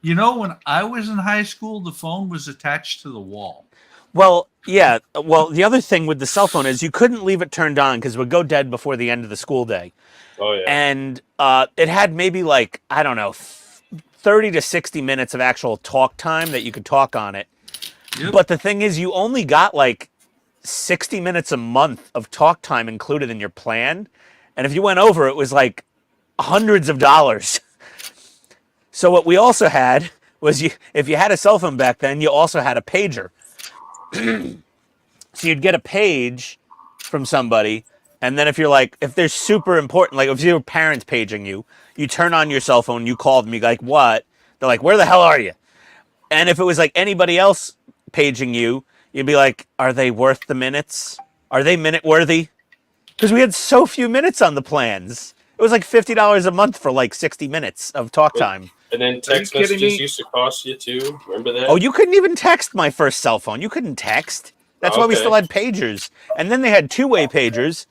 you know, when I was in high school, the phone was attached to the wall. Well, yeah. Well, the other thing with the cell phone is you couldn't leave it turned on because it would go dead before the end of the school day. Oh, yeah. And it had maybe like, I don't know, 30 to 60 minutes of actual talk time that you could talk on it. Yep. But the thing is, you only got like 60 minutes a month of talk time included in your plan. And if you went over, it was like hundreds of dollars. So what we also had was if you had a cell phone back then, you also had a pager. So you'd get a page from somebody. And then if they're super important, like if your parents paging you, you turn on your cell phone, you call them, you're like, what? They're like, where the hell are you? And if it was like anybody else paging you, you'd be like, are they worth the minutes? Are they minute worthy? Because we had so few minutes on the plans. It was like $50 a month for like 60 minutes of talk time. And then text kidding messages me? used to cost you too. Remember that? Oh, you couldn't even text my first cell phone. You couldn't text. That's why we Okay. still had pagers. And then they had two-way pagers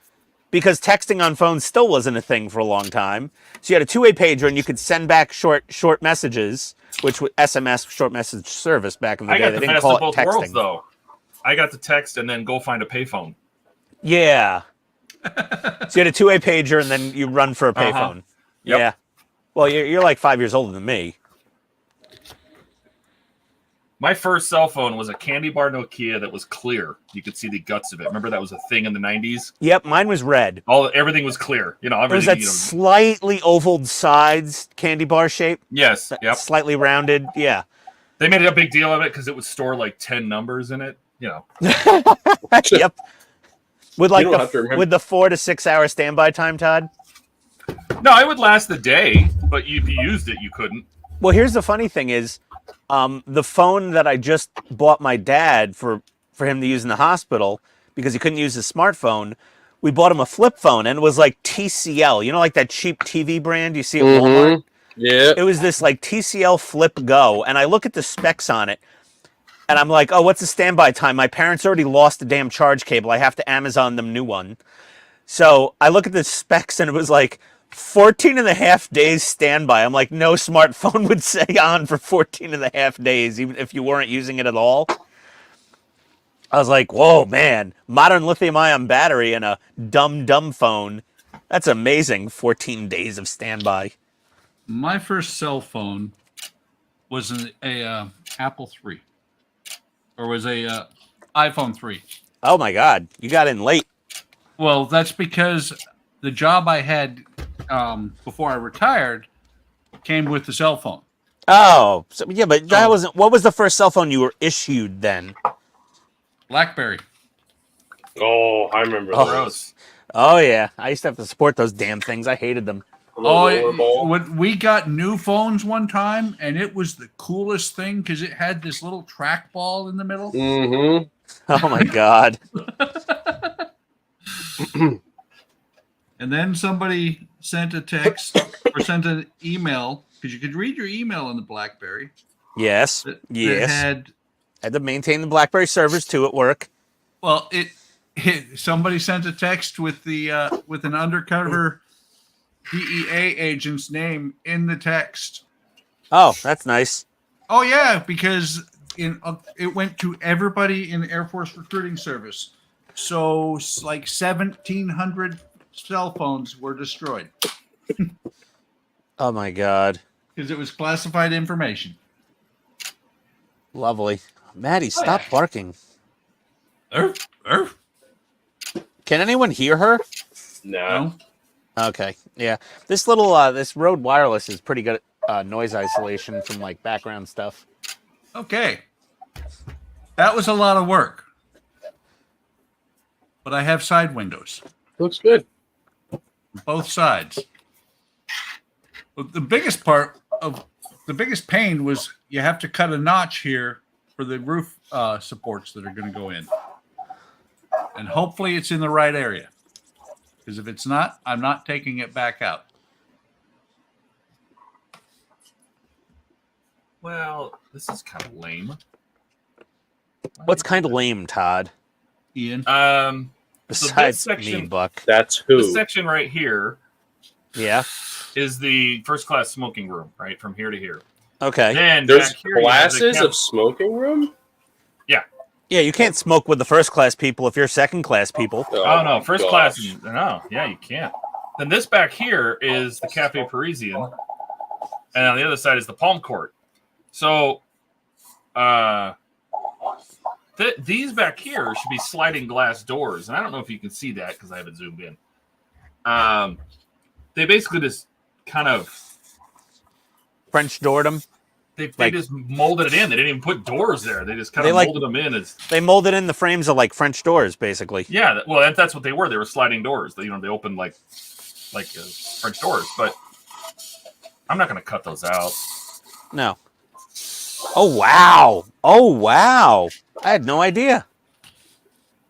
because texting on phones still wasn't a thing for a long time. So you had a two-way pager and you could send back short messages, which was SMS, short message service back in the I day. got They the didn't best call of it both texting. worlds, though. I got to text and then go find a payphone. Yeah. So you had a two-way pager and then you run for a payphone. Yep. Yeah. Well, you're like 5 years older than me. My first cell phone was a candy bar Nokia that was clear. You could see the guts of it. Remember that was a thing in the 90s? Yep, mine was red. Everything was clear. You know, It was everything. that slightly ovaled sides candy bar shape. Yes. Yep. Slightly rounded. Yeah. They made a big deal of it because it would store like 10 numbers in it. You know. Yep. With like don't have to remember. with the 4 to 6 hour standby time, Todd. No, it would last the day, but if you used it, you couldn't. Well, here's the funny thing is, the phone that I just bought my dad for him to use in the hospital because he couldn't use his smartphone, we bought him a flip phone and it was like TCL, you know, like that cheap TV brand you see at Walmart. Yeah. It was this like TCL Flip Go, and I look at the specs on it, and I'm like, oh, what's the standby time? My parents already lost the damn charge cable. I have to Amazon them a new one. So I look at the specs, and it was like 14 and a half days standby. I'm like, no smartphone would stay on for 14 and a half days, even if you weren't using it at all. I was like, whoa, man, modern lithium-ion battery and a dumb phone. That's amazing, 14 days of standby. My first cell phone was a Apple III, or was a iPhone 3. Oh, my God. You got in late. Well, that's because the job I had before I retired came with the cell phone. Oh, so, yeah, but that wasn't... What was the first cell phone you were issued then? BlackBerry. Oh, I remember Oh. those. Gross. Oh, yeah. I used to have to support those damn things. I hated them. Oh, lower ball. when we got new phones one time, and it was the coolest thing because it had this little trackball in the middle. Mm-hmm. Oh my god. And then somebody sent a text or sent an email because you could read your email on the BlackBerry. Yes. That Yes. had Had to maintain the BlackBerry servers too at work. well, somebody sent a text with the with an undercover DEA agent's name in the text. Oh, that's nice. Oh yeah, because it went to everybody in the Air Force recruiting service. So like 1,700 cell phones were destroyed Oh my god. because it was classified information. Lovely. Maddie, stop yeah. barking. Arf, arf. Can anyone hear her? No. No? Okay. Yeah. This little this Rode Wireless is pretty good noise isolation from like background stuff. Okay. That was a lot of work. But I have side windows. Looks good. Both sides. But the biggest pain was you have to cut a notch here for the roof supports that are going to go in. And hopefully it's in the right area. Because if it's not, I'm not taking it back out. Well, this is kind of lame. What's kind of lame, Todd? Ian? Besides section- me, Buck. That's who. This section right here Yeah. is the first class smoking room, right from here to here. Okay. Then There's back here you have the classes cap- of smoking room? Yeah, you can't smoke with the first class people if you're second class people. Oh no, my first gosh. class. No, yeah, you can't. Then this back here is the Cafe Parisian, and on the other side is the Palm Court. So, these back here should be sliding glass doors, and I don't know if you can see that because I haven't zoomed in. They basically just kind of French doored them. they just molded it in. They didn't even put doors there. They just kind They of like- molded them in as They molded in the frames of like French doors, basically. yeah. Well, that's what they were. They were sliding doors. They opened like French doors. But I'm not going to cut those out. No. Oh wow! Oh wow! I had no idea.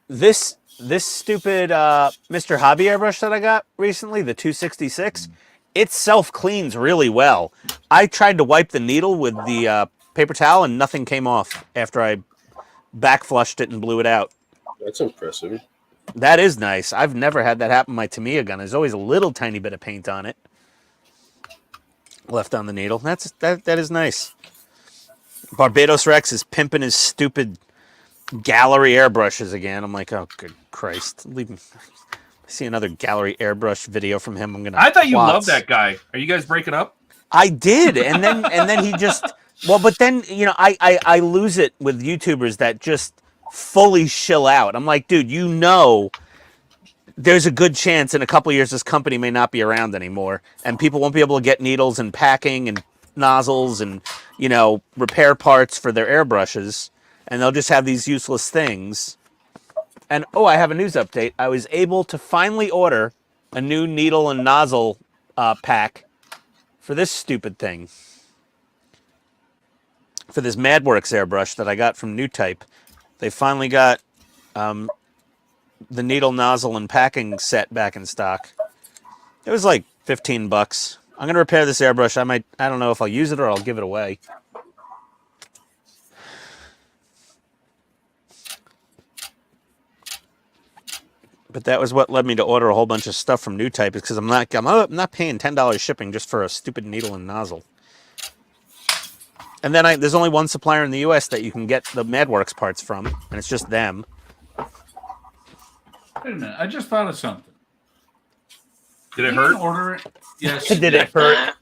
This stupid Mr. Hobby airbrush that I got recently, the 266, it self cleans really well. I tried to wipe the needle with the paper towel and nothing came off after I back flushed it and blew it out. That's impressive. That is nice. I've never had that happen with my Tamiya gun. There's always a little tiny bit of paint on it left on the needle. That is nice. Barbados Rex is pimping his stupid gallery airbrushes again. I'm like, oh, good Christ. Leave me. See another gallery airbrush video from him. I'm gonna. I thought you plots. loved that guy. Are you guys breaking up? I did, and then he just but then I lose it with YouTubers that just fully shill out. I'm like, dude, there's a good chance in a couple years this company may not be around anymore, and people won't be able to get needles and packing and nozzles and repair parts for their airbrushes, and they'll just have these useless things. And I have a news update. I was able to finally order a new needle and nozzle pack for this stupid thing. For this MadWorks airbrush that I got from New Type. They finally got the needle, nozzle, and packing set back in stock. It was like $15. I'm going to repair this airbrush. I don't know if I'll use it or I'll give it away. But that was what led me to order a whole bunch of stuff from New Type, is because I'm not paying $10 shipping just for a stupid needle and nozzle. And then there's only one supplier in the U.S. that you can get the MadWorks parts from, and it's just them. Wait a minute. I just thought of something. Did it You hurt? can order it. Yes. Did it hurt?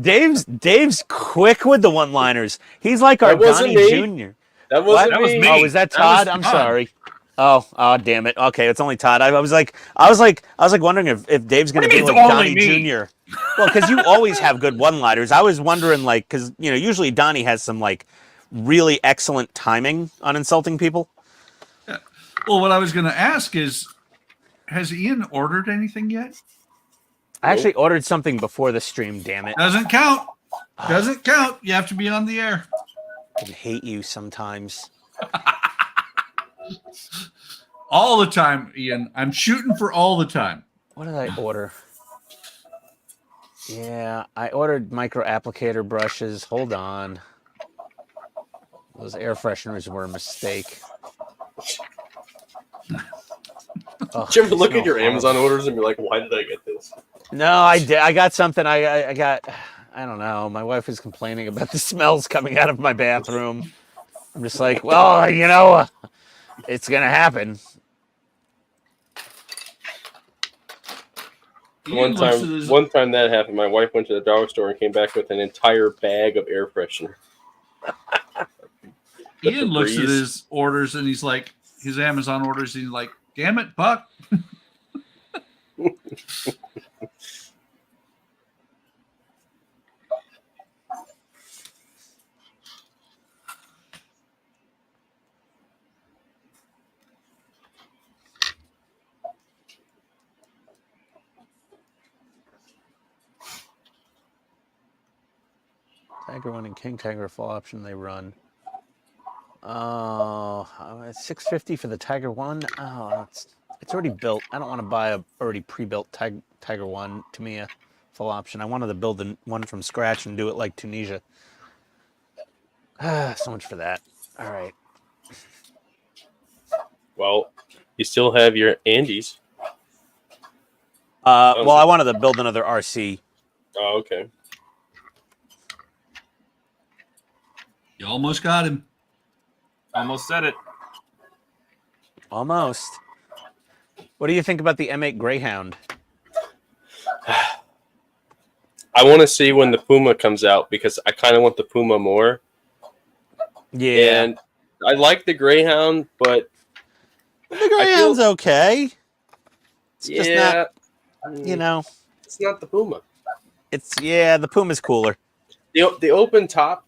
Dave's quick with the one-liners. He's like our That wasn't Donnie me. Jr. That What? wasn't That was me. me. Oh, is that That was Todd? I'm Todd. sorry. Oh, damn it. Okay, it's only Todd. I was like wondering if Dave's going to What do be you like mean it's Donnie only me? Jr. Well, because you always have good one-liners. I was wondering, like, because usually Donnie has some like really excellent timing on insulting people. Well, what I was going to ask is, has Ian ordered anything yet? I actually ordered something before the stream, damn it. Doesn't count. Doesn't count. You have to be on the air. I hate you sometimes. All the time, Ian. I'm shooting for all the time. What did I order? Yeah, I ordered micro applicator brushes. Hold on. Those air fresheners were a mistake. Oh, Did you ever look so at your horrible. Amazon orders and be like, why did I get this? No, I did. I got something. I got. I don't know. My wife was complaining about the smells coming out of my bathroom. I'm just like, well, you know, it's gonna happen. Ian looks at his- One time that happened, my wife went to the dollar store and came back with an entire bag of air freshener. Ian looks at Febreze. his orders and he's like, his Amazon orders, and he's like, damn it, Buck. Tiger 1 and King Tiger full option they run. Oh, it's $650 for the Tiger 1. Oh, it's already built. I don't want to buy a already pre-built Tiger 1 Tamiya full option. I wanted to build one from scratch and do it like Tunisia. So much for that. All right. Well, you still have your Andes. Well, I wanted to build another RC. Oh, okay. You almost got him. Almost said it. Almost. What do you think about the M8 Greyhound? I want to see when the Puma comes out because I kind of want the Puma more. Yeah. And I like the Greyhound, but The Greyhound's okay. It's just yeah, not, you know, it's not the Puma. yeah, the Puma's cooler. The open top,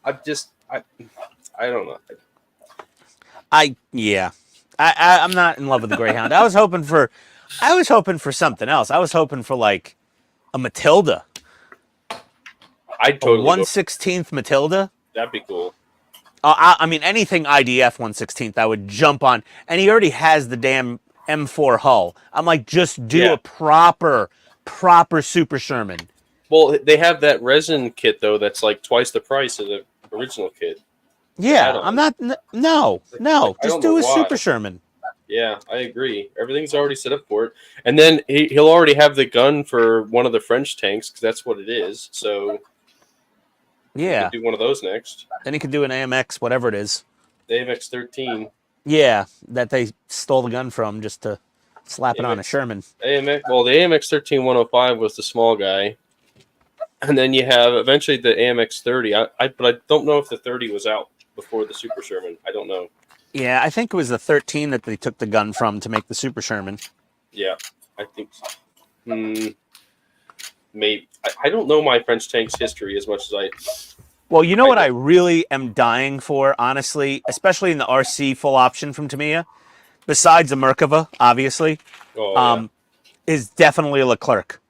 I don't know. I'm not in love with the Greyhound. I was hoping for something else. I was hoping for like a Matilda. I'd totally A go. 1/16 Matilda. That'd be cool. I mean, anything IDF 1/16 I would jump on. And he already has the damn M4 hull. I'm like, just do a proper Super Sherman. Well, they have that resin kit though. That's like twice the price of the original kit. Yeah, I'm not. No, just don't do know a why. Super Sherman. Yeah, I agree. Everything's already set up for it, and then he'll already have the gun for one of the French tanks because that's what it is. So Yeah. do one of those next. Then he could do an AMX, whatever it is. The AMX-13. Yeah, that they stole the gun from just to slap it on a AMX. Sherman. Well, the AMX-13 105 was the small guy, and then you have eventually the AMX-30. But I don't know if the 30 was out before the Super Sherman. I don't know. Yeah, I think it was the 13 that they took the gun from to make the Super Sherman. Yeah, I think so. Maybe I don't know my French tanks history as much as I. Well, you know what I really am dying for, honestly, especially in the RC full option from Tamiya, besides a Merkava, obviously, is definitely a Leclerc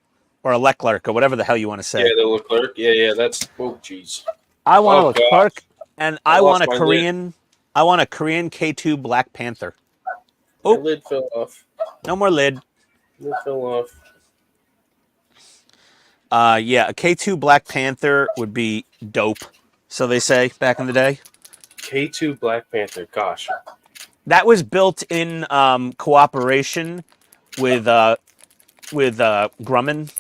or a Leclerc or whatever the hell you want to say. Yeah, the Leclerc. Yeah, that's jeez. I want a Oh, Leclerc, and I I want lost a my Korean. I want a Korean K2 Black Panther. Oh, Oh. lid fell off. No more lid. Lid fell off. Yeah, a K2 Black Panther would be dope. So they say back in the day. K2 Black Panther. Gosh. That was built in cooperation with Grumman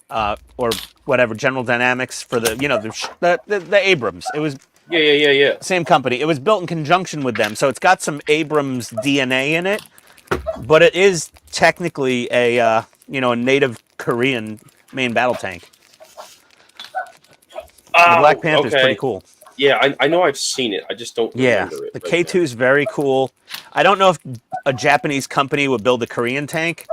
or whatever, General Dynamics for the Abrams. It was Yeah. same company. It was built in conjunction with them, so it's got some Abrams DNA in it, but it is technically a native Korean main battle tank. The Black Panther is pretty cool. Yeah, I know I've seen it. I just don't remember it. The right K2 is very cool. I don't know if a Japanese company would build a Korean tank,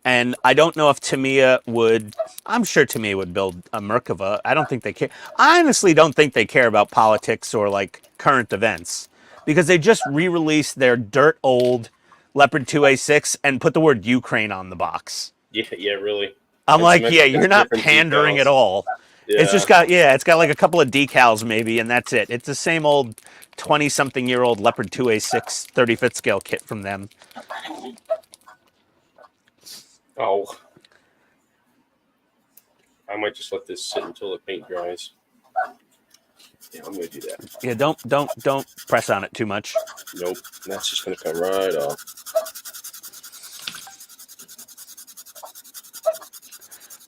and I don't know if Tamiya would. I'm sure Tamiya would build a Merkava. I don't think they care. I honestly don't think they care about politics or like current events because they just re-released their dirt old Leopard 2A6 and put the word Ukraine on the box. now. Yeah, really. I'm And like, some yeah, you're not different pandering decals. at all. Yeah. It's just got, yeah, it's got like a couple of decals maybe, and that's it. It's the same old 20-something-year-old Leopard 2A6 35th scale kit from them. Oh. I might just let this sit until the paint dries. Yeah, I'm gonna do that. Yeah, don't press on it too much. Nope. That's just gonna come right off.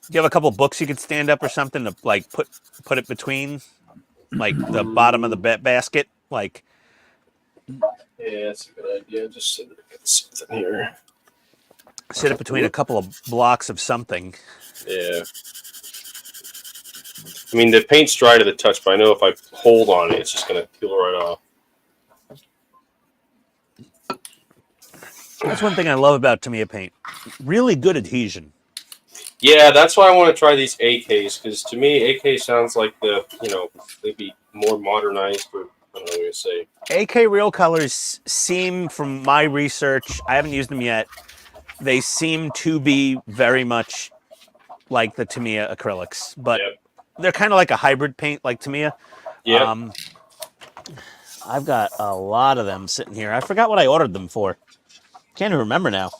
Do you have a couple books you could stand up or something to like put it between, like the bottom of the basket, like? Yeah, that's a good idea. Just sit it here. Sit it between a couple of blocks of something. Yeah. I mean, the paint's dry to the touch, but I know if I hold on it, it's just gonna peel right off. That's one thing I love about Tamiya paint. Really good adhesion. Yeah, that's why I want to try these AKs, because to me, AK sounds like the, maybe more modernized, or I don't know what to say. AK Real Colors seem, from my research, I haven't used them yet, they seem to be very much like the Tamiya acrylics, but Yep. they're kind of like a hybrid paint like Tamiya. Yeah. I've got a lot of them sitting here. I forgot what I ordered them for. Can't even remember now.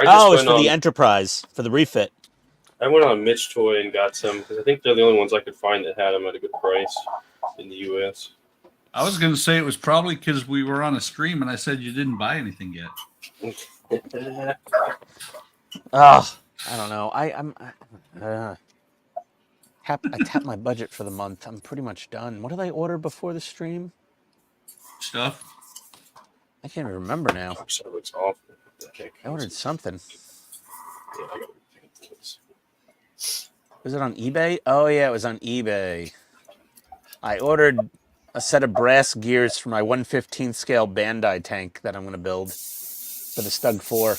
Oh, it's for the Enterprise, for the refit. I went on Mitch Toy and got some, because I think they're the only ones I could find that had them at a good price in the U.S. I was going to say it was probably because we were on a stream and I said you didn't buy anything yet. Oh, I don't know. I tapped my budget for the month. I'm pretty much done. What did I order before the stream? Stuff. I can't even remember now. So it looks awful. What the heck? I ordered something. Yeah, I gotta rethink this. Was it on eBay? Oh, yeah, it was on eBay. I ordered a set of brass gears for my 1/15 scale Bandai tank that I'm going to build for the Stug 4.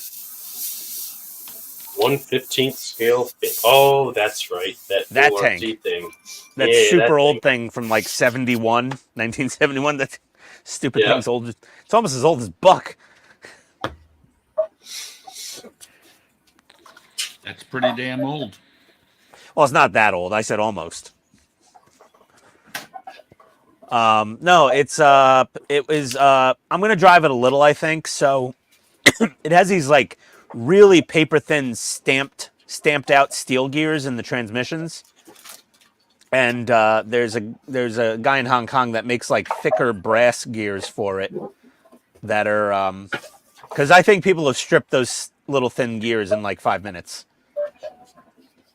1/15 scale. Oh, that's right. That tank. RT thing. That Yeah, super that old thing from like 1971. That stupid thing's old. It's almost as old as Buck. That's pretty damn old. Well, it's not that old. I said almost. No, it was, I'm going to drive it a little, I think. So it has these like really paper thin stamped out steel gears in the transmissions. And there's a guy in Hong Kong that makes like thicker brass gears for it that are, because I think people have stripped those little thin gears in like 5 minutes.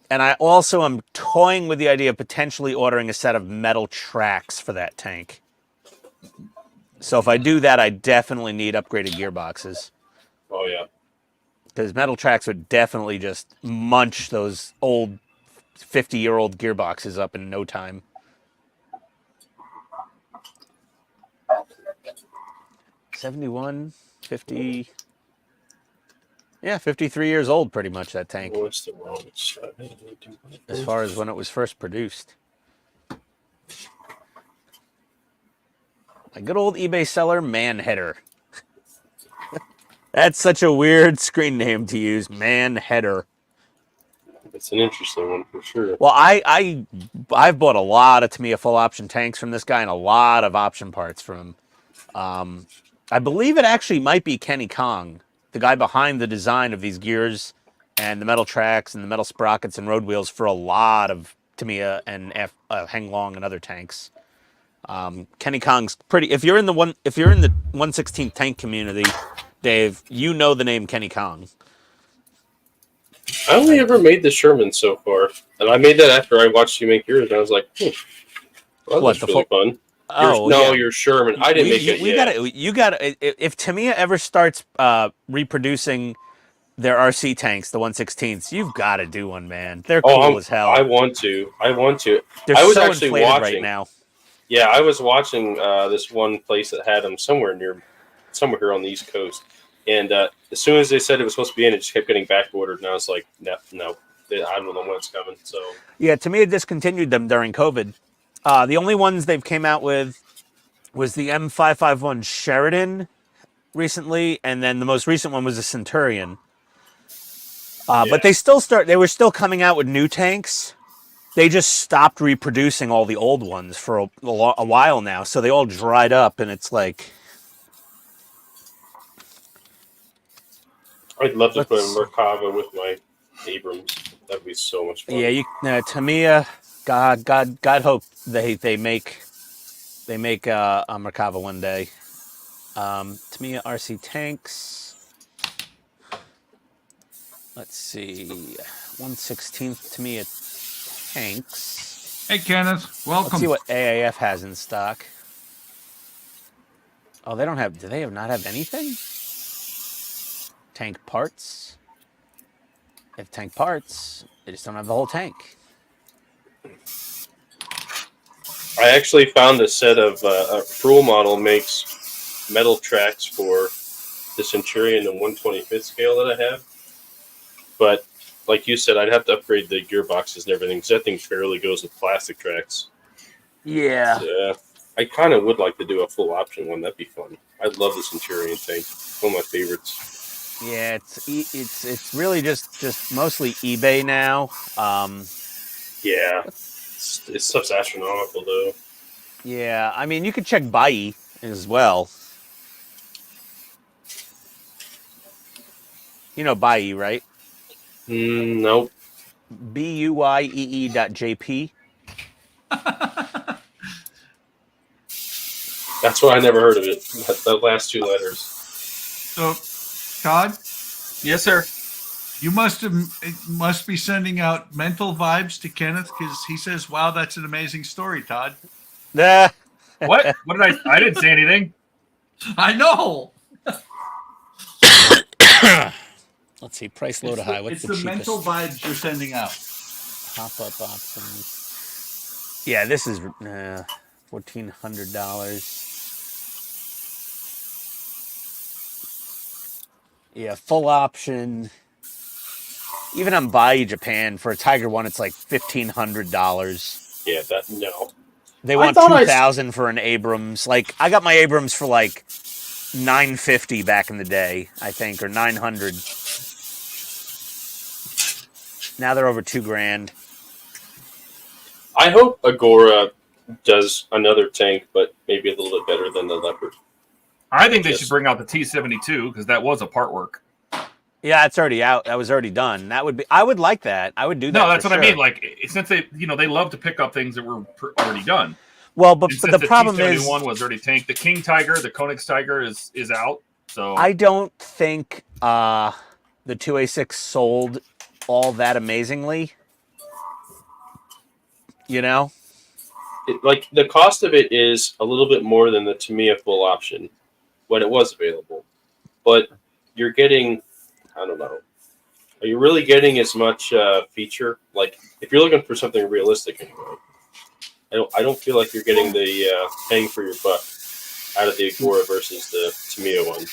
And I also am toying with the idea of potentially ordering a set of metal tracks for that tank. So if I do that, I definitely need upgraded gearboxes. Oh, yeah. Because metal tracks would definitely just munch those old 50-year-old gearboxes up in no time. '71, 50... Yeah, 53 years old, pretty much, that tank. What's the wrong side? As far as when it was first produced. A good old eBay seller, Manheader. That's such a weird screen name to use, Manheader. It's an interesting one for sure. Well, I've bought a lot of Tamiya full option tanks from this guy and a lot of option parts from him. I believe it actually might be Kenny Kong, the guy behind the design of these gears and the metal tracks and the metal sprockets and road wheels for a lot of Tamiya and Heng Long and other tanks. Kenny Kong's pretty. If you're in the 1/16 tank community, Dave, you know the name Kenny Kong. I only ever made the Sherman so far, and I made that after I watched you make yours, and I was like, well, What, that's really fun. Oh, no, yeah. your Sherman. I didn't make it yet. You gotta. If Tamiya ever starts reproducing their RC tanks, the 1/16s, you've got to do one, man. They're cool as hell. I want to. They're I was so actually inflated watching right now. Yeah, I was watching this one place that had them somewhere here on the East Coast, and as soon as they said it was supposed to be in, it just kept getting back ordered, and I was like, no, I don't know when it's coming. So yeah, Tamiya discontinued them during COVID. The only ones they've came out with was the M551 Sheridan recently, and then the most recent one was the Centurion. But they were still coming out with new tanks. They just stopped reproducing all the old ones for a while now, so they all dried up, and it's like... I'd love to put a Merkava with my Abrams. That'd be so much fun. Yeah, Tamiya, God hope they make a Merkava one day. Tamiya RC tanks. Let's see, 1/16 Tamiya tanks. Hey, Kenneth, welcome. Let's see what AAF has in stock. Oh, they don't have. Do they not have anything? Tank parts. They have tank parts. They just don't have the whole tank. I actually found a set of a Cruel model makes metal tracks for the Centurion and 1/25th scale that I have. But like you said, I'd have to upgrade the gearboxes and everything because that thing fairly goes with plastic tracks. Yeah. Yeah. I kind of would like to do a full option one. That'd be fun. I love the Centurion tank. One of my favorites. Yeah, it's really just mostly eBay now. Yeah, it's stuff's astronomical though. Yeah, I mean you could check Bai as well. You know Bai, right? Nope. BUYEE.jp. That's why I never heard of it. The last two letters. So, Todd, Yes, sir. you must be sending out mental vibes to Kenneth because he says, "Wow, that's an amazing story, Todd." Nah. What? What did I didn't say anything. I know. Let's see, price low to high. What's It's the the cheapest? mental vibes you're sending out. Pop-up options. Yeah, this is $1,400. Yeah, full option. Even on Bai Japan for a Tiger One, it's like $1,500. Yeah, no. They want $2,000 for an Abrams. Like I got my Abrams for like $950 back in the day, I think, or $900. Now they're over $2,000. I hope Agora does another tank, but maybe a little bit better than the Leopard. I think they should bring out the T-72 because that was a part work. Yeah, it's already out. That was already done. That would be. I would like that. I would do that. No, that's for what sure. I mean. Like since they love to pick up things that were already done. Well, but And since the problem is, T-71 was already tanked. The King Tiger, the Koenigs Tiger is out. So I don't think the 2A6 sold all that amazingly. You know, Like the cost of it is a little bit more than the Tamiya full option when it was available, but you're getting, I don't know, are you really getting as much feature? Like if you're looking for something realistic anyway, I don't feel like you're getting the bang for your buck out of the Agora versus the Tamiya one.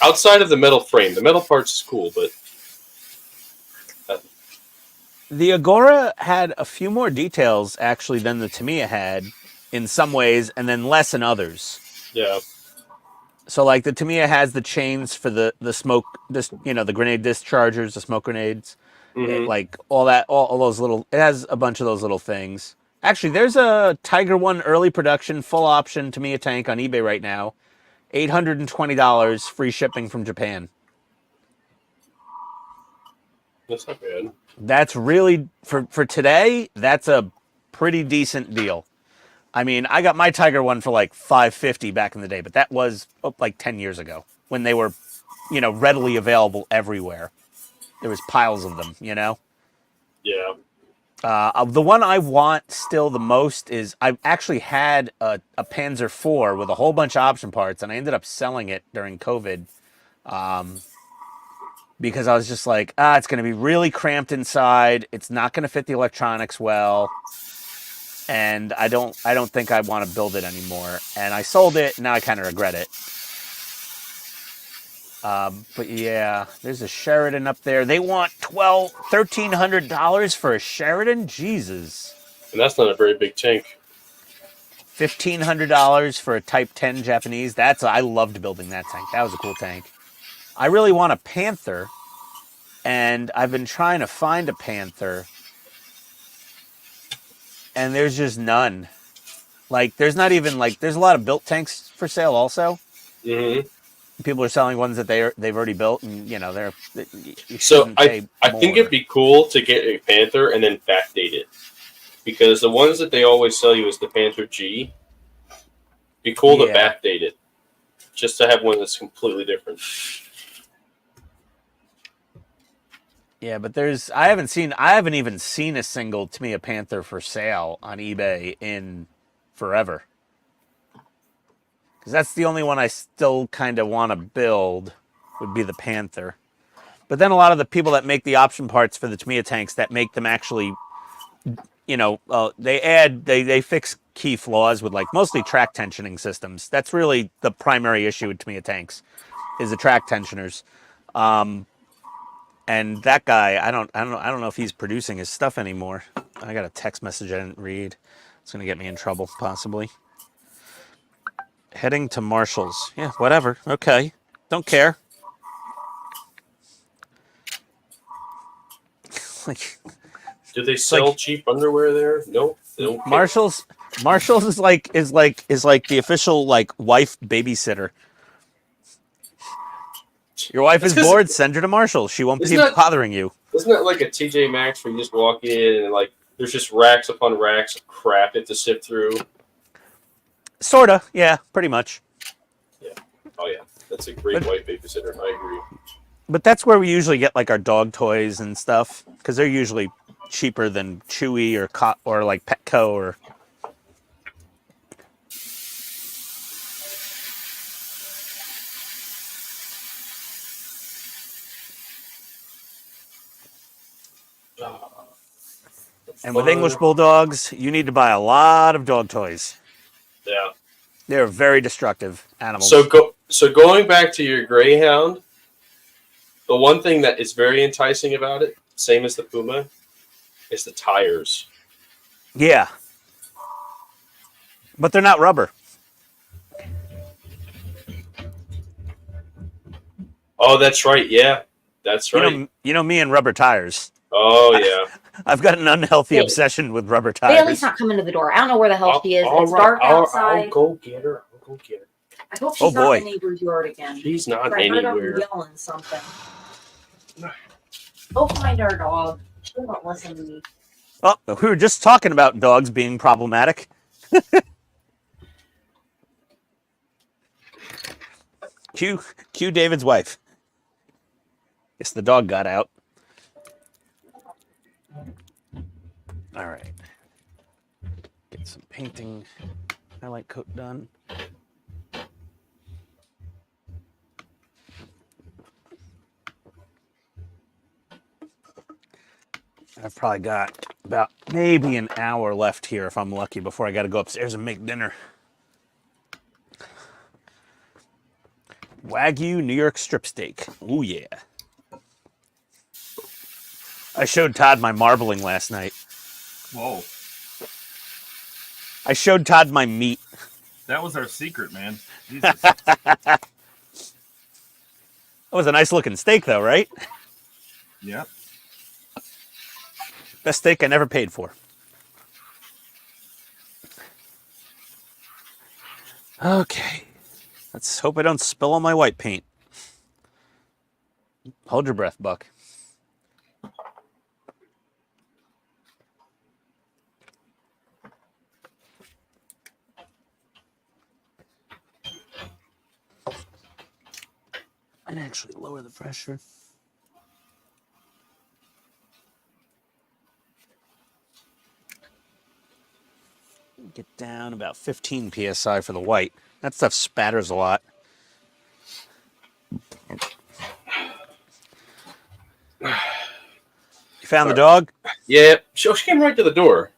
Outside of the metal frame, the metal parts is cool, but the Agora had a few more details actually than the Tamiya had in some ways, and then less in others. yeah. So like the Tamiya has the chains for the smoke, the grenade dischargers, the smoke grenades, Mhm. like all those little. It has a bunch of those little things. Actually, there's a Tiger One early production full option Tamiya tank on eBay right now, $820, free shipping from Japan. That's not bad. That's really for today. That's a pretty decent deal. I mean, I got my Tiger One for like $550 back in the day, but that was like 10 years ago when they were, readily available everywhere. There was piles of them, Yeah. The one I want still the most is I've actually had a Panzer IV with a whole bunch of option parts, and I ended up selling it during COVID because I was just like, it's going to be really cramped inside. It's not going to fit the electronics well. And I don't think I want to build it anymore. And I sold it. Now I kind of regret it. But yeah, there's a Sheridan up there. They want $1,300 for a Sheridan. Jesus. And that's not a very big tank. $1,500 for a Type 10 Japanese. I loved building that tank. That was a cool tank. I really want a Panther. And I've been trying to find a panther, and there's just none. Like, there's not even, like, there's a lot of built tanks for sale also. Mm-hmm. People are selling ones that they've already built, and, you know, you So shouldn't pay I more. think it'd be cool to get a Panther and then backdate it, because the ones that they always sell you is the Panther G. Be cool to Yeah. backdate it, just to have one that's completely different. Yeah, but I haven't even seen a single Tamiya Panther for sale on eBay in forever. Because that's the only one I still kind of want to build, would be the Panther. But then a lot of the people that make the option parts for the Tamiya tanks that make them actually, you know, they fix key flaws with, like, mostly track tensioning systems. That's really the primary issue with Tamiya tanks, is the track tensioners. And that guy, I don't know if he's producing his stuff anymore. I got a text message I didn't read. It's gonna get me in trouble, possibly. Heading to Marshall's. Yeah, whatever. Okay, don't care. Like, Do they sell like, cheap underwear there? Nope. They don't care. Marshall's is like the official, like, wife babysitter. Your wife That's is 'cause- bored, send her to Marshall. She won't be Isn't that- bothering you. Isn't that like a TJ Maxx where you just walk in and, like, there's just racks upon racks of crap you have to sift through? Sorta, yeah, pretty much. Oh yeah, that's a great wife babysitter. I agree. But that's where we usually get, like, our dog toys and stuff, because they're usually cheaper than Chewy or like Petco or. And with English Bulldogs, you need to buy a lot of dog toys. Yeah. They're very destructive animals. So going back to your Greyhound, the one thing that is very enticing about it, same as the Puma, is the tires. Yeah. But they're not rubber. Oh, that's right. Yeah, that's right. You know me and rubber tires. Oh yeah. I've got an unhealthy Hey, obsession with rubber Bailey's tires. not coming to the door. I don't know where the hell she is. All It's right, dark I'll outside. go get her. I'll go get her. I hope Oh, she's not boy. in the neighbor's yard again. She's not I heard her anywhere. yelling something. Go find our dog. She won't listen to me. Oh, we were just talking about dogs being problematic. Cue David's wife. Guess the dog got out. All right. Get some painting highlight coat done. I've probably got about maybe an hour left here if I'm lucky before I got to go upstairs and make dinner. Wagyu New York strip steak. Ooh, yeah. I showed Todd my marbling last night. Whoa, I showed Todd my meat. that was our secret, man. Jesus. That was a nice looking steak, though, right? Yeah. Best steak I never paid for. Okay. Let's hope I don't spill all my white paint. Hold your breath, Buck. I'd actually lower the pressure. Get down about 15 psi for the white. That stuff spatters a lot. You found the dog? Yeah, she came right to the door.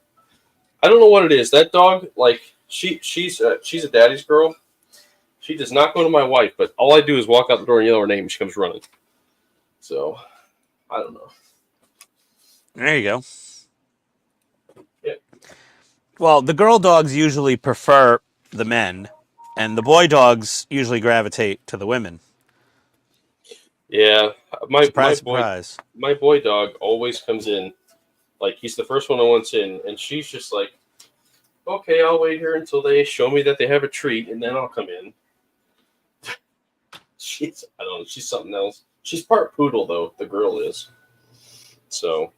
I don't know what it is. That dog, like, she's a daddy's girl. She does not go to my wife, but all I do is walk out the door and yell her name, and she comes running. So, I don't know. There you go. Yeah. Well, the girl dogs usually prefer the men, and the boy dogs usually gravitate to the women. Yeah, my Surprise, boy, surprise. my boy dog always comes in. Like he's the first one that wants in, and she's just like, "Okay, I'll wait here until they show me that they have a treat, and then I'll come in." I don't know. She's something else. She's part poodle though. The girl is. So.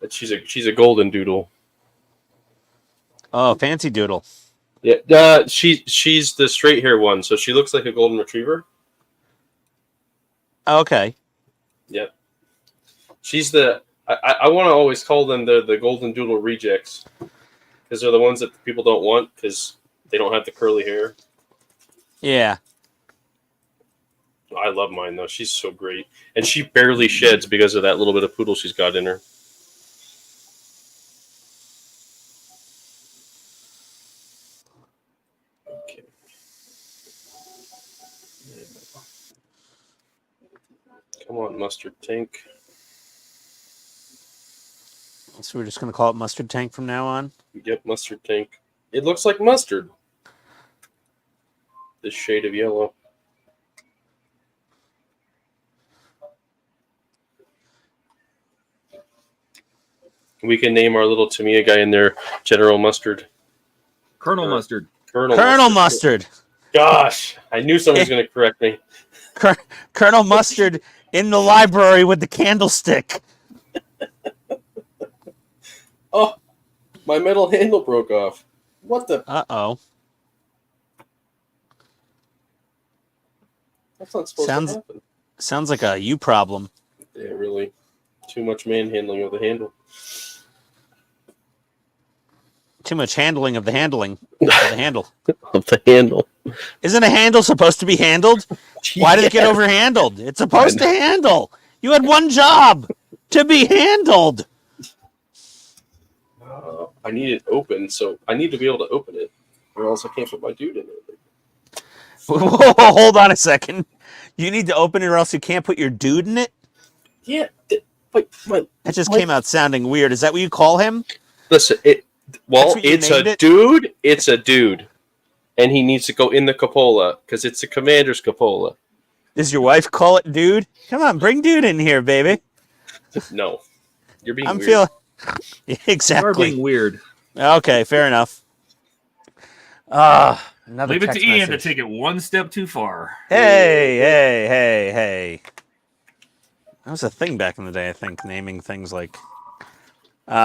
But she's a golden doodle. Oh, fancy doodle. Yeah, she's the straight hair one, so she looks like a golden retriever. Okay. Yep. She's the. I want to always call them the golden doodle rejects because they're the ones that people don't want because they don't have the curly hair. Yeah. I love mine though. She's so great, and she barely sheds because of that little bit of poodle she's got in her. Okay. Come on, mustard tank. So we're just going to call it mustard tank from now on? Yep, mustard tank. It looks like mustard. This shade of yellow. We can name our little Tamiya guy in there General Mustard. Colonel Mustard. Colonel Mustard. Gosh, I knew someone was going to correct me. Colonel Mustard in the library with the candlestick. Oh, my metal handle broke off. What the? Uh-oh. That's not supposed to happen. Sounds like a you problem. Yeah, really. Too much manhandling of the handle. Too much handling of the handling. Of the handle. Of the handle. Isn't a handle supposed to be handled? Why did it get overhandled? It's supposed to handle. You had one job. To be handled. I need it open, so I need to be able to open it, or else I can't put my dude in it. Whoa, hold on a second. You need to open it or else you can't put your dude in it? Yeah, but That just came out sounding weird. Is that what you call him? listen, it's a dude. It's a dude, and he needs to go in the cupola because it's a commander's cupola. Does your wife call it dude? Come on, bring dude in here, baby. No, you're being. I'm weird. feeling You are exactly. being weird. Okay, fair enough. Another Leave it to text Ian message. to take it one step too far. Hey. That was a thing back in the day, I think, naming things like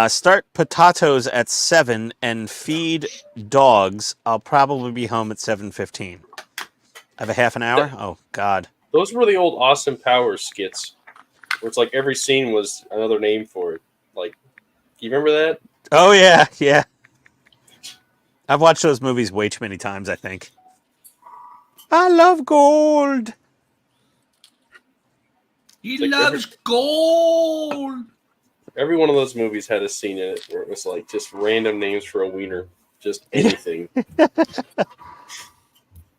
start potatoes at 7 and feed dogs. I'll probably be home at 7:15. I have a half an hour? Oh, God. Those were the old Austin Powers skits, where it's like every scene was another name for it. Like, do you remember that? Oh, yeah. I've watched those movies way too many times, I think. I love gold. He Like loves gold. Every one of those movies had a scene in it where it was like just random names for a wiener, just anything.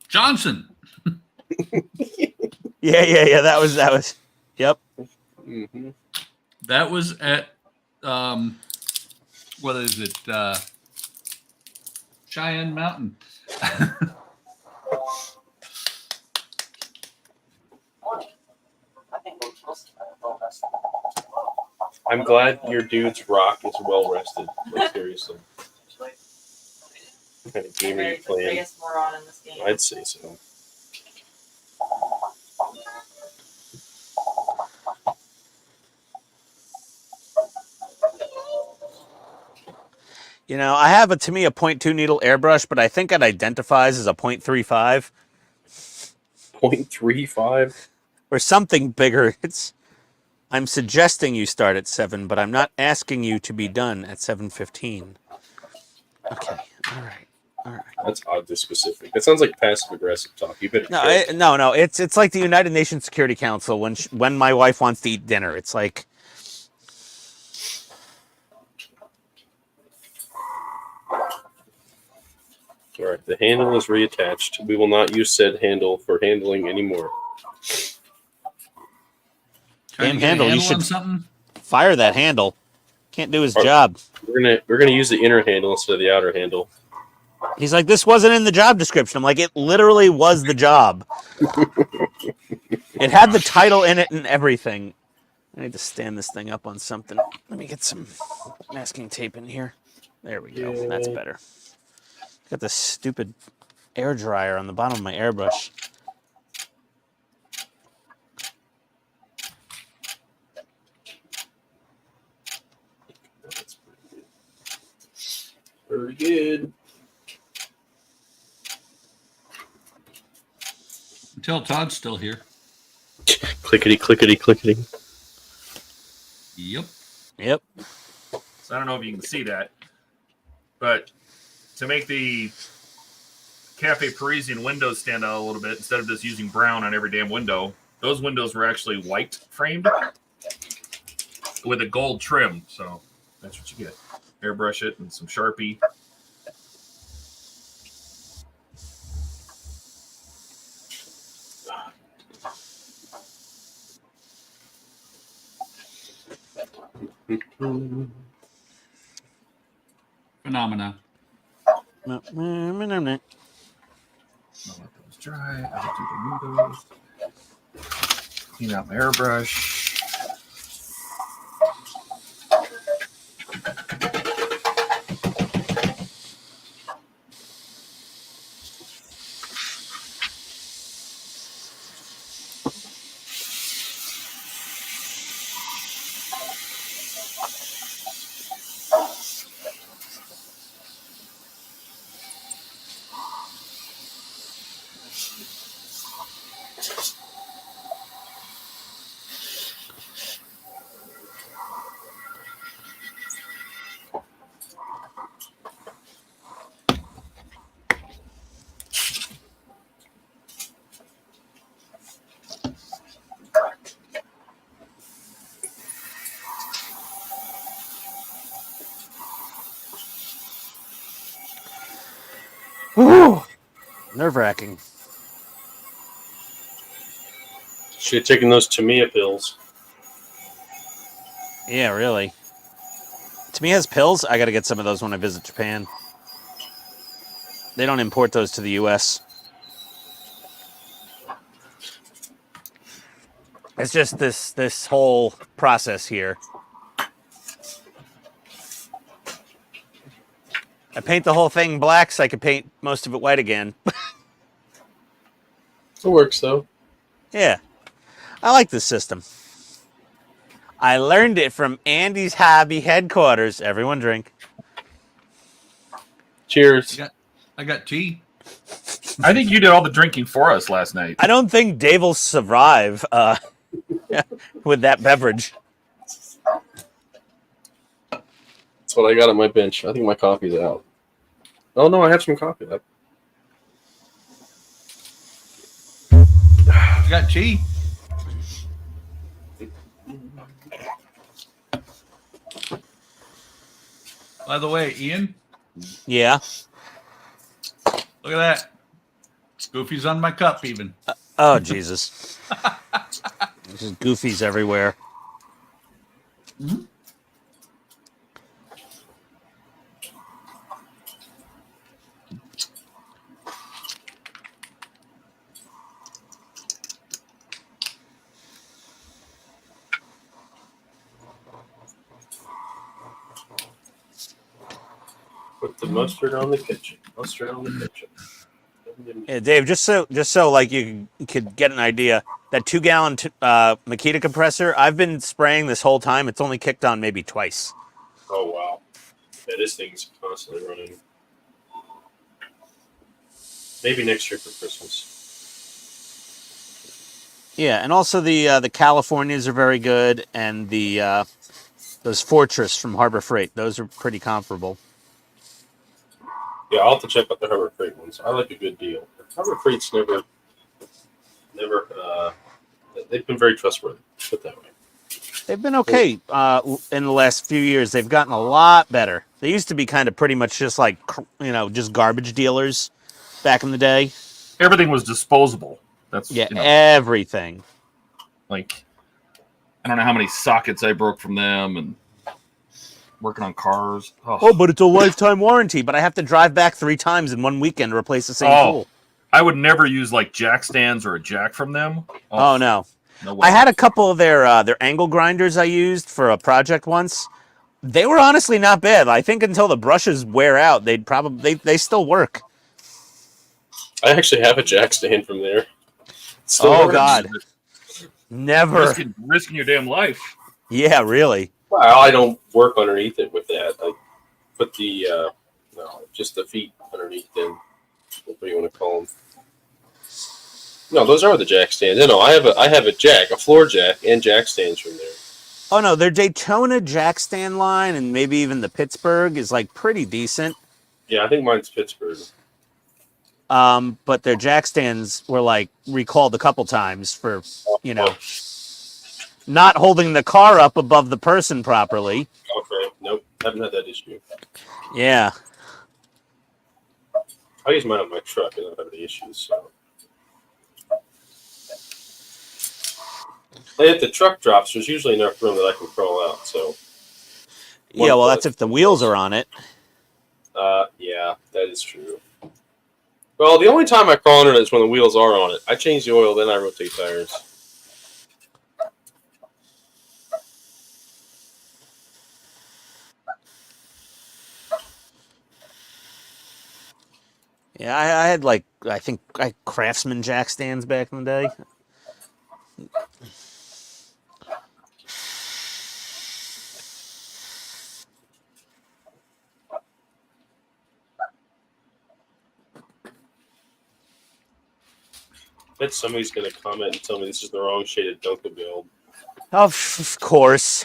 Johnson. Yeah. That was. Yep. Mm-hmm. That was at what is it? Cheyenne Mountain. I'm glad your dude's rock is well rested. Like, seriously. What kind of game are you playing? I'd say so. You know, I have a Tamiya .2 needle airbrush, but I think it identifies as a .35 .35 or something bigger. I'm suggesting you start at 7, but I'm not asking you to be done at 7:15. Okay, all right. That's oddly specific. That sounds like passive aggressive talk. You better. No. It's like the United Nations Security Council when my wife wants to eat dinner. It's like. All right, the handle is reattached. We will not use said handle for handling anymore. Damn handle! You should something. Fire that handle. Can't do his job. We're gonna use the inner handle instead of the outer handle. He's like, this wasn't in the job description. I'm like, it literally was the job. It had the title in it and everything. I need to stand this thing up on something. Let me get some masking tape in here. There we go. That's better. Got this stupid air dryer on the bottom of my airbrush. Very good. Until Todd's still here. Clickety, clickety, clickety. Yep. Yep. So I don't know if you can see that, but to make the Cafe Parisian windows stand out a little bit, instead of just using brown on every damn window, those windows were actually white framed with a gold trim. So that's what you get. Airbrush it and some Sharpie. Phenomena. I'll let those dry. I'll do the windows. Clean out my airbrush. Nerve-wracking. Should have taken those Tamiya pills. Yeah, really. Tamiya's pills, I got to get some of those when I visit Japan. They don't import those to the U.S. It's just this whole process here. I paint the whole thing black so I could paint most of it white again. It works, though. Yeah. I like this system. I learned it from Andy's Hobby headquarters. Everyone drink. Cheers. I got tea. I think you did all the drinking for us last night. I don't think Dave will survive with that beverage. That's what I got at my bench. I think my coffee's out. Oh, no, I have some coffee left. I got tea. By the way, Ian, Yeah. look at that. Goofy's on my cup, even. Oh, Jesus. There's just goofies everywhere. Mm-hmm. Put the mustard on the kitchen. Mustard on the kitchen. Yeah, Dave, just so like you could get an idea, that 2-gallon Makita compressor, I've been spraying this whole time. It's only kicked on maybe twice. Oh, wow. Yeah, this thing's constantly running. Maybe next year for Christmas. Yeah, and also the Californias are very good, and the those Fortress from Harbor Freight, those are pretty comparable. Yeah, I'll have to check out the Harbor Freight ones. I like a good deal. Harbor Freight's never, they've been very trustworthy. Put it that way. They've been okay in the last few years. They've gotten a lot better. They used to be kind of pretty much just like, just garbage dealers back in the day. Everything was disposable. That's Everything. Like, I don't know how many sockets I broke from them, and working on cars. Oh, but it's a lifetime warranty. But I have to drive back 3 times in 1 weekend to replace the same Oh. tool. I would never use like jack stands or a jack from them. Oh no. No way. I had a couple of their angle grinders I used for a project once. They were honestly not bad. I think until the brushes wear out, they still work. I actually have a jack stand from there. Oh God, never. Risking your damn life. Yeah, really. Well, I don't work underneath it with that. I put the just the feet underneath them. What do you want to call them? No, those are the jack stands. No, I have a jack, a floor jack, and jack stands from there. Oh no, their Daytona jack stand line and maybe even the Pittsburgh is like pretty decent. Yeah, I think mine's Pittsburgh. But their jack stands were like recalled a couple times for, not holding the car up above the person properly. Okay, nope, haven't had that issue. Yeah. I use mine on my truck and I don't have any issues. So, if the truck drops, there's usually enough room that I can crawl out. So, Yeah, well, that's if the wheels are on it. yeah, that is true. Well, the only time I crawl under it is when the wheels are on it. I change the oil, then I rotate tires. Yeah, I had I think Craftsman jack stands back in the day. I bet somebody's going to comment and tell me this is the wrong shade of Dunkel build. Of course.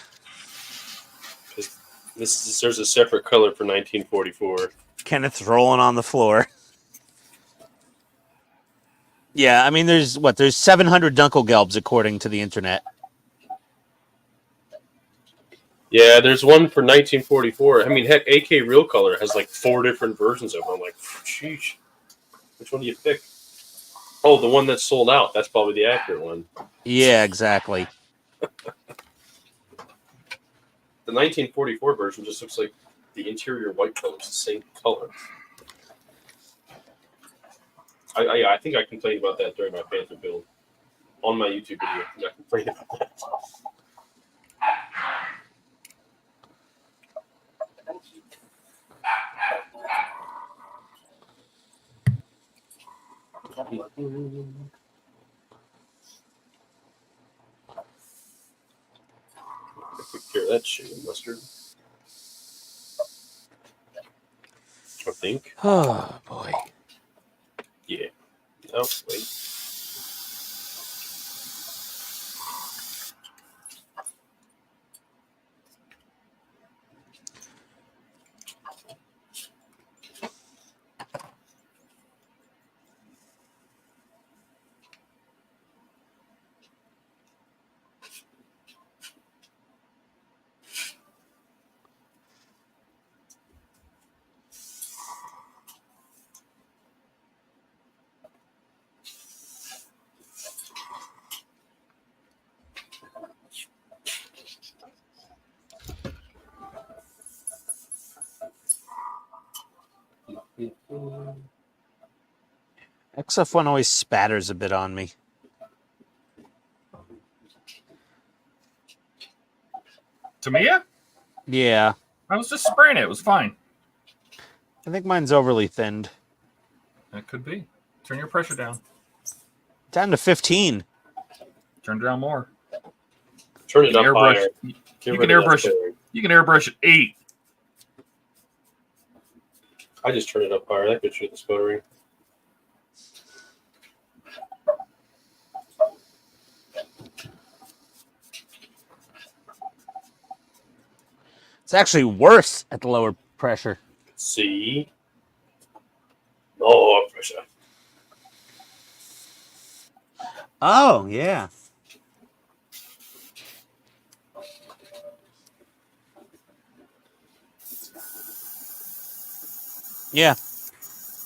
There's a separate color for 1944. Kenneth's rolling on the floor. Yeah, I mean, there's 700 Dunkelgelbs according to the internet. Yeah, there's one for 1944. I mean, heck, AK Real Color has like 4 different versions of them. I'm like, sheesh. Which one do you pick? Oh, the one that's sold out. That's probably the accurate one. Yeah, exactly. The 1944 version just looks like the interior white color. It's the same color. I think I complained about that during my Panther build. On my YouTube video, I complained about that. Take care of that shit, mustard. I think. Oh, boy. Yeah. Oh, wait. XF1 always spatters a bit on me. Tamiya? Yeah. I was just spraying it. It was fine. I think mine's overly thinned. It could be. Turn your pressure down. Down to 15. Turn it down more. Turn it up airbrush. higher. You can airbrush it. You can airbrush at 8. I just turn it up higher. That could shoot the sputtering. It's actually worse at the lower pressure. See? Lower pressure. Oh, yeah. Yeah.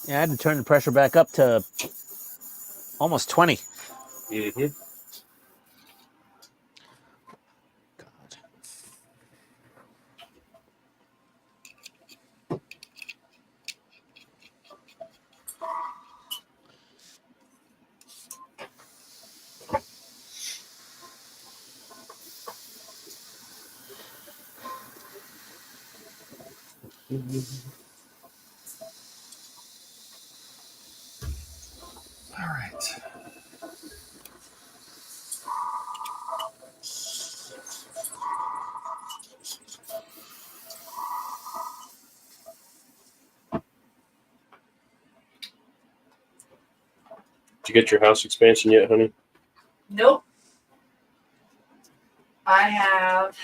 Yeah, I had to turn the pressure back up to almost 20. Mm-hmm. God. All right. Did you get your house expansion yet, honey? Nope. I have.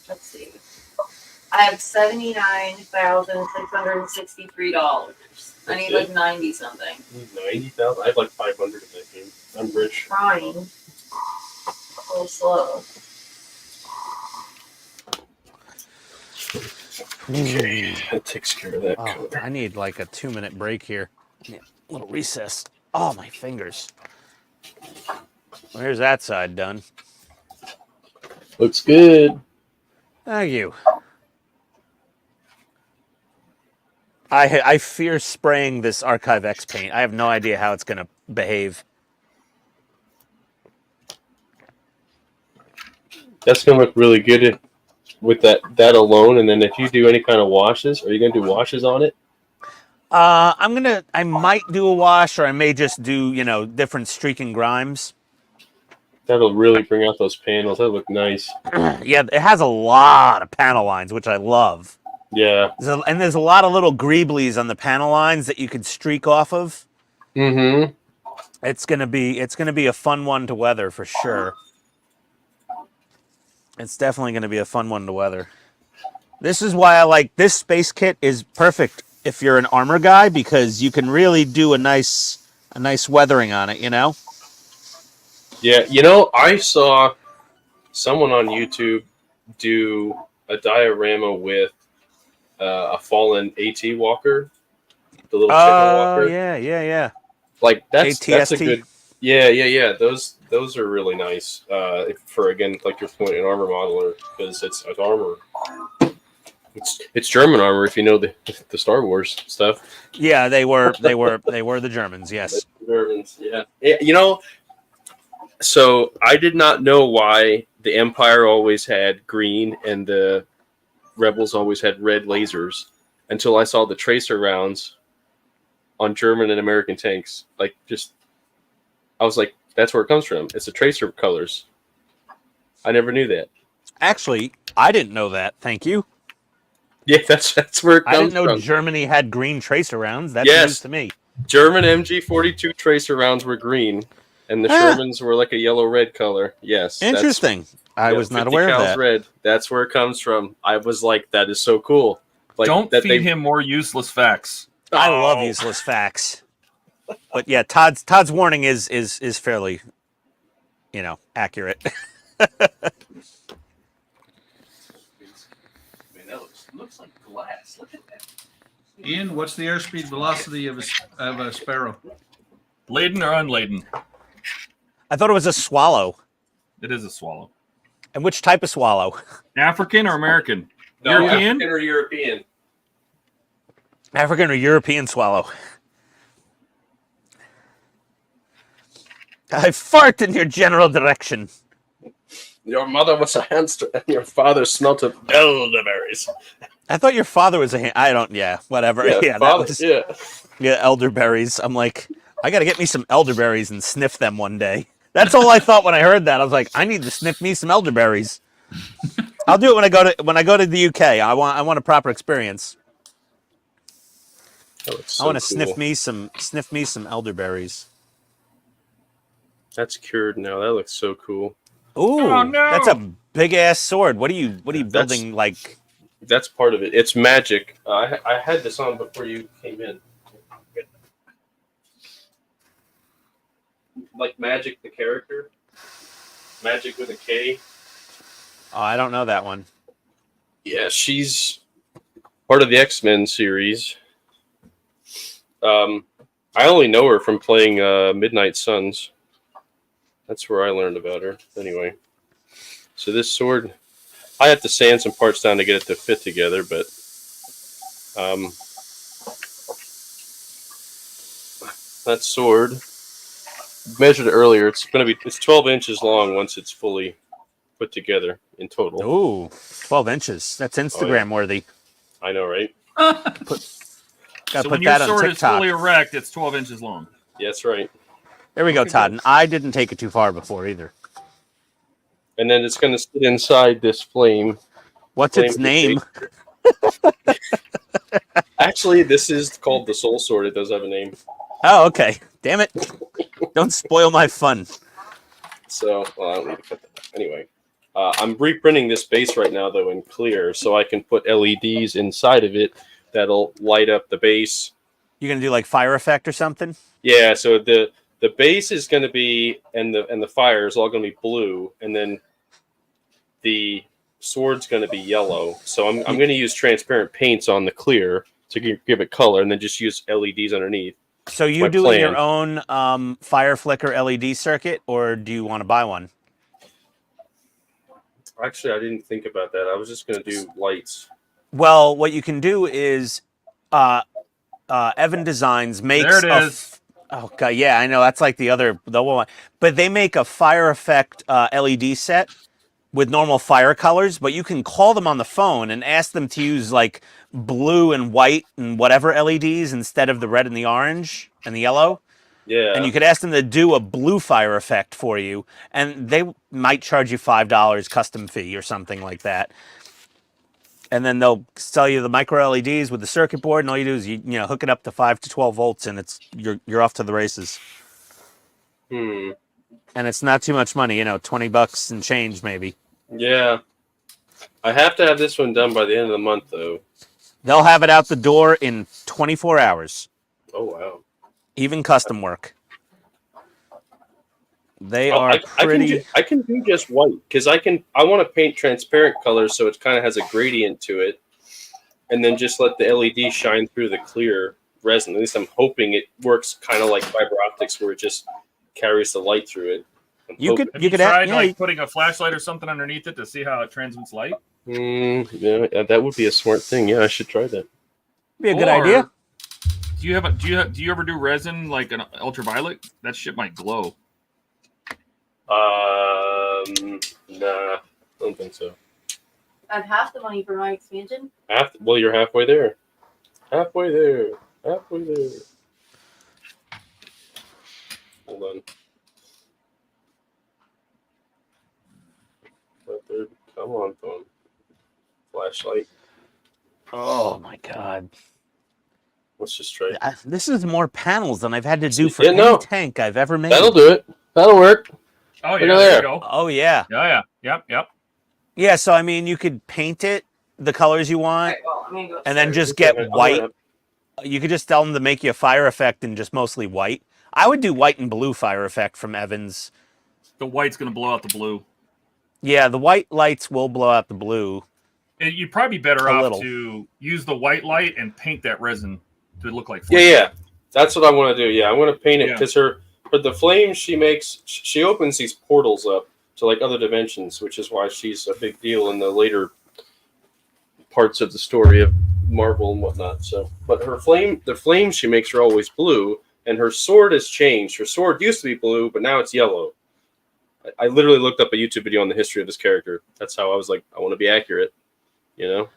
Let's see. I have $79,663. I need like 90 something. 90,000. I have like 500 in that game. I'm rich. Trying. A little slow. Okay, that takes care of that. Oh, I need like a 2-minute break here. Yeah, a little recess. Oh, my fingers. Where's that side done? Looks good. Thank you. I fear spraying this MARVELPHX paint. I have no idea how it's going to behave. That's gonna look really good with that alone. And then if you do any kind of washes, are you gonna do washes on it? I might do a wash, or I may just do, you know, different streak and grimes. That'll really bring out those panels. That look nice. Yeah, it has a lot of panel lines, which I love. Yeah. And there's a lot of little greeblies on the panel lines that you could streak off of. Mm-hmm. It's gonna be a fun one to weather for sure. It's definitely gonna be a fun one to weather. This is why I like this space kit. Is perfect if you're an armor guy, because you can really do a nice weathering on it, you know? Yeah, you know, I saw someone on YouTube do a diorama with a fallen AT walker, the little chicken walker. Yeah. Like that's a ATST. good. Yeah. Those are really nice. For again, like your point, an armor modeler, because it's armor. It's German armor, if you know the Star Wars stuff. Yeah, they were the Germans. Yes. The Germans, yeah. You know, so I did not know why the Empire always had green and the Rebels always had red lasers until I saw the tracer rounds on German and American tanks. Like, just, I was like, that's where it comes from. It's the tracer colors. I never knew that. Actually, I didn't know that. Thank you. Yeah, that's where it comes from. I didn't know Germany had green tracer rounds. That's news to me. German MG-42 tracer rounds were green, and the Shermans were like a yellow-red color. Yes. Interesting. I was not aware of that. Red. That's where it comes from. I was like, that is so cool. Like, don't feed him more useless facts. I love useless facts. But yeah, Todd's warning is fairly, you know, accurate. Man, that looks like glass. Look at that. Ian, what's the airspeed velocity of a sparrow? Laden or unladen? I thought it was a swallow. It is a swallow. And which type of swallow? African or American? No, European? African or European? African or European swallow? I fart in your general direction. Your mother was a hamster, and your father smelt of elderberries. I thought your father was I don't. Yeah, whatever. Yeah, father, that was. Yeah, elderberries. I'm like, I got to get me some elderberries and sniff them one day. That's all I thought when I heard that. I was like, I need to sniff me some elderberries. I'll do it when I go to the UK. I want a proper experience. So I want to cool. sniff me some elderberries. That's cured now. That looks so cool. Ooh, Oh, no. That's a big ass sword. What are you building like? That's part of it. It's magic. I had this on before you came in. Like Magic the character. Magic with a K. Oh, I don't know that one. Yeah, she's part of the X-Men series. I only know her from playing Midnight Suns. That's where I learned about her. Anyway, so this sword, I have to sand some parts down to get it to fit together, but that sword, measured it earlier, it's 12 inches long once it's fully put together in total. Ooh, 12 inches. That's Instagram worthy. I know, right? Gotta So put when your that on sword is TikTok. fully erect, it's 12 inches long. Yeah, that's right. There we go, Okay, Todd. good. And I didn't take it too far before either. And then it's going to sit inside this flame. What's its name? Actually, this is called the Soul Sword. It does have a name. Oh, okay. Damn it. Don't spoil my fun. So, well, I don't need to cut that. Anyway, I'm reprinting this base right now, though, in clear, so I can put LEDs inside of it that'll light up the base. You gonna do like fire effect or something? Yeah, so the base is going to be, and the fire is all going to be blue, and then the sword's going to be yellow. So I'm going to use transparent paints on the clear to give it color, and then just use LEDs underneath. So you My doing plan. your own fire flicker LED circuit, or do you want to buy one? Actually, I didn't think about that. I was just going to do lights. Well, what you can do is Evan Designs makes There it is. Oh god, yeah, I know that's like the one, but they make a fire effect LED set with normal fire colors, but you can call them on the phone and ask them to use like blue and white and whatever LEDs instead of the red and the orange and the yellow. Yeah. And you could ask them to do a blue fire effect for you, and they might charge you $5 custom fee or something like that. And then they'll sell you the micro LEDs with the circuit board, and all you do is you hook it up to 5 to 12 volts, and you're off to the races. Hmm. And it's not too much money, $20 and change maybe. Yeah. I have to have this one done by the end of the month, though. They'll have it out the door in 24 hours. Oh, wow. Even custom work. They are pretty. I can do just white because I want to paint transparent colors so it kind of has a gradient to it, and then just let the LED shine through the clear resin. At least I'm hoping it works kind of like fiber optics, where it just carries the light through it. Have you tried putting a flashlight or something underneath it to see how it transmits light? Yeah, that would be a smart thing. Yeah, I should try that. Be a good idea. Do you ever do resin like an ultraviolet? That shit might glow. Nah, I don't think so. I have half the money for my expansion. Well, you're halfway there. Halfway there. Halfway there. Hold on. Come on, phone. Flashlight. Oh my god. Let's just try. This is more panels than I've had to do for any tank I've ever made. That'll do it. That'll work. Oh yeah, there you go. Oh yeah. Yeah. Yep. Yeah, so I mean, you could paint it the colors you want, Right, well, I'm gonna go and then just get white. You could just tell them to make you a fire effect in just mostly white. I would do white and blue fire effect from Evans. The white's gonna blow out the blue. Yeah, the white lights will blow out the blue. And you'd probably be better off to use the white light and paint that resin to look like flame. Yeah. That's what I want to do. Yeah, I want to paint it because for the flames she makes, she opens these portals up to like other dimensions, which is why she's a big deal in the later parts of the story of Marvel and whatnot. So, but the flames she makes are always blue, and her sword has changed. Her sword used to be blue, but now it's yellow. I literally looked up a YouTube video on the history of this character. That's how I was like, I want to be accurate, I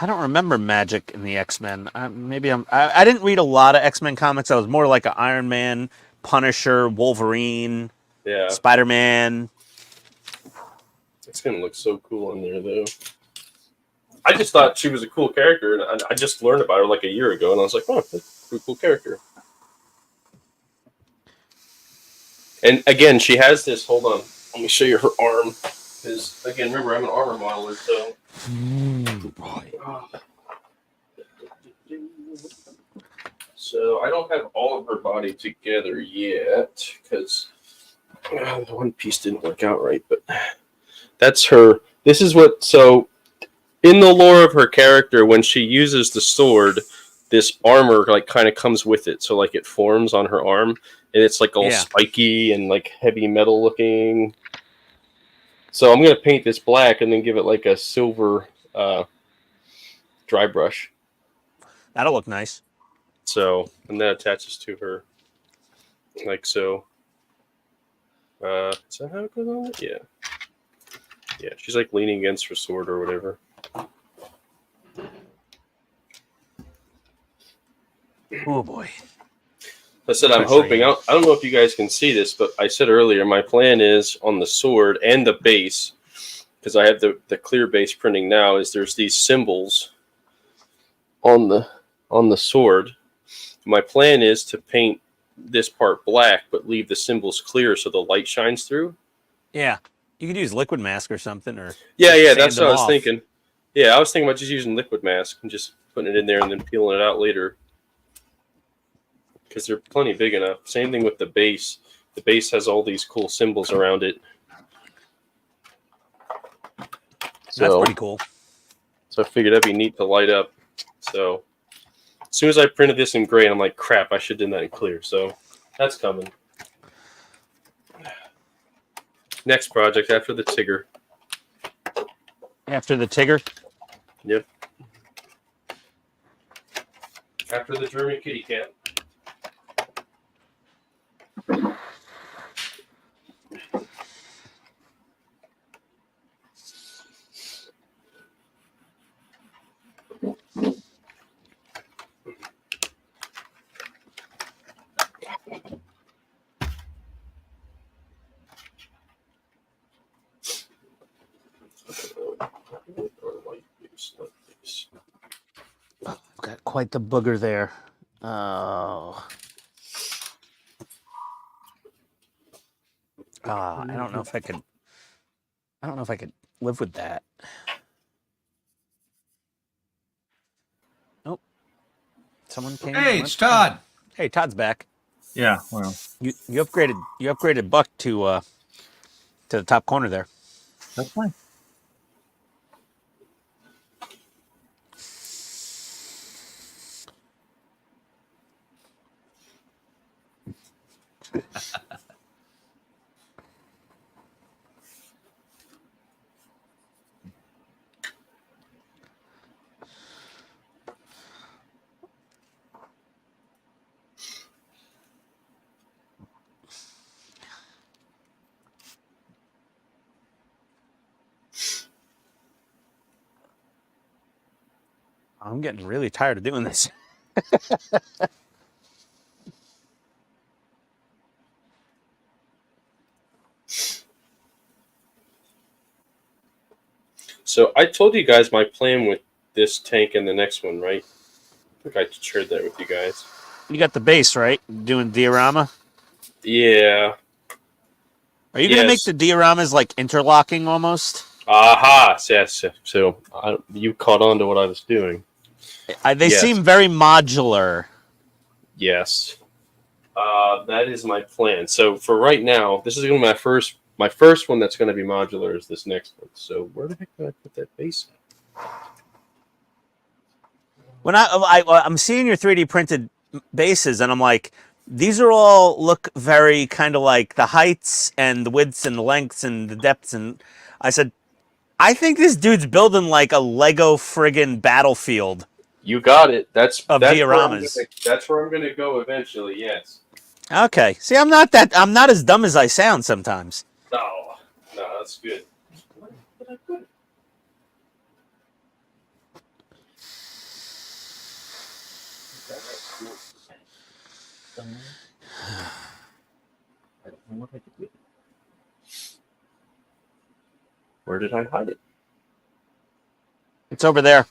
don't remember magic in the X-Men. I didn't read a lot of X-Men comics. I was more like an Iron Man, Punisher, Wolverine, Spider-Man. It's gonna look so cool in there, though. I just thought she was a cool character, and I just learned about her like a year ago, and I was like, oh, that's a pretty cool character. And again, she has this. Hold on, let me show you her arm. Because again, remember, I'm an armor modeler, so. So I don't have all of her body together yet because the one piece didn't work out right. But that's her. This is what. So in the lore of her character, when she uses the sword, this armor like kind of comes with it. So like it forms on her arm, and it's like all spiky and like heavy metal looking. So I'm going to paint this black and then give it like a silver dry brush. That'll look nice. So, and that attaches to her like so. Is that how it goes on it? Yeah. Yeah, she's like leaning against her sword or whatever. Oh boy. I said I'm hoping. I don't know if you guys can see this, but I said earlier my plan is on the sword and the base, because I have the clear base printing now. Is there's these symbols on the sword. My plan is to paint this part black, but leave the symbols clear so the light shines through. Yeah, you could use liquid mask or something, or Yeah, that's what I was thinking. Yeah, I was thinking about just using liquid mask and just putting it in there and then peeling it out later, because they're plenty big enough. Same thing with the base. The base has all these cool symbols around it. So, that's pretty cool. So I figured that'd be neat to light up. So as soon as I printed this in gray, I'm like, crap, I should have done that in clear. So that's coming. Next project after the Tigger. After the Tigger? Yep. After the German kitty cat. Got quite the booger there. Oh. I don't know if I could. I don't know if I could live with that. Oh, someone came. Hey, it's Todd. Hey, Todd's back. Yeah, well, You upgraded Buck to the top corner there. that's fine. I'm getting really tired of doing this. So I told you guys my plan with this tank and the next one, right? I think I shared that with you guys. You got the base, right? Doing diorama? Yeah. Are you going to make the dioramas like interlocking almost? Aha! Yes. So you caught on to what I was doing. They seem very modular. Yes. That is my plan. So for right now, this is going to be my first one that's going to be modular is this next one. So where the heck did I put that base at? When I'm seeing your 3D printed bases, and I'm like, these are all look very kind of like the heights and the widths and the lengths and the depths. And I said, I think this dude's building like a Lego friggin' battlefield. You got it. That's dioramas. That's where I'm going to go eventually. Yes. Okay. See, I'm not as dumb as I sound sometimes. No, that's good. Where did I put it? Where did I hide it? It's over there.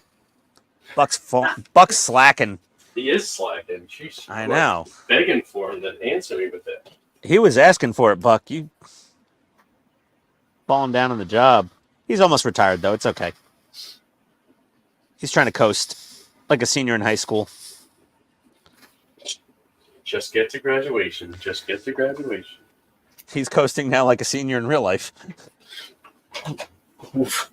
Buck's slacking. He is slacking. Jeez, I know. Begging for him to answer me with that. He was asking for it, Buck. You falling down on the job. He's almost retired, though. It's okay. He's trying to coast like a senior in high school. Just get to graduation. Just get to graduation. He's coasting now like a senior in real life. Oof.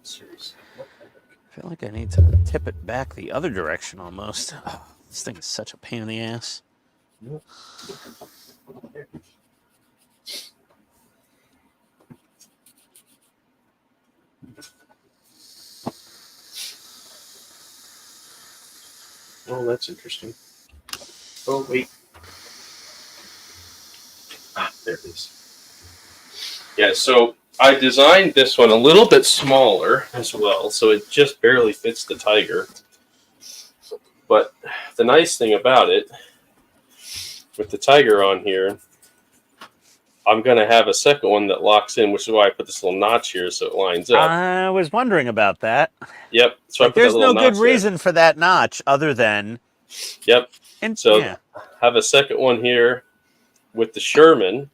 Seriously. I feel like I need to tip it back the other direction almost. Oh, this thing is such a pain in the ass. Oh, that's interesting. Oh, wait. Ah, there it is. Yeah, so I designed this one a little bit smaller as well, so it just barely fits the Tiger. But the nice thing about it, with the Tiger on here, I'm going to have a second one that locks in, which is why I put this little notch here so it lines up. I was wondering about that. Yep. So I Like, put there's that no little good notch there. reason for that notch other than. Yep. And So yeah. have a second one here with the Sherman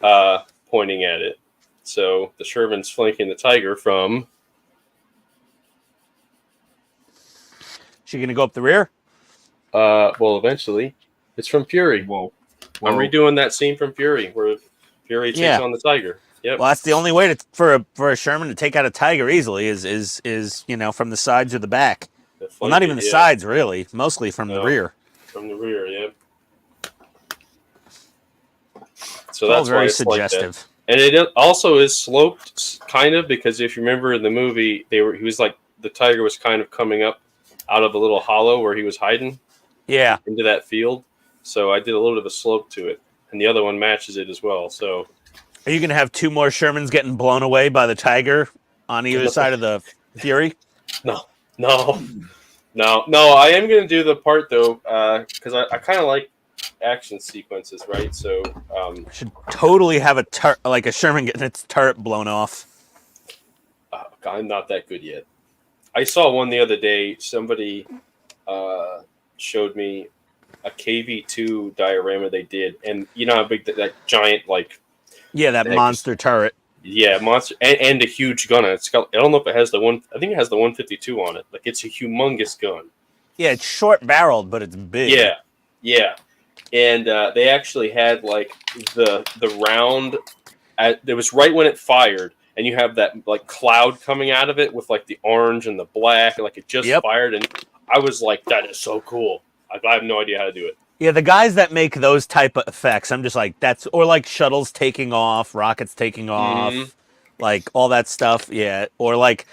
pointing at it. So the Sherman's flanking the Tiger from. She gonna go up the rear? Well, eventually, it's from Fury. Whoa. I'm redoing that scene from Fury where Fury takes on the Tiger. Yep. Well, that's the only way for a Sherman to take out a Tiger easily is from the sides or the back. Well, not even the sides really, mostly from the rear. From the rear, yep. So It's all that's very why it's suggestive. like that. And it also is sloped, kind of, because if you remember in the movie, he was like the Tiger was kind of coming up out of a little hollow where he was hiding. Yeah. Into that field. So I did a little bit of a slope to it, and the other one matches it as well. So, are you going to have two more Shermans getting blown away by the Tiger on either side of the Fury? No. I am going to do the part though, because I kind of like action sequences, right? So, should totally have a Sherman getting its turret blown off. I'm not that good yet. I saw one the other day. Somebody showed me a KV2 diorama they did, and you know how big that giant that monster turret. Yeah, monster and a huge gun. It's got, I don't know if it has the one. I think it has the 152 on it. Like, it's a humongous gun. Yeah, it's short barreled, but it's big. Yeah. And they actually had like the round. It was right when it fired, and you have that like cloud coming out of it with like the orange and the black, and like it just fired. And I was like, that is so cool. I have no idea how to do it. Yeah, the guys that make those type of effects, I'm just like, or like shuttles taking off, rockets taking off, like all that stuff. Yeah, or like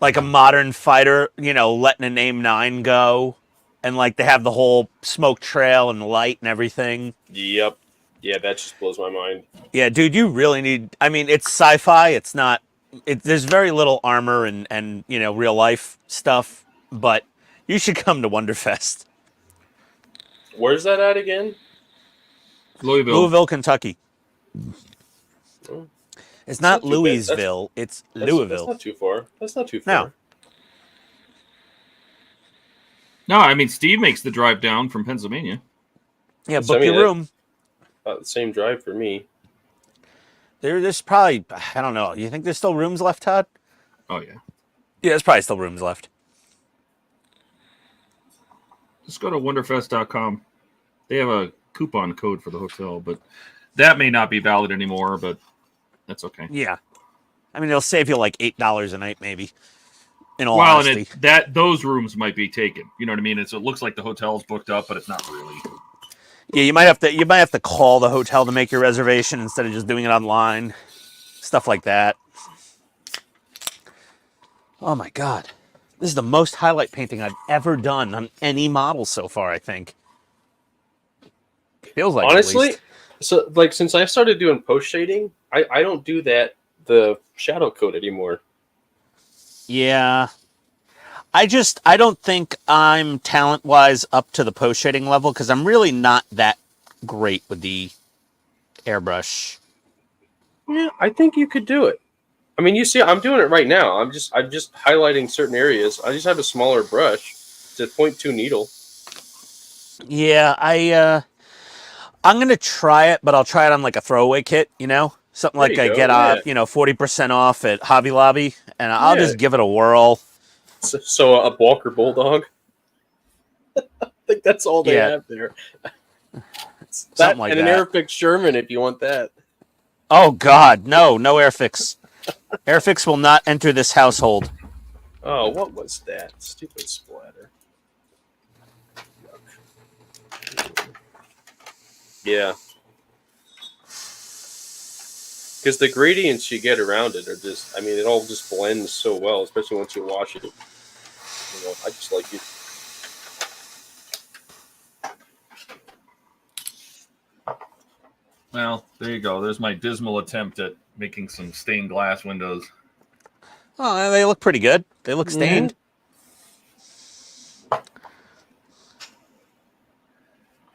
a modern fighter, letting an AIM-9 go, and like they have the whole smoke trail and light and everything. Yep. Yeah, that just blows my mind. Yeah, dude, you really need. I mean, it's sci-fi. It's not. There's very little armor and real life stuff, but you should come to Wonderfest. Where's that at again? Louisville, Kentucky. Oh. It's not Louisville. It's Louisville. That's not too far. No. No, I mean, Steve makes the drive down from Pennsylvania. Yeah, book your room. About the same drive for me. There's probably, I don't know. You think there's still rooms left, Todd? Oh, yeah. Yeah, there's probably still rooms left. Just go to wonderfest.com. They have a coupon code for the hotel, but that may not be valid anymore, but that's okay. Yeah. I mean, it'll save you like $8 a night, maybe. In all honesty. And those rooms might be taken. You know what I mean? It looks like the hotel's booked up, but it's not really. Yeah, you might have to call the hotel to make your reservation instead of just doing it online. Stuff like that. Oh my God. This is the most highlight painting I've ever done on any model so far, I think. Feels like, honestly, so like since I started doing post shading, I don't do the shadow coat anymore. Yeah. I don't think I'm talent-wise up to the post shading level because I'm really not that great with the airbrush. Yeah, I think you could do it. I mean, you see, I'm doing it right now. I'm just highlighting certain areas. I just have a smaller brush. It's a 0.2 needle. Yeah, I'm gonna try it, but I'll try it on like a throwaway kit, something like I get 40% off at Hobby Lobby, and I'll just give it a whirl. So a Walker Bulldog. I think that's all they have there. Something like that. And an Airfix Sherman if you want that. Oh God, no Airfix. Airfix will not enter this household. Oh, what was that? Stupid splatter. Yeah. Because the gradients you get around it are just, I mean, it all just blends so well, especially once you wash it. I just like it. Well, there you go. There's my dismal attempt at making some stained glass windows. Oh, they look pretty good. They look stained. All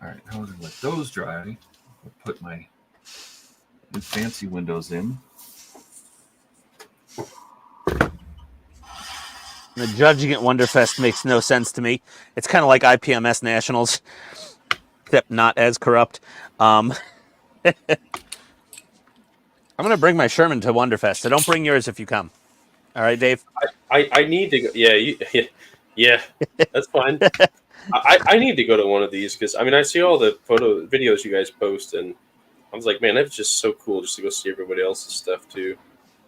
right, now we're gonna let those dry. I'll put my new fancy windows in. The judging at Wonderfest makes no sense to me. It's kind of like IPMS Nationals, except not as corrupt. I'm going to bring my Sherman to Wonderfest, so don't bring yours if you come. All right, Dave? I need to go. Yeah, that's fine. I need to go to one of these because, I mean, I see all the videos you guys post, and I was like, man, that's just so cool just to go see everybody else's stuff, too.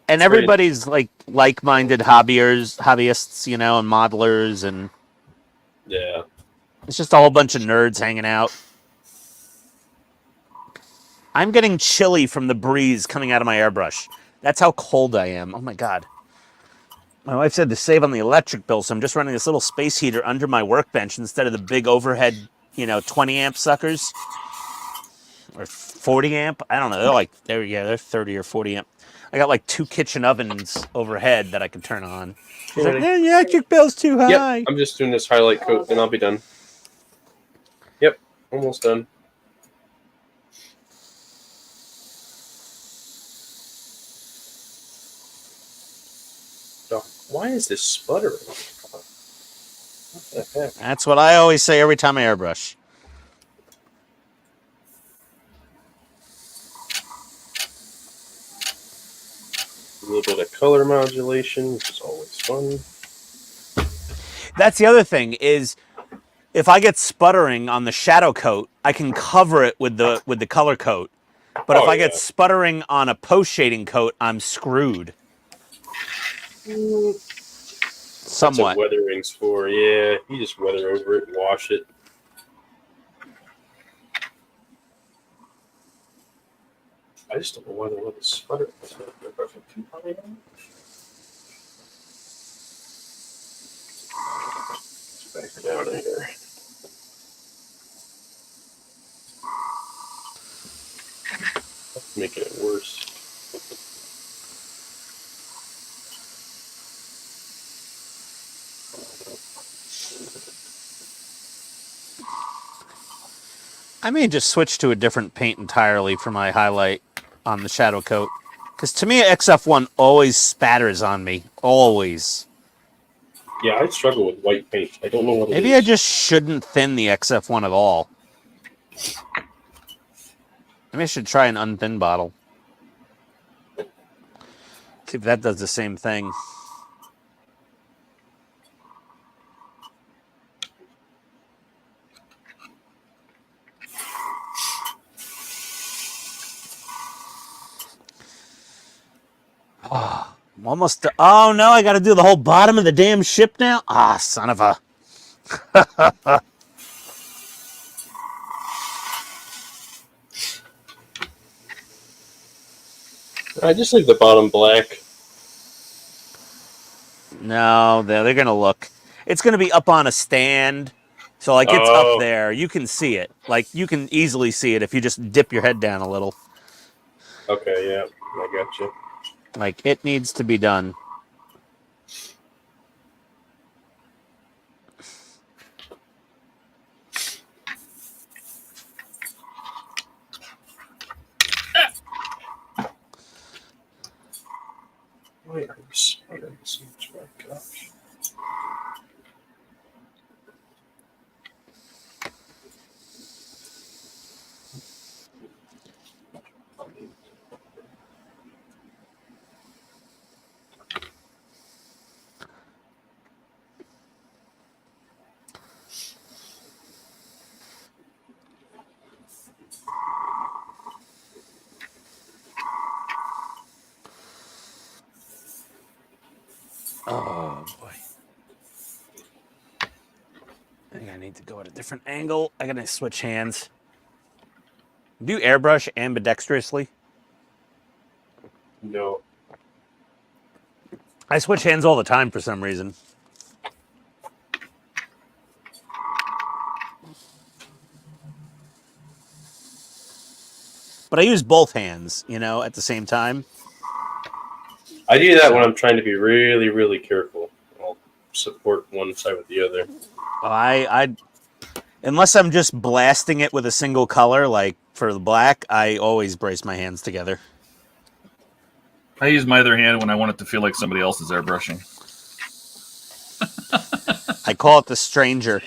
And everybody's like-minded hobbyists, you know, and modelers, and yeah, it's just a whole bunch of nerds hanging out. I'm getting chilly from the breeze coming out of my airbrush. That's how cold I am. Oh my God. My wife said to save on the electric bill, so I'm just running this little space heater under my workbench instead of the big overhead, 20 amp suckers. Or 40 amp. I don't know. They're 30 or 40 amp. I got like 2 kitchen ovens overhead that I can turn on. She's like, the electric bill's too high. Yep, I'm just doing this highlight coat and I'll be done. Yep, almost done. Why is this sputtering? What the heck? That's what I always say every time I airbrush. A little bit of color modulation, which is always fun. That's the other thing is, if I get sputtering on the shadow coat, I can cover it with the color coat. But if I get sputtering on a post shading coat, I'm screwed. Somewhat. That's what weathering's for. Yeah, you just weather over it and wash it. I just don't know why they want to sputter. Back down here. That's making it worse. I may just switch to a different paint entirely for my highlight on the shadow coat. Because to me, XF1 always spatters on me. Always. Yeah, I struggle with white paint. I don't know what it is. Maybe I just shouldn't thin the XF1 at all. Maybe I should try an unthin bottle. See if that does the same thing. Oh, I'm almost. Oh no, I got to do the whole bottom of the damn ship now. Ah, son of a. I just leave the bottom black. No, they're gonna look. It's gonna be up on a stand, so like it's up there. You can see it. Like you can easily see it if you just dip your head down a little. Okay, yeah, I got you. Like it needs to be done. Why are you sputtering so much? My gosh. Oh boy. I think I need to go at a different angle. I gotta switch hands. Do you airbrush ambidextrously? No. I switch hands all the time for some reason. but I use both hands, you know, at the same time. I do that when I'm trying to be really, really careful. I'll support one side with the other. I unless I'm just blasting it with a single color, like for the black, I always brace my hands together. I use my other hand when I want it to feel like somebody else is airbrushing. I call it the stranger.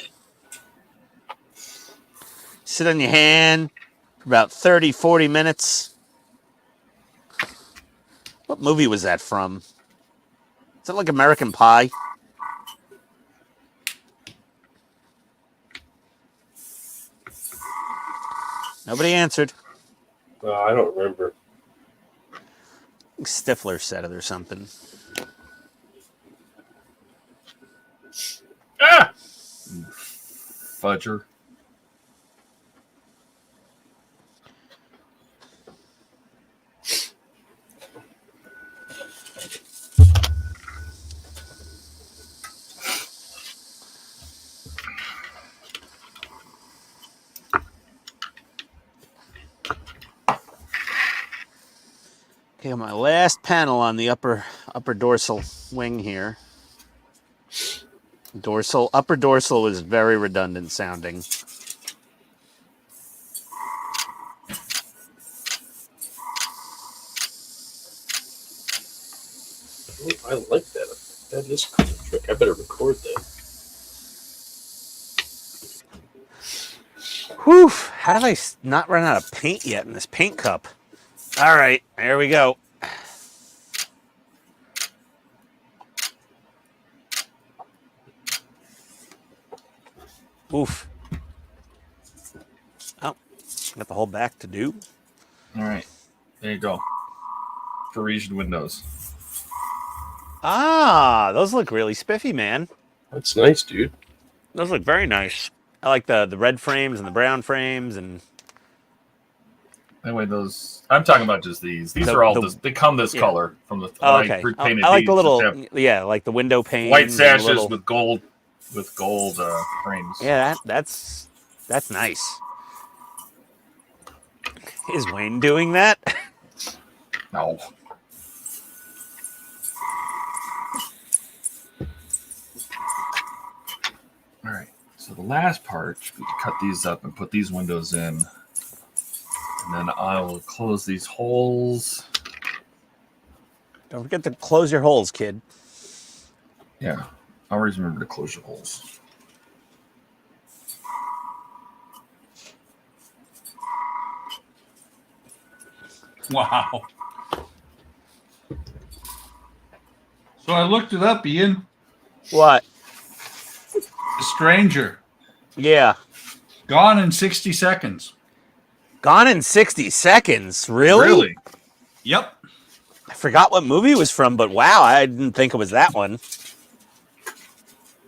Sit on your hand for about 30, 40 minutes. What movie was that from? Is that like American Pie? Nobody answered. I don't remember. I think Stifler said it or something. Ah! Fudger. Okay, my last panel on the upper dorsal wing here. Upper dorsal was very redundant sounding. I like that. That is a cool trick. I better record that. Whew, how did I not run out of paint yet in this paint cup? All right, there we go. Oof. Oh, got the whole back to do. All right. There you go. Parisian windows. Ah, those look really spiffy, man. That's nice, dude. Those look very nice. I like the red frames and the brown frames and Anyway, those I'm talking about just these. These are all they come this color from the okay. I like the little like the window panes. White sashes little... with gold frames. Yeah, that's nice. Is Wayne doing that? No. All right. So the last part, we cut these up and put these windows in. And then I will close these holes. Don't forget to close your holes, kid. Yeah. Always remember to close your holes. Wow. So I looked it up, Ian. What? The Stranger. Yeah. Gone in 60 seconds. Gone in 60 seconds? Really? Really? Yep. I forgot what movie it was from, but wow, I didn't think it was that one.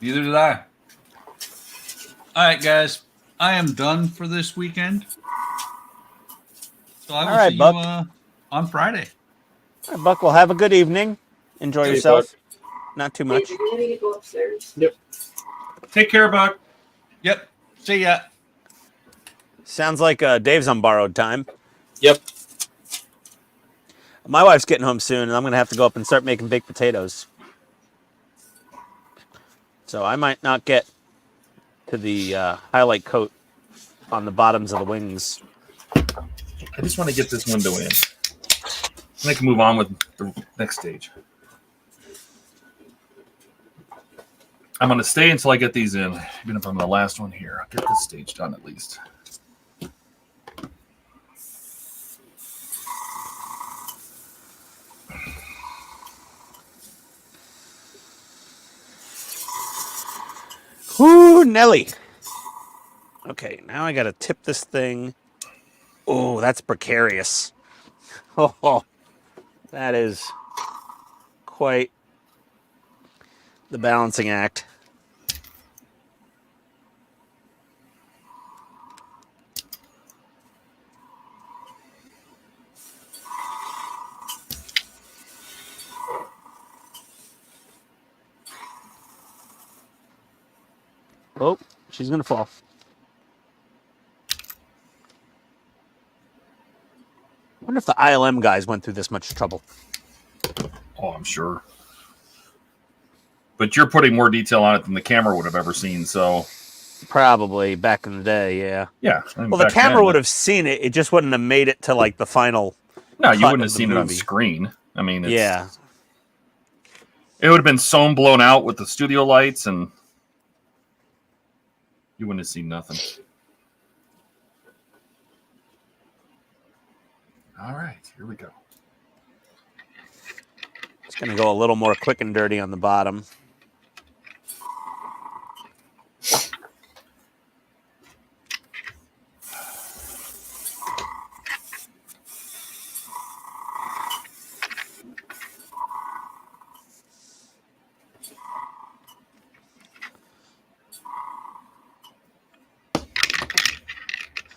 Neither did I. All right, guys. I am done for this weekend. So I will see Buck. you on Friday. All right, Buck, well, have a good evening. Enjoy Hey, yourself. Buck. Not too much. You're gonna get to go upstairs. Yep. Take care, Buck. Yep. See ya. Sounds like Dave's on borrowed time. Yep. My wife's getting home soon, and I'm going to have to go up and start making baked potatoes. So I might not get to the highlight coat on the bottoms of the wings. I just want to get this window in. And I can move on with the next stage. I'm going to stay until I get these in, even if I'm the last one here. I'll get this stage done at least. Whoo, Nelly. Okay, now I got to tip this thing. Oh, that's precarious. Oh, that is quite the balancing act. Oh, she's going to fall. wonder if the ILM guys went through this much trouble. Oh, I'm sure. But you're putting more detail on it than the camera would have ever seen, so... Probably back in the day, yeah. Yeah. I mean, Well, the back camera then, would have seen it. It just wouldn't have made it to, like, the final... No, you cut wouldn't of have the seen it on movie. screen. I mean, it's... Yeah. It would have been sewn, blown out with the studio lights, and you wouldn't have seen nothing. All right, here we go. It's going to go a little more quick and dirty on the bottom.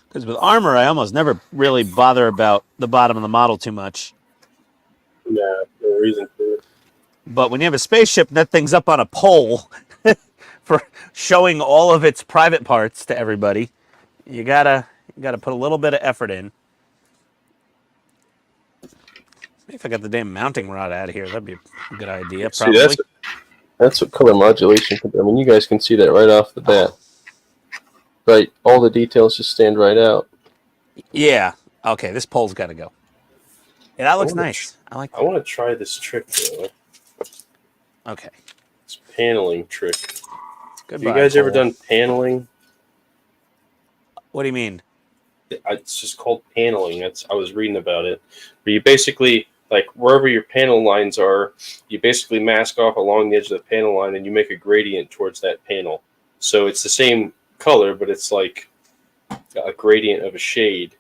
Because with armor, I almost never really bother about the bottom of the model too much. Yeah, no reason for it. But when you have a spaceship, that thing's up on a pole for showing all of its private parts to everybody. You gotta put a little bit of effort in. Maybe if I got the damn mounting rod out of here, that'd be a good idea. Probably. See, that's what color modulation could be. I mean, you guys can see that right off the bat. Right, all the details just stand right out. Yeah. Okay, this pole's got to go. Yeah, that looks nice. I like that. I want to try this trick, though. Okay. This paneling trick. Goodbye, Have you guys ever pole. done paneling? What do you mean? It's just called paneling. I was reading about it. Where you basically, like, wherever your panel lines are, you basically mask off along the edge of the panel line and you make a gradient towards that panel. So it's the same color, but it's like a gradient of a shade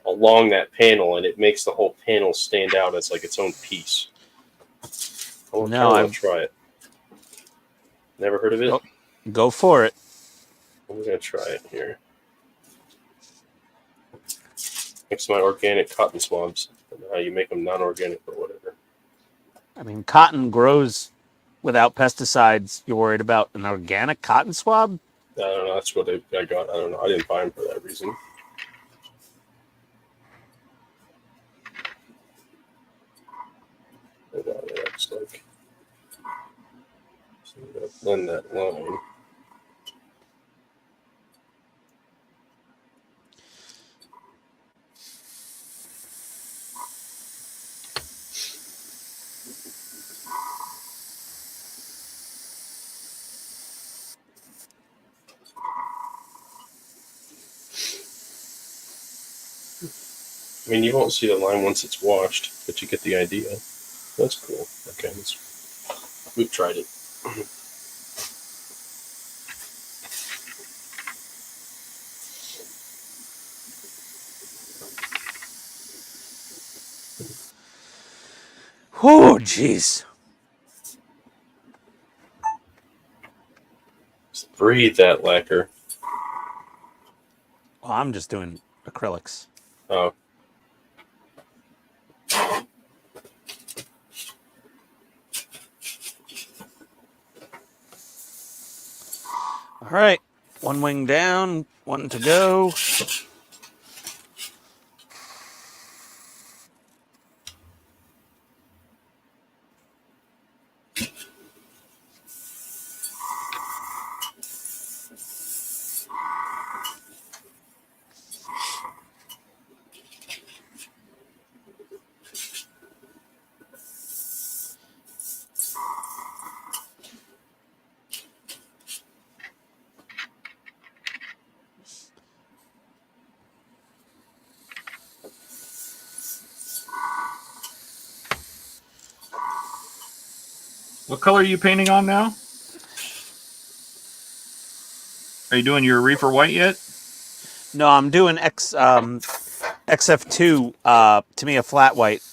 along that panel, and it makes the whole panel stand out as like its own piece. I want to try it. Never heard of it? Go for it. I'm going to try it here. Next to my organic cotton swabs. I don't know how you make them non-organic or whatever. I mean, cotton grows without pesticides. You're worried about an organic cotton swab? I don't know. That's what I got. I don't know. I didn't buy them for that reason. It looks like. So I'm going to blend that line. I mean, you won't see the line once it's washed, but you get the idea. That's cool. Okay, we've tried it. Oh, jeez. Just breathe that lacquer. Well, I'm just doing acrylics. Oh. All right. One wing down, one to go. What color are you painting on now? Are you doing your reefer white yet? No, I'm doing XF2 Tamiya flat white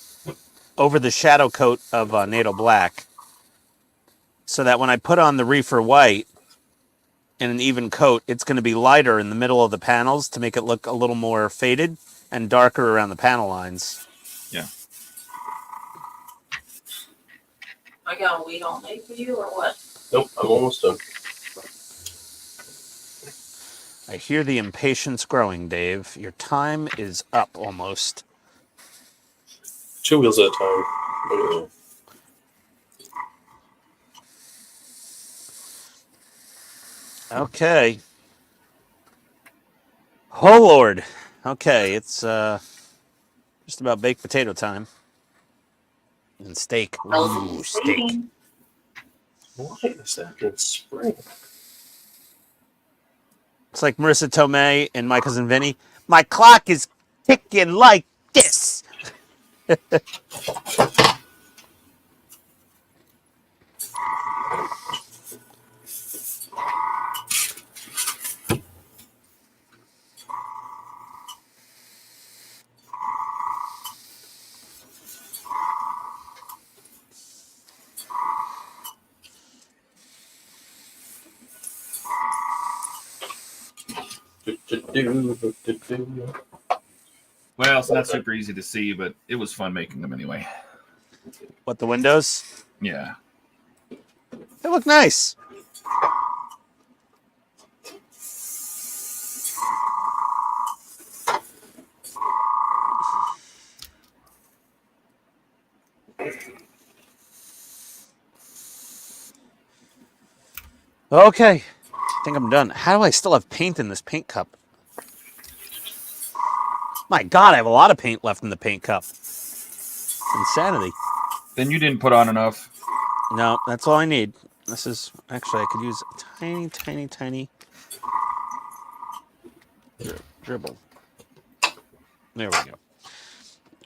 over the shadow coat of NATO black, so that when I put on the reefer white in an even coat, it's going to be lighter in the middle of the panels to make it look a little more faded and darker around the panel lines. Yeah. I got a weed all night for you or what? Nope, I'm almost done. I hear the impatience growing, Dave. Your time is up almost. 2 wheels at a time. Look at that. Okay. Oh Lord. Okay, it's just about baked potato time. And steak. Ooh, steak. Why is that in spring? It's like Marissa Tomei and my cousin Vinny. My clock is ticking like this. Well, it's not super easy to see, but it was fun making them anyway. What, the windows? Yeah. They look nice. Okay. I think I'm done. How do I still have paint in this paint cup? My God, I have a lot of paint left in the paint cup. Insanity. Then you didn't put on enough. No, that's all I need. This is, actually, I could use a tiny dribble. There we go.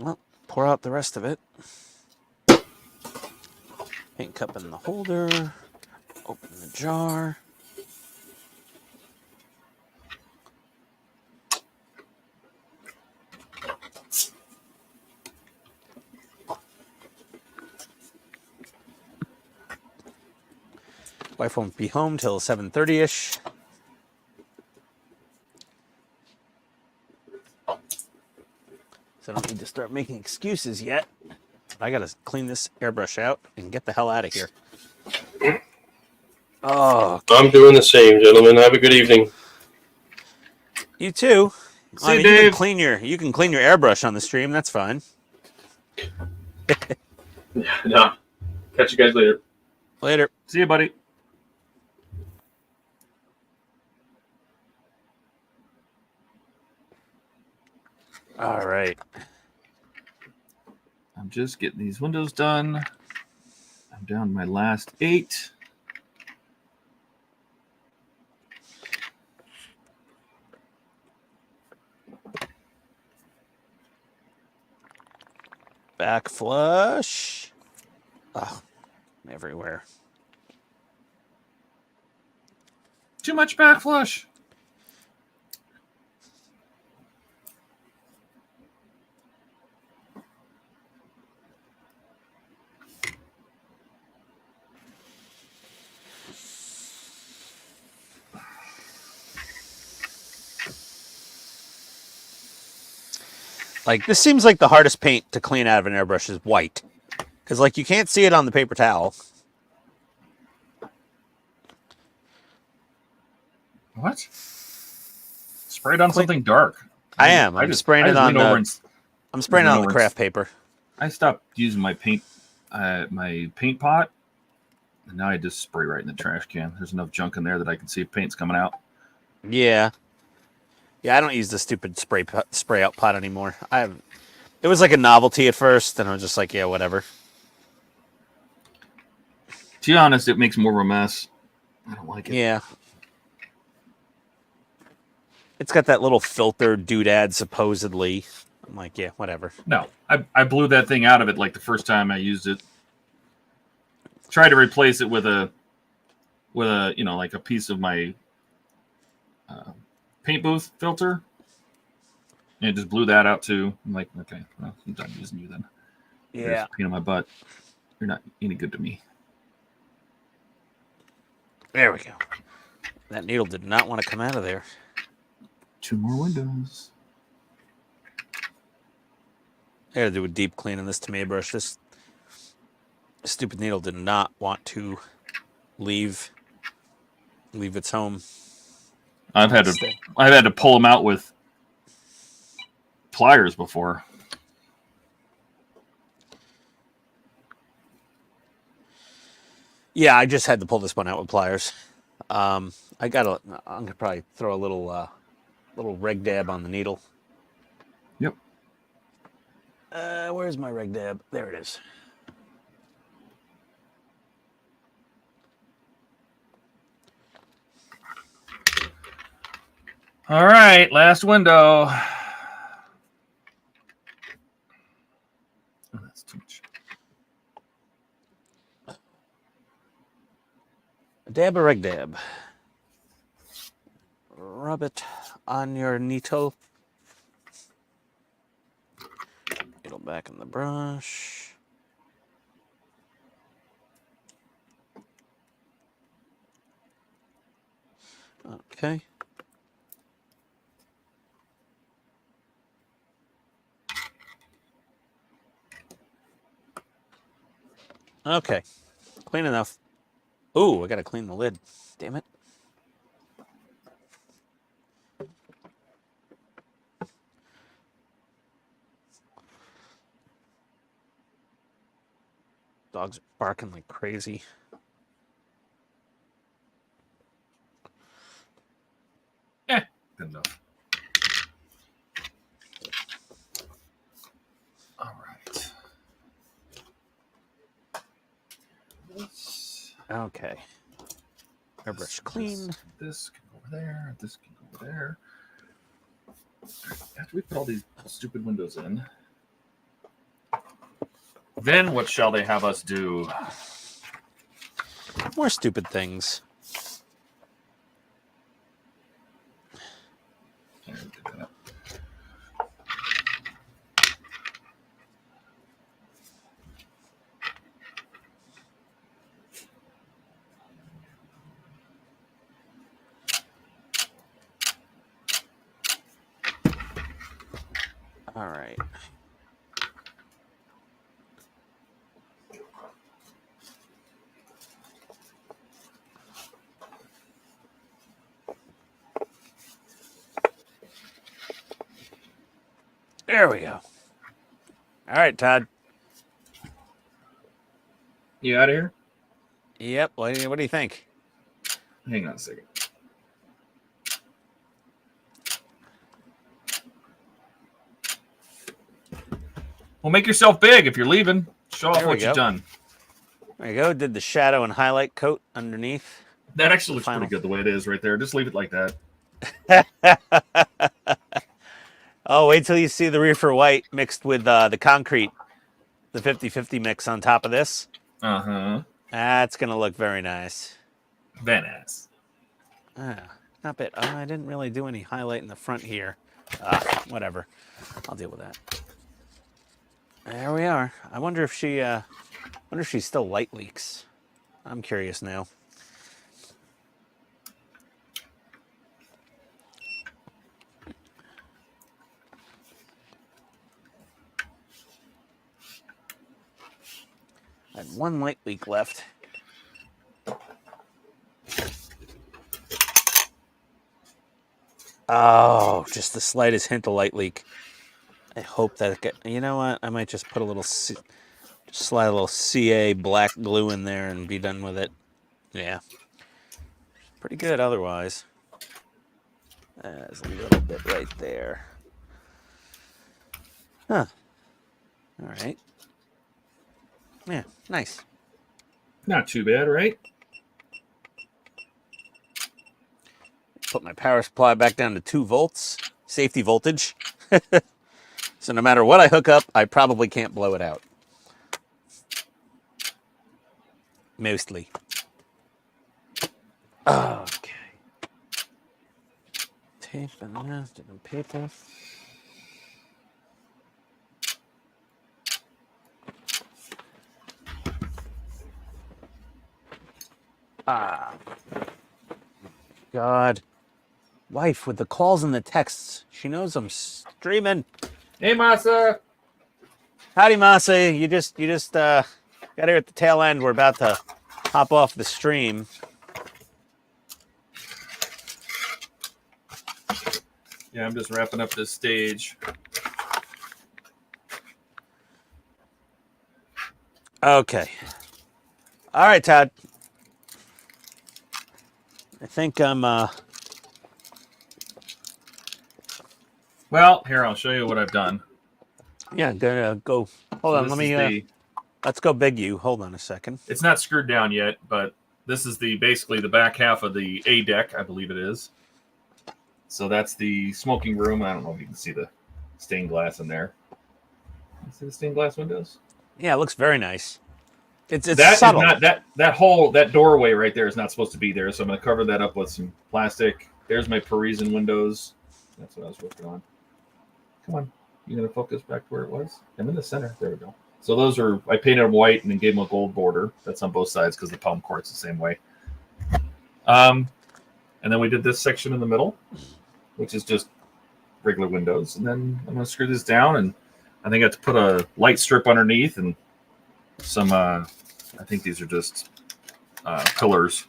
Well, pour out the rest of it. Paint cup in the holder. Open the jar. Wife won't be home till 7:30ish. So I don't need to start making excuses yet. I gotta clean this airbrush out and get the hell out of here. Oh, I'm doing the same, gentlemen. Have a good evening. you too. See you, you Dave. you can clean your airbrush on the stream. That's fine. No. Catch you guys later. Later. See you, buddy. All right. I'm just getting these windows done. I'm down to my last 8. Back flush. Oh, everywhere. Too much back flush. Like, this seems like the hardest paint to clean out of an airbrush is white. Because, like, you can't see it on the paper towel. What? Sprayed on something dark. I am. I'm spraying it on I'm spraying it on the craft paper. I stopped using my paint pot, and now I just spray right in the trash can. There's enough junk in there that I can see if paint's coming out. Yeah. Yeah, I don't use the stupid spray out pot anymore. It was like a novelty at first, and I was just like, yeah, whatever. To be honest, it makes more of a mess. I don't like it. Yeah. It's got that little filter doodad, supposedly. I'm like, yeah, whatever. No, I blew that thing out of it like the first time I used it. Tried to replace it with a like a piece of my paint booth filter, and it just blew that out too. I'm like, okay, well, I'm done using you then. Yeah. There's paint on my butt. You're not any good to me. There we go. That needle did not want to come out of there. 2 more windows. I gotta do a deep clean on this tomato brush. This stupid needle did not want to leave its home. I've had to pull them out with pliers before. Yeah, I just had to pull this one out with pliers. I'm gonna probably throw a little reg dab on the needle. Yep. Where's my reg dab? There it is. All right, last window. Oh, that's too much. A dab of reg dab. Rub it on your needle. Needle back in the brush. Okay. Okay. Clean enough. Ooh, I gotta clean the lid. Damn it. Dogs are barking like crazy. Good enough. All right. Okay. Airbrush clean. This can go over there. This can go over there. After we put all these stupid windows in, then what shall they have us do? More stupid things. There, we did that. All right. There we go. All right, Todd. You out of here? Yep. What do you think? Hang on a second. Well, make yourself big if you're leaving. Show off There we what you've go. done. There you go. Did the shadow and highlight coat underneath. That actually looks Final. pretty good the way it is right there. Just leave it like that. Oh, wait till you see the reefer white mixed with the concrete, the 50-50 mix on top of this. Uh-huh. That's going to look very nice. Badass. Not bad. I didn't really do any highlight in the front here. Whatever. I'll deal with that. There we are. I wonder if she still light leaks. I'm curious now. I had one light leak left. Oh, just the slightest hint of light leak. I hope that you know what? I might just put a little, just slide a little CA black glue in there and be done with it. Yeah. Pretty good otherwise. There's a little bit right there. Huh. All right. Yeah, nice. Not too bad, right? Put my power supply back down to 2 volts, safety voltage. So no matter what I hook up, I probably can't blow it out. Mostly. Okay. Tape and rest and paper. God. Wife with the calls and the texts. She knows I'm streaming. Hey, Masa. Howdy, Masa. You just got here at the tail end. We're about to hop off the stream. Yeah, I'm just wrapping up this stage. Okay. All right, Todd. I think I'm. Well, here I'll show you what I've done. Yeah, gonna go. Hold So on, this let me. is Let's go big U. Hold on a second. it's not screwed down yet, but this is basically the back half of the A deck, I believe it is. So that's the smoking room. I don't know if you can see the stained glass in there. You see the stained glass windows? Yeah, it looks very nice. It's That is subtle. not that doorway right there is not supposed to be there. So I'm going to cover that up with some plastic. There's my Parisian windows. That's what I was working on. Come on, you going to focus back to where it was? I'm in the center. There we go. So those are I painted them white and then gave them a gold border. That's on both sides because the palm court's the same way. And then we did this section in the middle, which is just regular windows. And then I'm going to screw this down, and I think I have to put a light strip underneath and some. I think these are just pillars.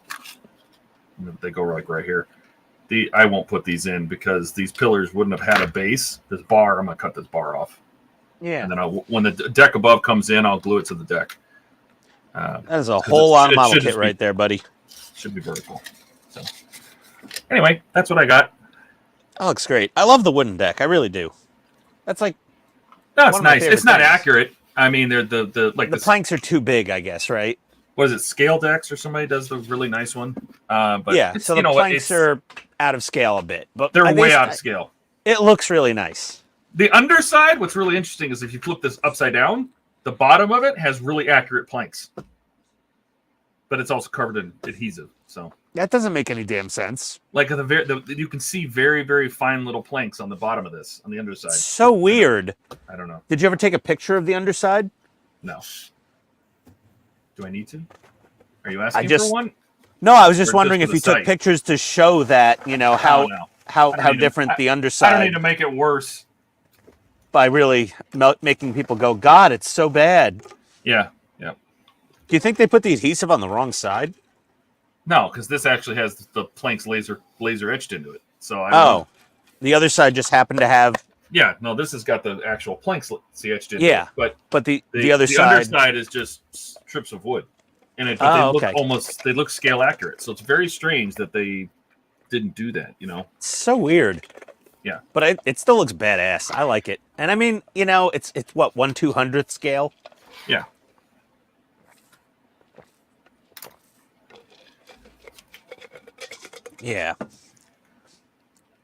They go like right here. I won't put these in because these pillars wouldn't have had a base. This bar, I'm going to cut this bar off. Yeah. And then when the deck above comes in, I'll glue it to the deck. That is a whole lot of model kit right there, buddy. Should be vertical. So anyway, that's what I got. That looks great. I love the wooden deck. I really do. That's like No, it's one of my nice. favorite It's not things. accurate. I mean, they're the planks are too big, I guess, right? What is it? Scale decks or somebody does the really nice one. But Yeah. it's, So you the know, planks are out of scale a bit, but they're way out of scale. It looks really nice. The underside, what's really interesting is if you flip this upside down, the bottom of it has really accurate planks, but it's also covered in adhesive. So That doesn't make any damn sense. like you can see very, very fine little planks on the bottom of this on the underside. So weird. I don't know. Did you ever take a picture of the underside? No. Do I need to? Are you asking just- for one? No, I was just Or wondering just if for you the took site? pictures to show that, you know, how Oh, no. how I don't how need to- different the I underside don't need to make it worse. by really making people go, God, it's so bad. Yeah. Yeah. Do you think they put the adhesive on the wrong side? No, because this actually has the planks laser etched into it. So I don't know. Oh, the other side just happened to have. Yeah, no, this has got the actual planks etched into Yeah, it. But but the other the side. underside is just strips of wood. And Oh, they look okay. they look scale accurate. So it's very strange that they didn't do that, you know? It's so weird. Yeah. But it still looks badass. I like it. And I mean, you know, it's what, 1/200th scale? Yeah. Yeah.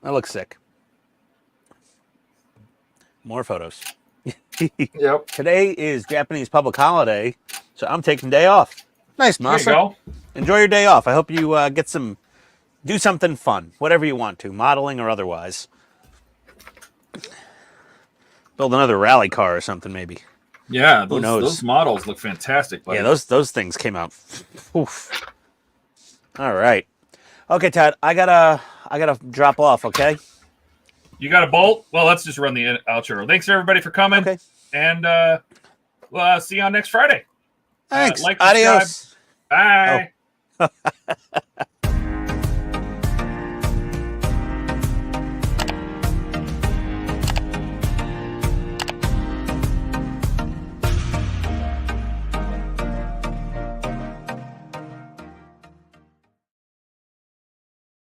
That looks sick. More photos. Yep. Today is Japanese public holiday, so I'm taking day off. Nice, There you Masa. go. Enjoy your day off. I hope you do something fun, whatever you want to, modeling or otherwise. Build another rally car or something, maybe. Yeah, Who knows? those models look fantastic. Buddy. Yeah, those things came out. Oof. All right. Okay, Todd, I gotta drop off. Okay. You got a bolt? Well, let's just run the outro. Thanks everybody for coming. Okay. And we'll see you on next Friday. Thanks. Like, subscribe. Adios. Bye. Oh.